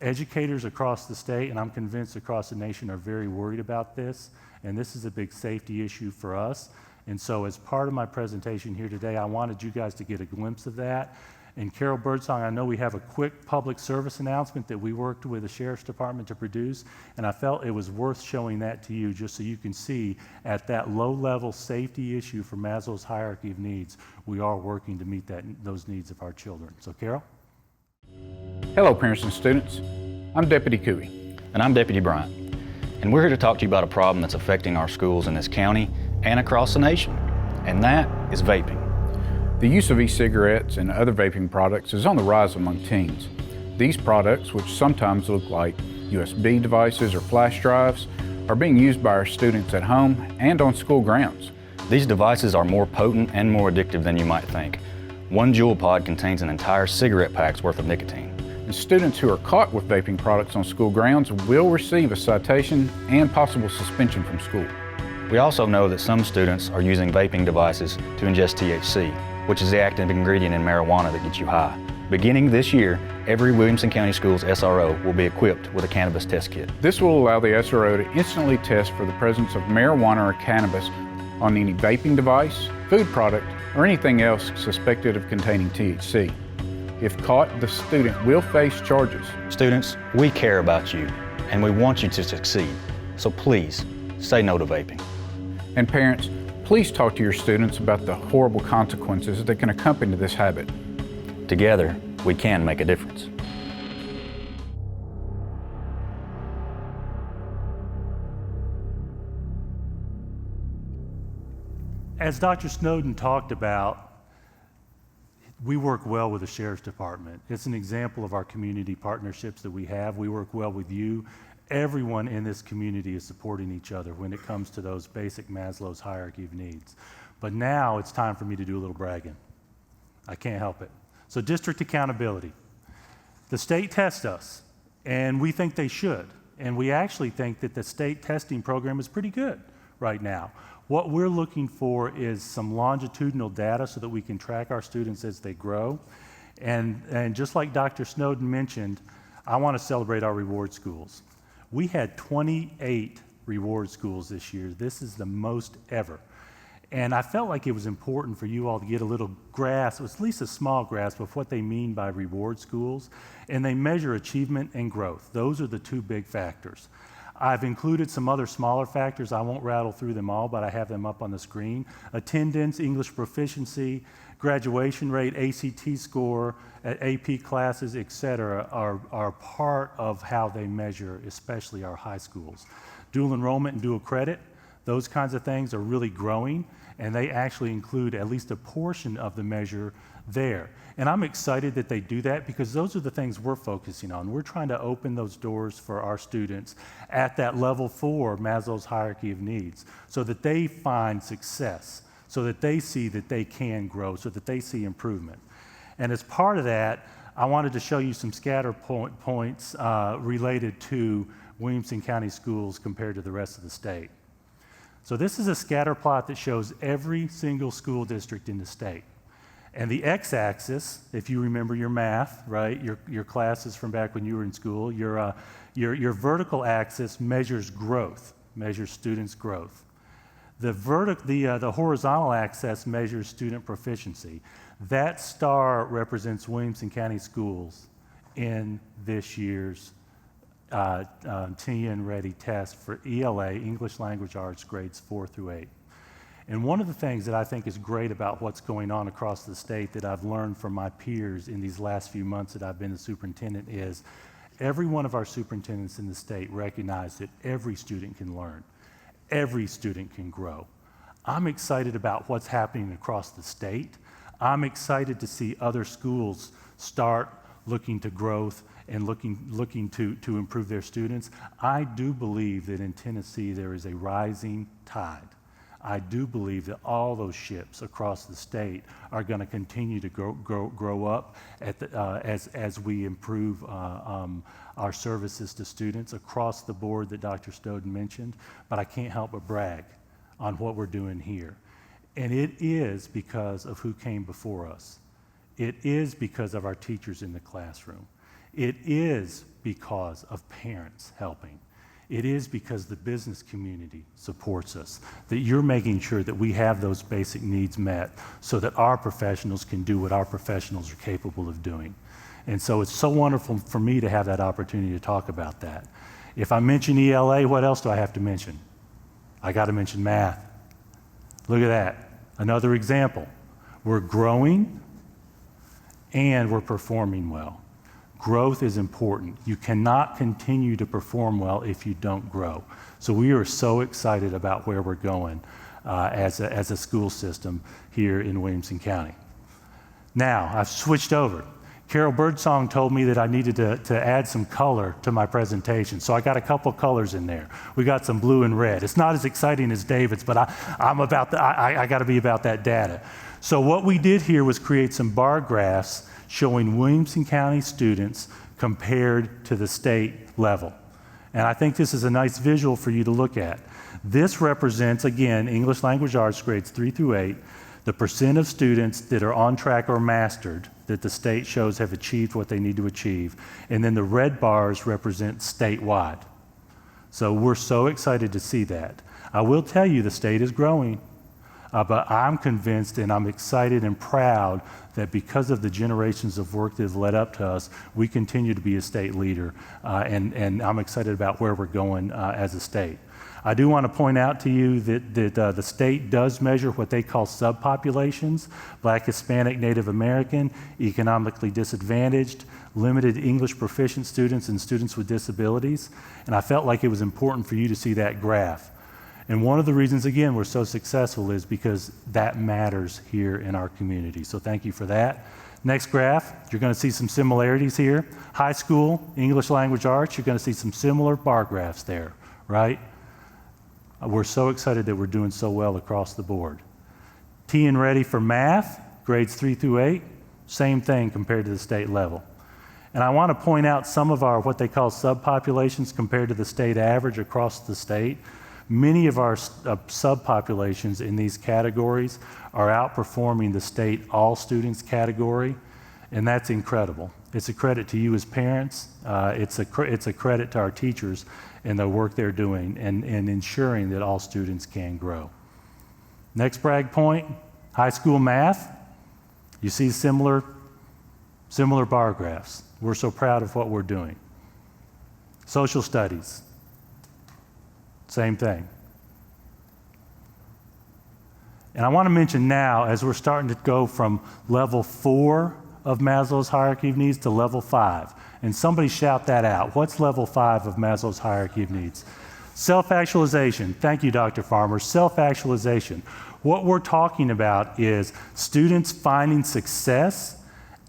S: Educators across the state, and I'm convinced across the nation, are very worried about this, and this is a big safety issue for us. And so as part of my presentation here today, I wanted you guys to get a glimpse of that. And Carol Birdsong, I know we have a quick public service announcement that we worked with the Sheriff's Department to produce, and I felt it was worth showing that to you just so you can see at that low-level safety issue for Maslow's hierarchy of needs, we are working to meet those needs of our children. So Carol?
T: Hello, parents and students. I'm Deputy Cooey.
U: And I'm Deputy Bryant. And we're here to talk to you about a problem that's affecting our schools in this county and across the nation, and that is vaping.
T: The use of e-cigarettes and other vaping products is on the rise among teens. These products, which sometimes look like USB devices or flash drives, are being used by our students at home and on school grounds.
U: These devices are more potent and more addictive than you might think. One Juul pod contains an entire cigarette pack's worth of nicotine.
T: And students who are caught with vaping products on school grounds will receive a citation and possible suspension from school.
U: We also know that some students are using vaping devices to ingest THC, which is the active ingredient in marijuana that gets you high. Beginning this year, every Williamson County Schools SRO will be equipped with a cannabis test kit.
T: This will allow the SRO to instantly test for the presence of marijuana or cannabis on any vaping device, food product, or anything else suspected of containing THC. If caught, the student will face charges.
U: Students, we care about you, and we want you to succeed. So please, say no to vaping.
T: And parents, please talk to your students about the horrible consequences that can accompany this habit.
U: Together, we can make a difference.
S: As Dr. Snowden talked about, we work well with the Sheriff's Department. It's an example of our community partnerships that we have. We work well with you. Everyone in this community is supporting each other when it comes to those basic Maslow's hierarchy of needs. But now it's time for me to do a little bragging. I can't help it. So district accountability. The state tests us, and we think they should. And we actually think that the state testing program is pretty good right now. What we're looking for is some longitudinal data so that we can track our students as they grow. And just like Dr. Snowden mentioned, I want to celebrate our reward schools. We had 28 reward schools this year. This is the most ever. And I felt like it was important for you all to get a little grasp, at least a small grasp, of what they mean by reward schools. And they measure achievement and growth. Those are the two big factors. I've included some other smaller factors. I won't rattle through them all, but I have them up on the screen. Attendance, English proficiency, graduation rate, ACT score, AP classes, et cetera, are part of how they measure, especially our high schools. Dual enrollment and dual credit, those kinds of things are really growing, and they actually include at least a portion of the measure there. And I'm excited that they do that because those are the things we're focusing on. We're trying to open those doors for our students at that level 4 Maslow's hierarchy of needs so that they find success, so that they see that they can grow, so that they see improvement. And as part of that, I wanted to show you some scatter points related to Williamson County schools compared to the rest of the state. So this is a scatter plot that shows every single school district in the state. And the x-axis, if you remember your math, right, your classes from back when you were in school, your vertical axis measures growth, measures students' growth. The horizontal axis measures student proficiency. That star represents Williamson County schools in this year's TN Ready test for ELA, English Language Arts, grades 4 through 8. And one of the things that I think is great about what's going on across the state that I've learned from my peers in these last few months that I've been the superintendent is every one of our superintendents in the state recognize that every student can learn. Every student can grow. I'm excited about what's happening across the state. I'm excited to see other schools start looking to growth and looking to improve their students. I do believe that in Tennessee there is a rising tide. I do believe that all those ships across the state are going to continue to grow up as we improve our services to students across the board that Dr. Snowden mentioned. But I can't help but brag on what we're doing here. And it is because of who came before us. It is because of our teachers in the classroom. It is because of parents helping. It is because the business community supports us, that you're making sure that we have those basic needs met so that our professionals can do what our professionals are capable of doing. And so it's so wonderful for me to have that opportunity to talk about that. If I mention ELA, what else do I have to mention? I got to mention math. Look at that. Another example. We're growing and we're performing well. Growth is important. You cannot continue to perform well if you don't grow. So we are so excited about where we're going as a school system here in Williamson County. Now, I've switched over. Carol Birdsong told me that I needed to add some color to my presentation, so I got a couple colors in there. We got some blue and red. It's not as exciting as David's, but I got to be about that data. So what we did here was create some bar graphs showing Williamson County students compared to the state level. And I think this is a nice visual for you to look at. This represents, again, English Language Arts grades 3 through 8, the percent of students that are on track or mastered that the state shows have achieved what they need to achieve. And then the red bars represent statewide. So we're so excited to see that. I will tell you the state is growing. But I'm convinced and I'm excited and proud that because of the generations of work that have led up to us, we continue to be a state leader. And I'm excited about where we're going as a state. I do want to point out to you that the state does measure what they call subpopulations: Black, Hispanic, Native American, economically disadvantaged, limited English proficient students, and students with disabilities. And I felt like it was important for you to see that graph. And one of the reasons, again, we're so successful is because that matters here in our community. So thank you for that. Next graph, you're going to see some similarities here. High school, English Language Arts, you're going to see some similar bar graphs there, right? We're so excited that we're doing so well across the board. TN Ready for math, grades 3 through 8, Same thing compared to the state level. And I want to point out some of our what they call subpopulations compared to the state average across the state. Many of our subpopulations in these categories are outperforming the state all students category, and that's incredible. It's a credit to you as parents. It's a credit to our teachers and the work they're doing and ensuring that all students can grow. Next brag point, high school math. You see similar bar graphs. We're so proud of what we're doing. Social studies, same thing. And I want to mention now, as we're starting to go from level 4 of Maslow's hierarchy of needs to level 5, and somebody shout that out. What's level 5 of Maslow's hierarchy of needs? Self-actualization. Thank you, Dr. Farmer. Self-actualization. What we're talking about is students finding success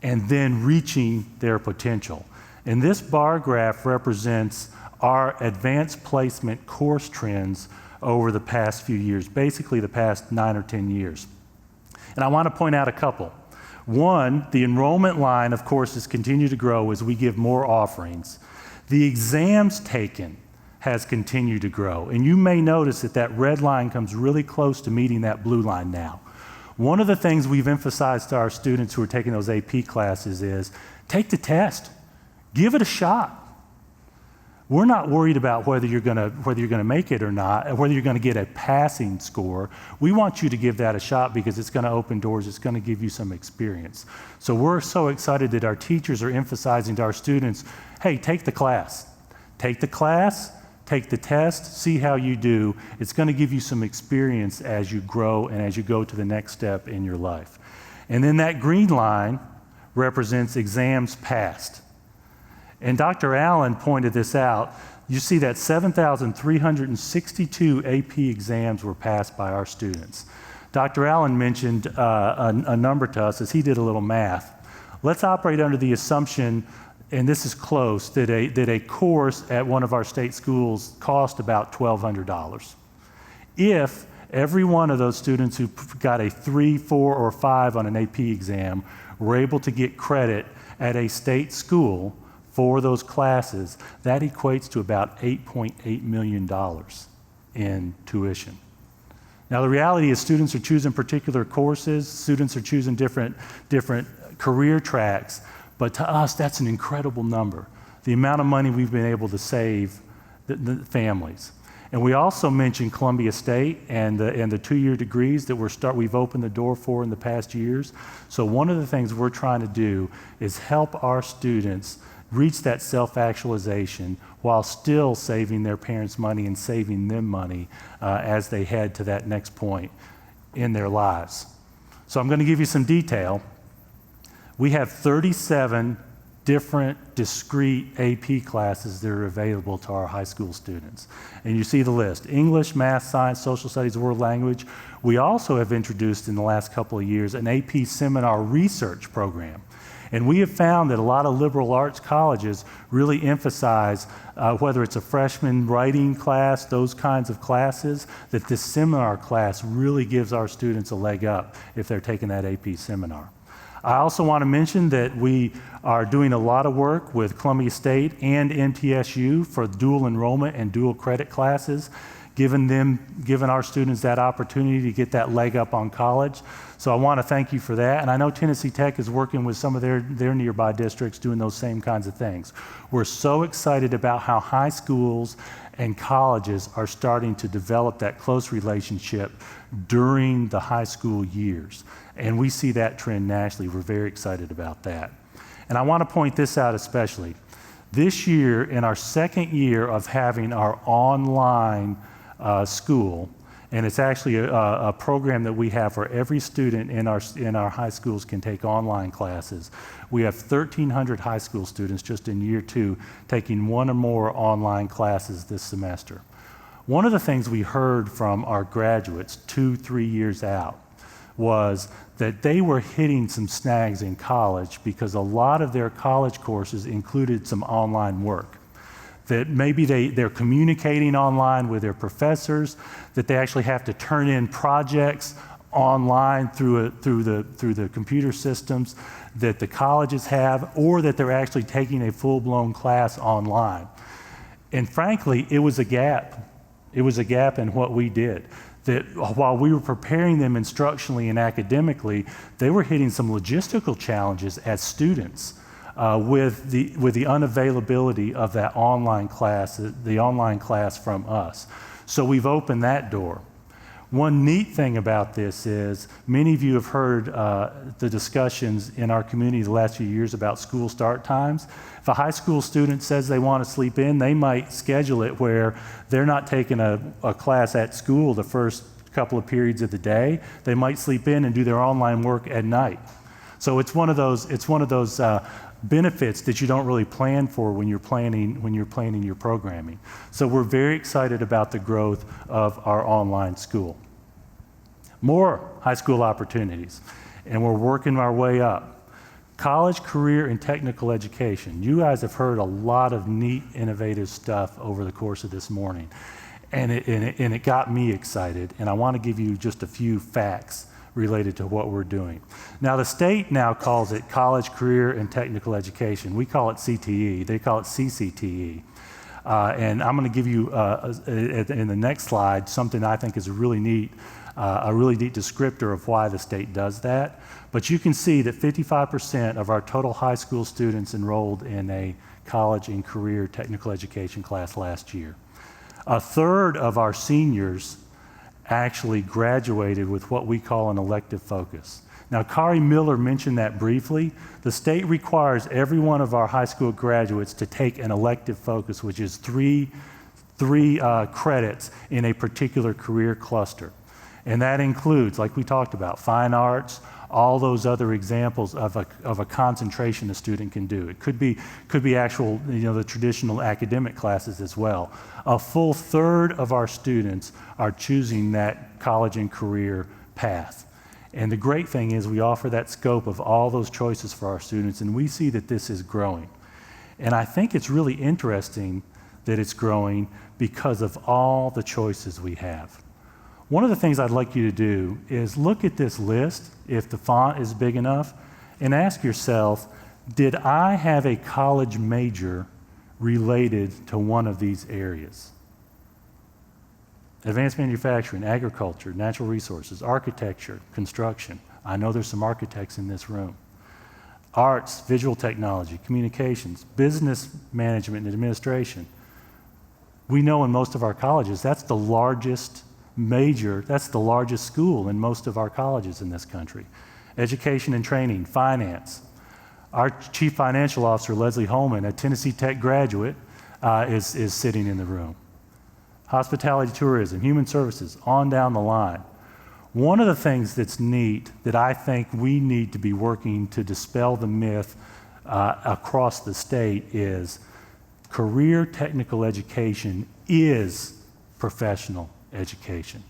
S: and then reaching their potential. And this bar graph represents our advanced placement course trends over the past few years, basically the past 9 or 10 years. And I want to point out a couple. One, the enrollment line, of course, has continued to grow as we give more offerings. The exams taken has continued to grow. And you may notice that that red line comes really close to meeting that blue line now. One of the things we've emphasized to our students who are taking those AP classes is take the test, give it a shot. We're not worried about whether you're going to make it or not, whether you're going to get a passing score. We want you to give that a shot because it's going to open doors. It's going to give you some experience. So we're so excited that our teachers are emphasizing to our students, hey, take the class. Take the class, take the test, see how you do. It's going to give you some experience as you grow and as you go to the next step in your life. And then that green line represents exams passed. And Dr. Allen pointed this out. You see that 7,362 AP exams were passed by our students. Dr. Allen mentioned a number to us as he did a little math. Let's operate under the assumption, and this is close, that a course at one of our state schools cost about $1,200. If every one of those students who got a 3, 4, or 5 on an AP exam were able to get credit at a state school for those classes, that equates to about $8.8 million in tuition. Now the reality is students are choosing particular courses, students are choosing different career tracks, but to us that's an incredible number. The amount of money we've been able to save the families. And we also mentioned Columbia State and the 2-year degrees that we've opened the door for in the past years. So one of the things we're trying to do is help our students reach that self-actualization while still saving their parents money and saving them money as they head to that next point in their lives. So I'm going to give you some detail. We have 37 different discrete AP classes that are available to our high school students. And you see the list: English, math, science, social studies, world language. We also have introduced in the last couple of years an AP seminar research program. And we have found that a lot of liberal arts colleges really emphasize, whether it's a freshman writing class, those kinds of classes, that this seminar class really gives our students a leg up if they're taking that AP seminar. I also want to mention that we are doing a lot of work with Columbia State and MTSU for dual enrollment and dual credit classes, giving our students that opportunity to get that leg up on college. So I want to thank you for that. And I know Tennessee Tech is working with some of their nearby districts doing those same kinds of things. We're so excited about how high schools and colleges are starting to develop that close relationship during the high school years. And we see that trend nationally. We're very excited about that. And I want to point this out especially. This year, in our second year of having our online school, and it's actually a program that we have where every student in our high schools can take online classes. We have 1,300 high school students just in year 2 taking one or more online classes this semester. One of the things we heard from our graduates 2-3 years out was that they were hitting some snags in college because a lot of their college courses included some online work. That maybe they're communicating online with their professors, that they actually have to turn in projects online through the computer systems that the colleges have, or that they're actually taking a full-blown class online. And frankly, it was a gap. It was a gap in what we did. That while we were preparing them instructionally and academically, they were hitting some logistical challenges as students with the unavailability of that online class, the online class from us. So we've opened that door. One neat thing about this is many of you have heard the discussions in our community the last few years about school start times. If a high school student says they want to sleep in, they might schedule it where they're not taking a class at school the first couple of periods of the day. They might sleep in and do their online work at night. So it's one of those benefits that you don't really plan for when you're planning your programming. So we're very excited about the growth of our online school. More high school opportunities, and we're working our way up. College, career, and technical education. You guys have heard a lot of neat, innovative stuff over the course of this morning, and it got me excited, and I want to give you just a few facts related to what we're doing. Now, the state now calls it college, career, and technical education. We call it CTE. They call it CCTE. And I'm going to give you, in the next slide, something I think is a really neat descriptor of why the state does that. But you can see that 55% of our total high school students enrolled in a college and career technical education class last year. A third of our seniors actually graduated with what we call an elective focus. Now, Kari Miller mentioned that briefly. The state requires every one of our high school graduates to take an elective focus, which is three credits in a particular career cluster. And that includes, like we talked about, fine arts, all those other examples of a concentration a student can do. It could be actual, the traditional academic classes as well. A full third of our students are choosing that college and career path. And the great thing is we offer that scope of all those choices for our students, and we see that this is growing. And I think it's really interesting that it's growing because of all the choices we have. One of the things I'd like you to do is look at this list, if the font is big enough, and ask yourself, did I have a college major related to one of these areas? Advanced manufacturing, agriculture, natural resources, architecture, construction. I know there's some architects in this room. Arts, visual technology, communications, business management and administration. We know in most of our colleges that's the largest major, that's the largest school in most of our colleges in this country. Education and training, finance. Our chief financial officer, Leslie Holman, a Tennessee Tech graduate, is sitting in the room. Hospitality, tourism, human services, on down the line. One of the things that's neat that I think we need to be working to dispel the myth across the state is career technical education is professional education.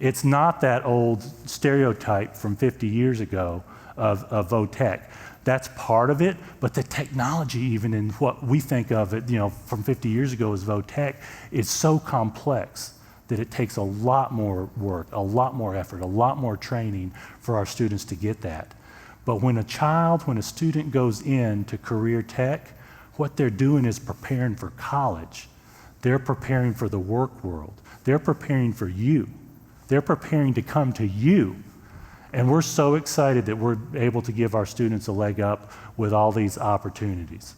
S: It's not that old stereotype from 50 years ago of VOTech. That's part of it, but the technology, even in what we think of it, from 50 years ago as VOTech, is so complex that it takes a lot more work, a lot more effort, a lot more training for our students to get that. But when a student goes into career tech, what they're doing is preparing for college. They're preparing for the work world. They're preparing for you. They're preparing to come to you. And we're so excited that we're able to give our students a leg up with all these opportunities.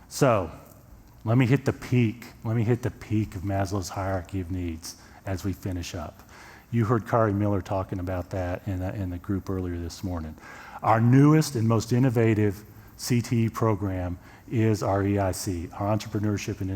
S: So, let me hit the peak. Let me hit the peak of Maslow's hierarchy of needs as we finish up. You heard Kari Miller talking about that in the group earlier this morning. Our newest and most innovative CTE program is our EIC, our Entrepreneurship and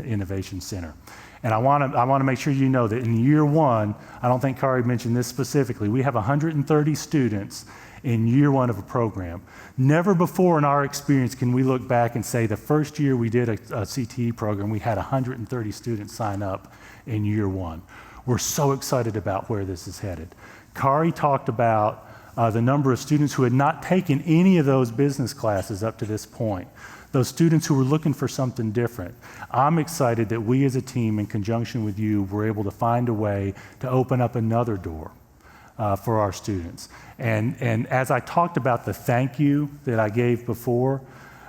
S: Innovation Center. And I want to make sure you know that in year one, I don't think Kari mentioned this specifically, we have 130 students in year one of a program. Never before in our experience can we look back and say the first year we did a CTE program, we had 130 students sign up in year one. We're so excited about where this is headed. Kari talked about the number of students who had not taken any of those business classes up to this point, those students who were looking for something different. I'm excited that we as a team, in conjunction with you, were able to find a way to open up another door for our students. And as I talked about the thank you that I gave before,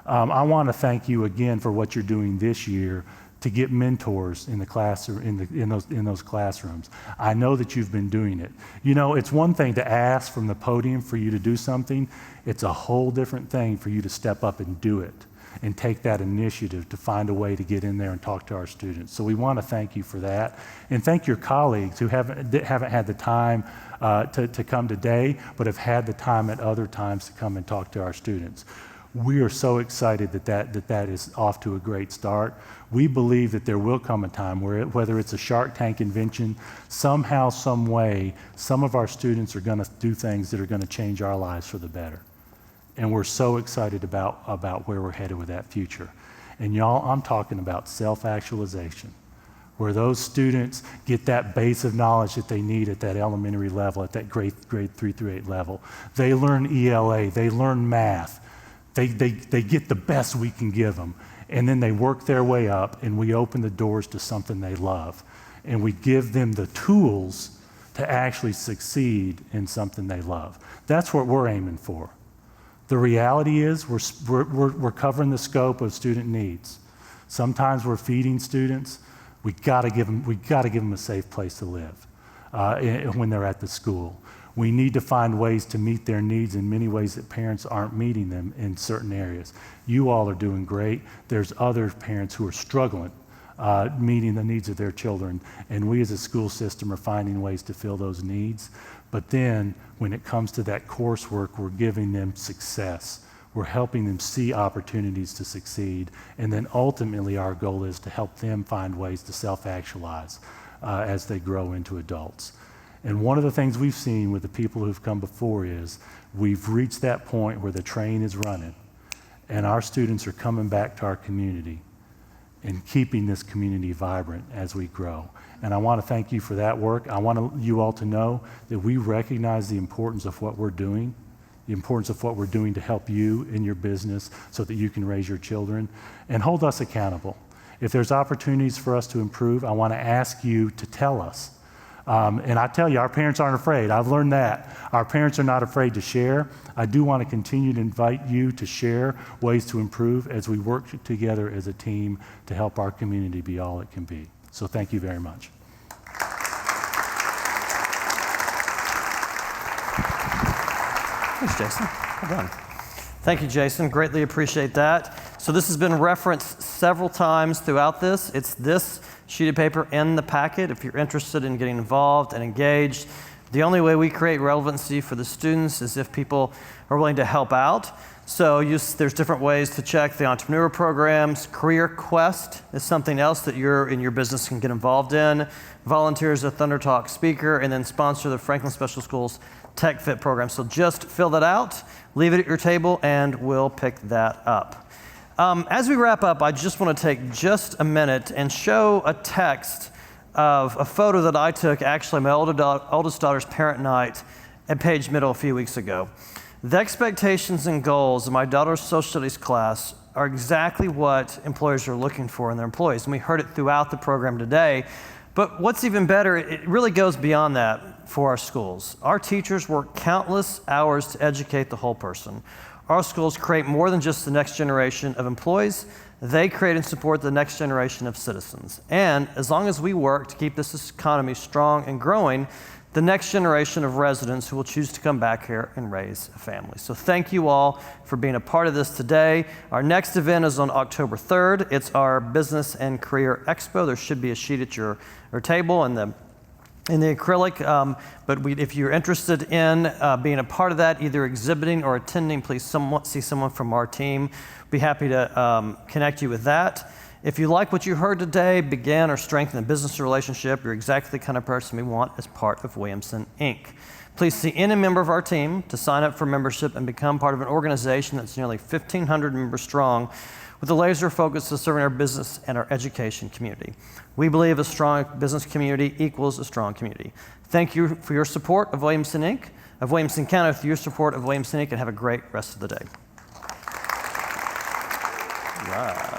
S: I want to thank you again for what you're doing this year to get mentors in the class or in those classrooms. I know that you've been doing it. You know, it's one thing to ask from the podium for you to do something. It's a whole different thing for you to step up and do it and take that initiative to find a way to get in there and talk to our students. So we want to thank you for that, and thank your colleagues who haven't had the time to come today, but have had the time at other times to come and talk to our students. We are so excited that is off to a great start. We believe that there will come a time where, whether it's a Shark Tank invention, somehow, some way, some of our students are going to do things that are going to change our lives for the better. And we're so excited about where we're headed with that future. And y'all, I'm talking about self-actualization, where those students get that base of knowledge that they need at that elementary level, at that grade 3 through 8 level. They learn ELA, they learn math. They get the best we can give them, and then they work their way up, and we open the doors to something they love, and we give them the tools to actually succeed in something they love. That's what we're aiming for. The reality is we're covering the scope of student needs. Sometimes we're feeding students. We got to give them a safe place to live when they're at the school. We need to find ways to meet their needs in many ways that parents aren't meeting them in certain areas. You all are doing great. There's other parents who are struggling meeting the needs of their children, and we as a school system are finding ways to fill those needs. But then when it comes to that coursework, we're giving them success. We're helping them see opportunities to succeed, and then ultimately our goal is to help them find ways to self-actualize as they grow into adults. And one of the things we've seen with the people who've come before is we've reached that point where the train is running, and our students are coming back to our community and keeping this community vibrant as we grow. And I want to thank you for that work. I want you all to know that we recognize the importance of what we're doing, the importance of what we're doing to help you in your business so that you can raise your children, and hold us accountable. If there's opportunities for us to improve, I want to ask you to tell us. And I tell you, our parents aren't afraid. I've learned that. Our parents are not afraid to share. I do want to continue to invite you to share ways to improve as we work together as a team to help our community be all it can be. So thank you very much.
A: Thanks, Jason. Well done. Thank you, Jason. Greatly appreciate that. So this has been referenced several times throughout this. It's this sheet of paper in the packet if you're interested in getting involved and engaged. The only way we create relevancy for the students is if people are willing to help out. So there's different ways to check the entrepreneur programs. Career Quest is something else that you're in your business can get involved in. Volunteer as a Thunder Talk speaker, and then sponsor the Franklin Special Schools Tech Fit program. So just fill that out, leave it at your table, and we'll pick that up. As we wrap up, I just want to take just a minute and show a text of a photo that I took, actually my oldest daughter's parent night at Page Middle a few weeks ago. The expectations and goals of my daughter's social studies class are exactly what employers are looking for in their employees, and we heard it throughout the program today. But what's even better, it really goes beyond that for our schools. Our teachers work countless hours to educate the whole person. Our schools create more than just the next generation of employees. They create and support the next generation of citizens. And as long as we work to keep this economy strong and growing, the next generation of residents who will choose to come back here and raise a family. So thank you all for being a part of this today. Our next event is on October 3rd. It's our Business and Career Expo. There should be a sheet at your table in the acrylic, but if you're interested in being a part of that, either exhibiting or attending, please see someone from our team. Be happy to connect you with that. If you like what you heard today, begin or strengthen a business relationship, you're exactly the kind of person we want as part of Williamson, Inc. Please see any member of our team to sign up for membership and become part of an organization that's nearly 1,500 members strong. with a laser focus to serving our business and our education community. We believe a strong business community equals a strong community. Thank you for your support of Williamson Inc., of Williamson County, with your support of Williamson Inc., and have a great rest of the day. Right.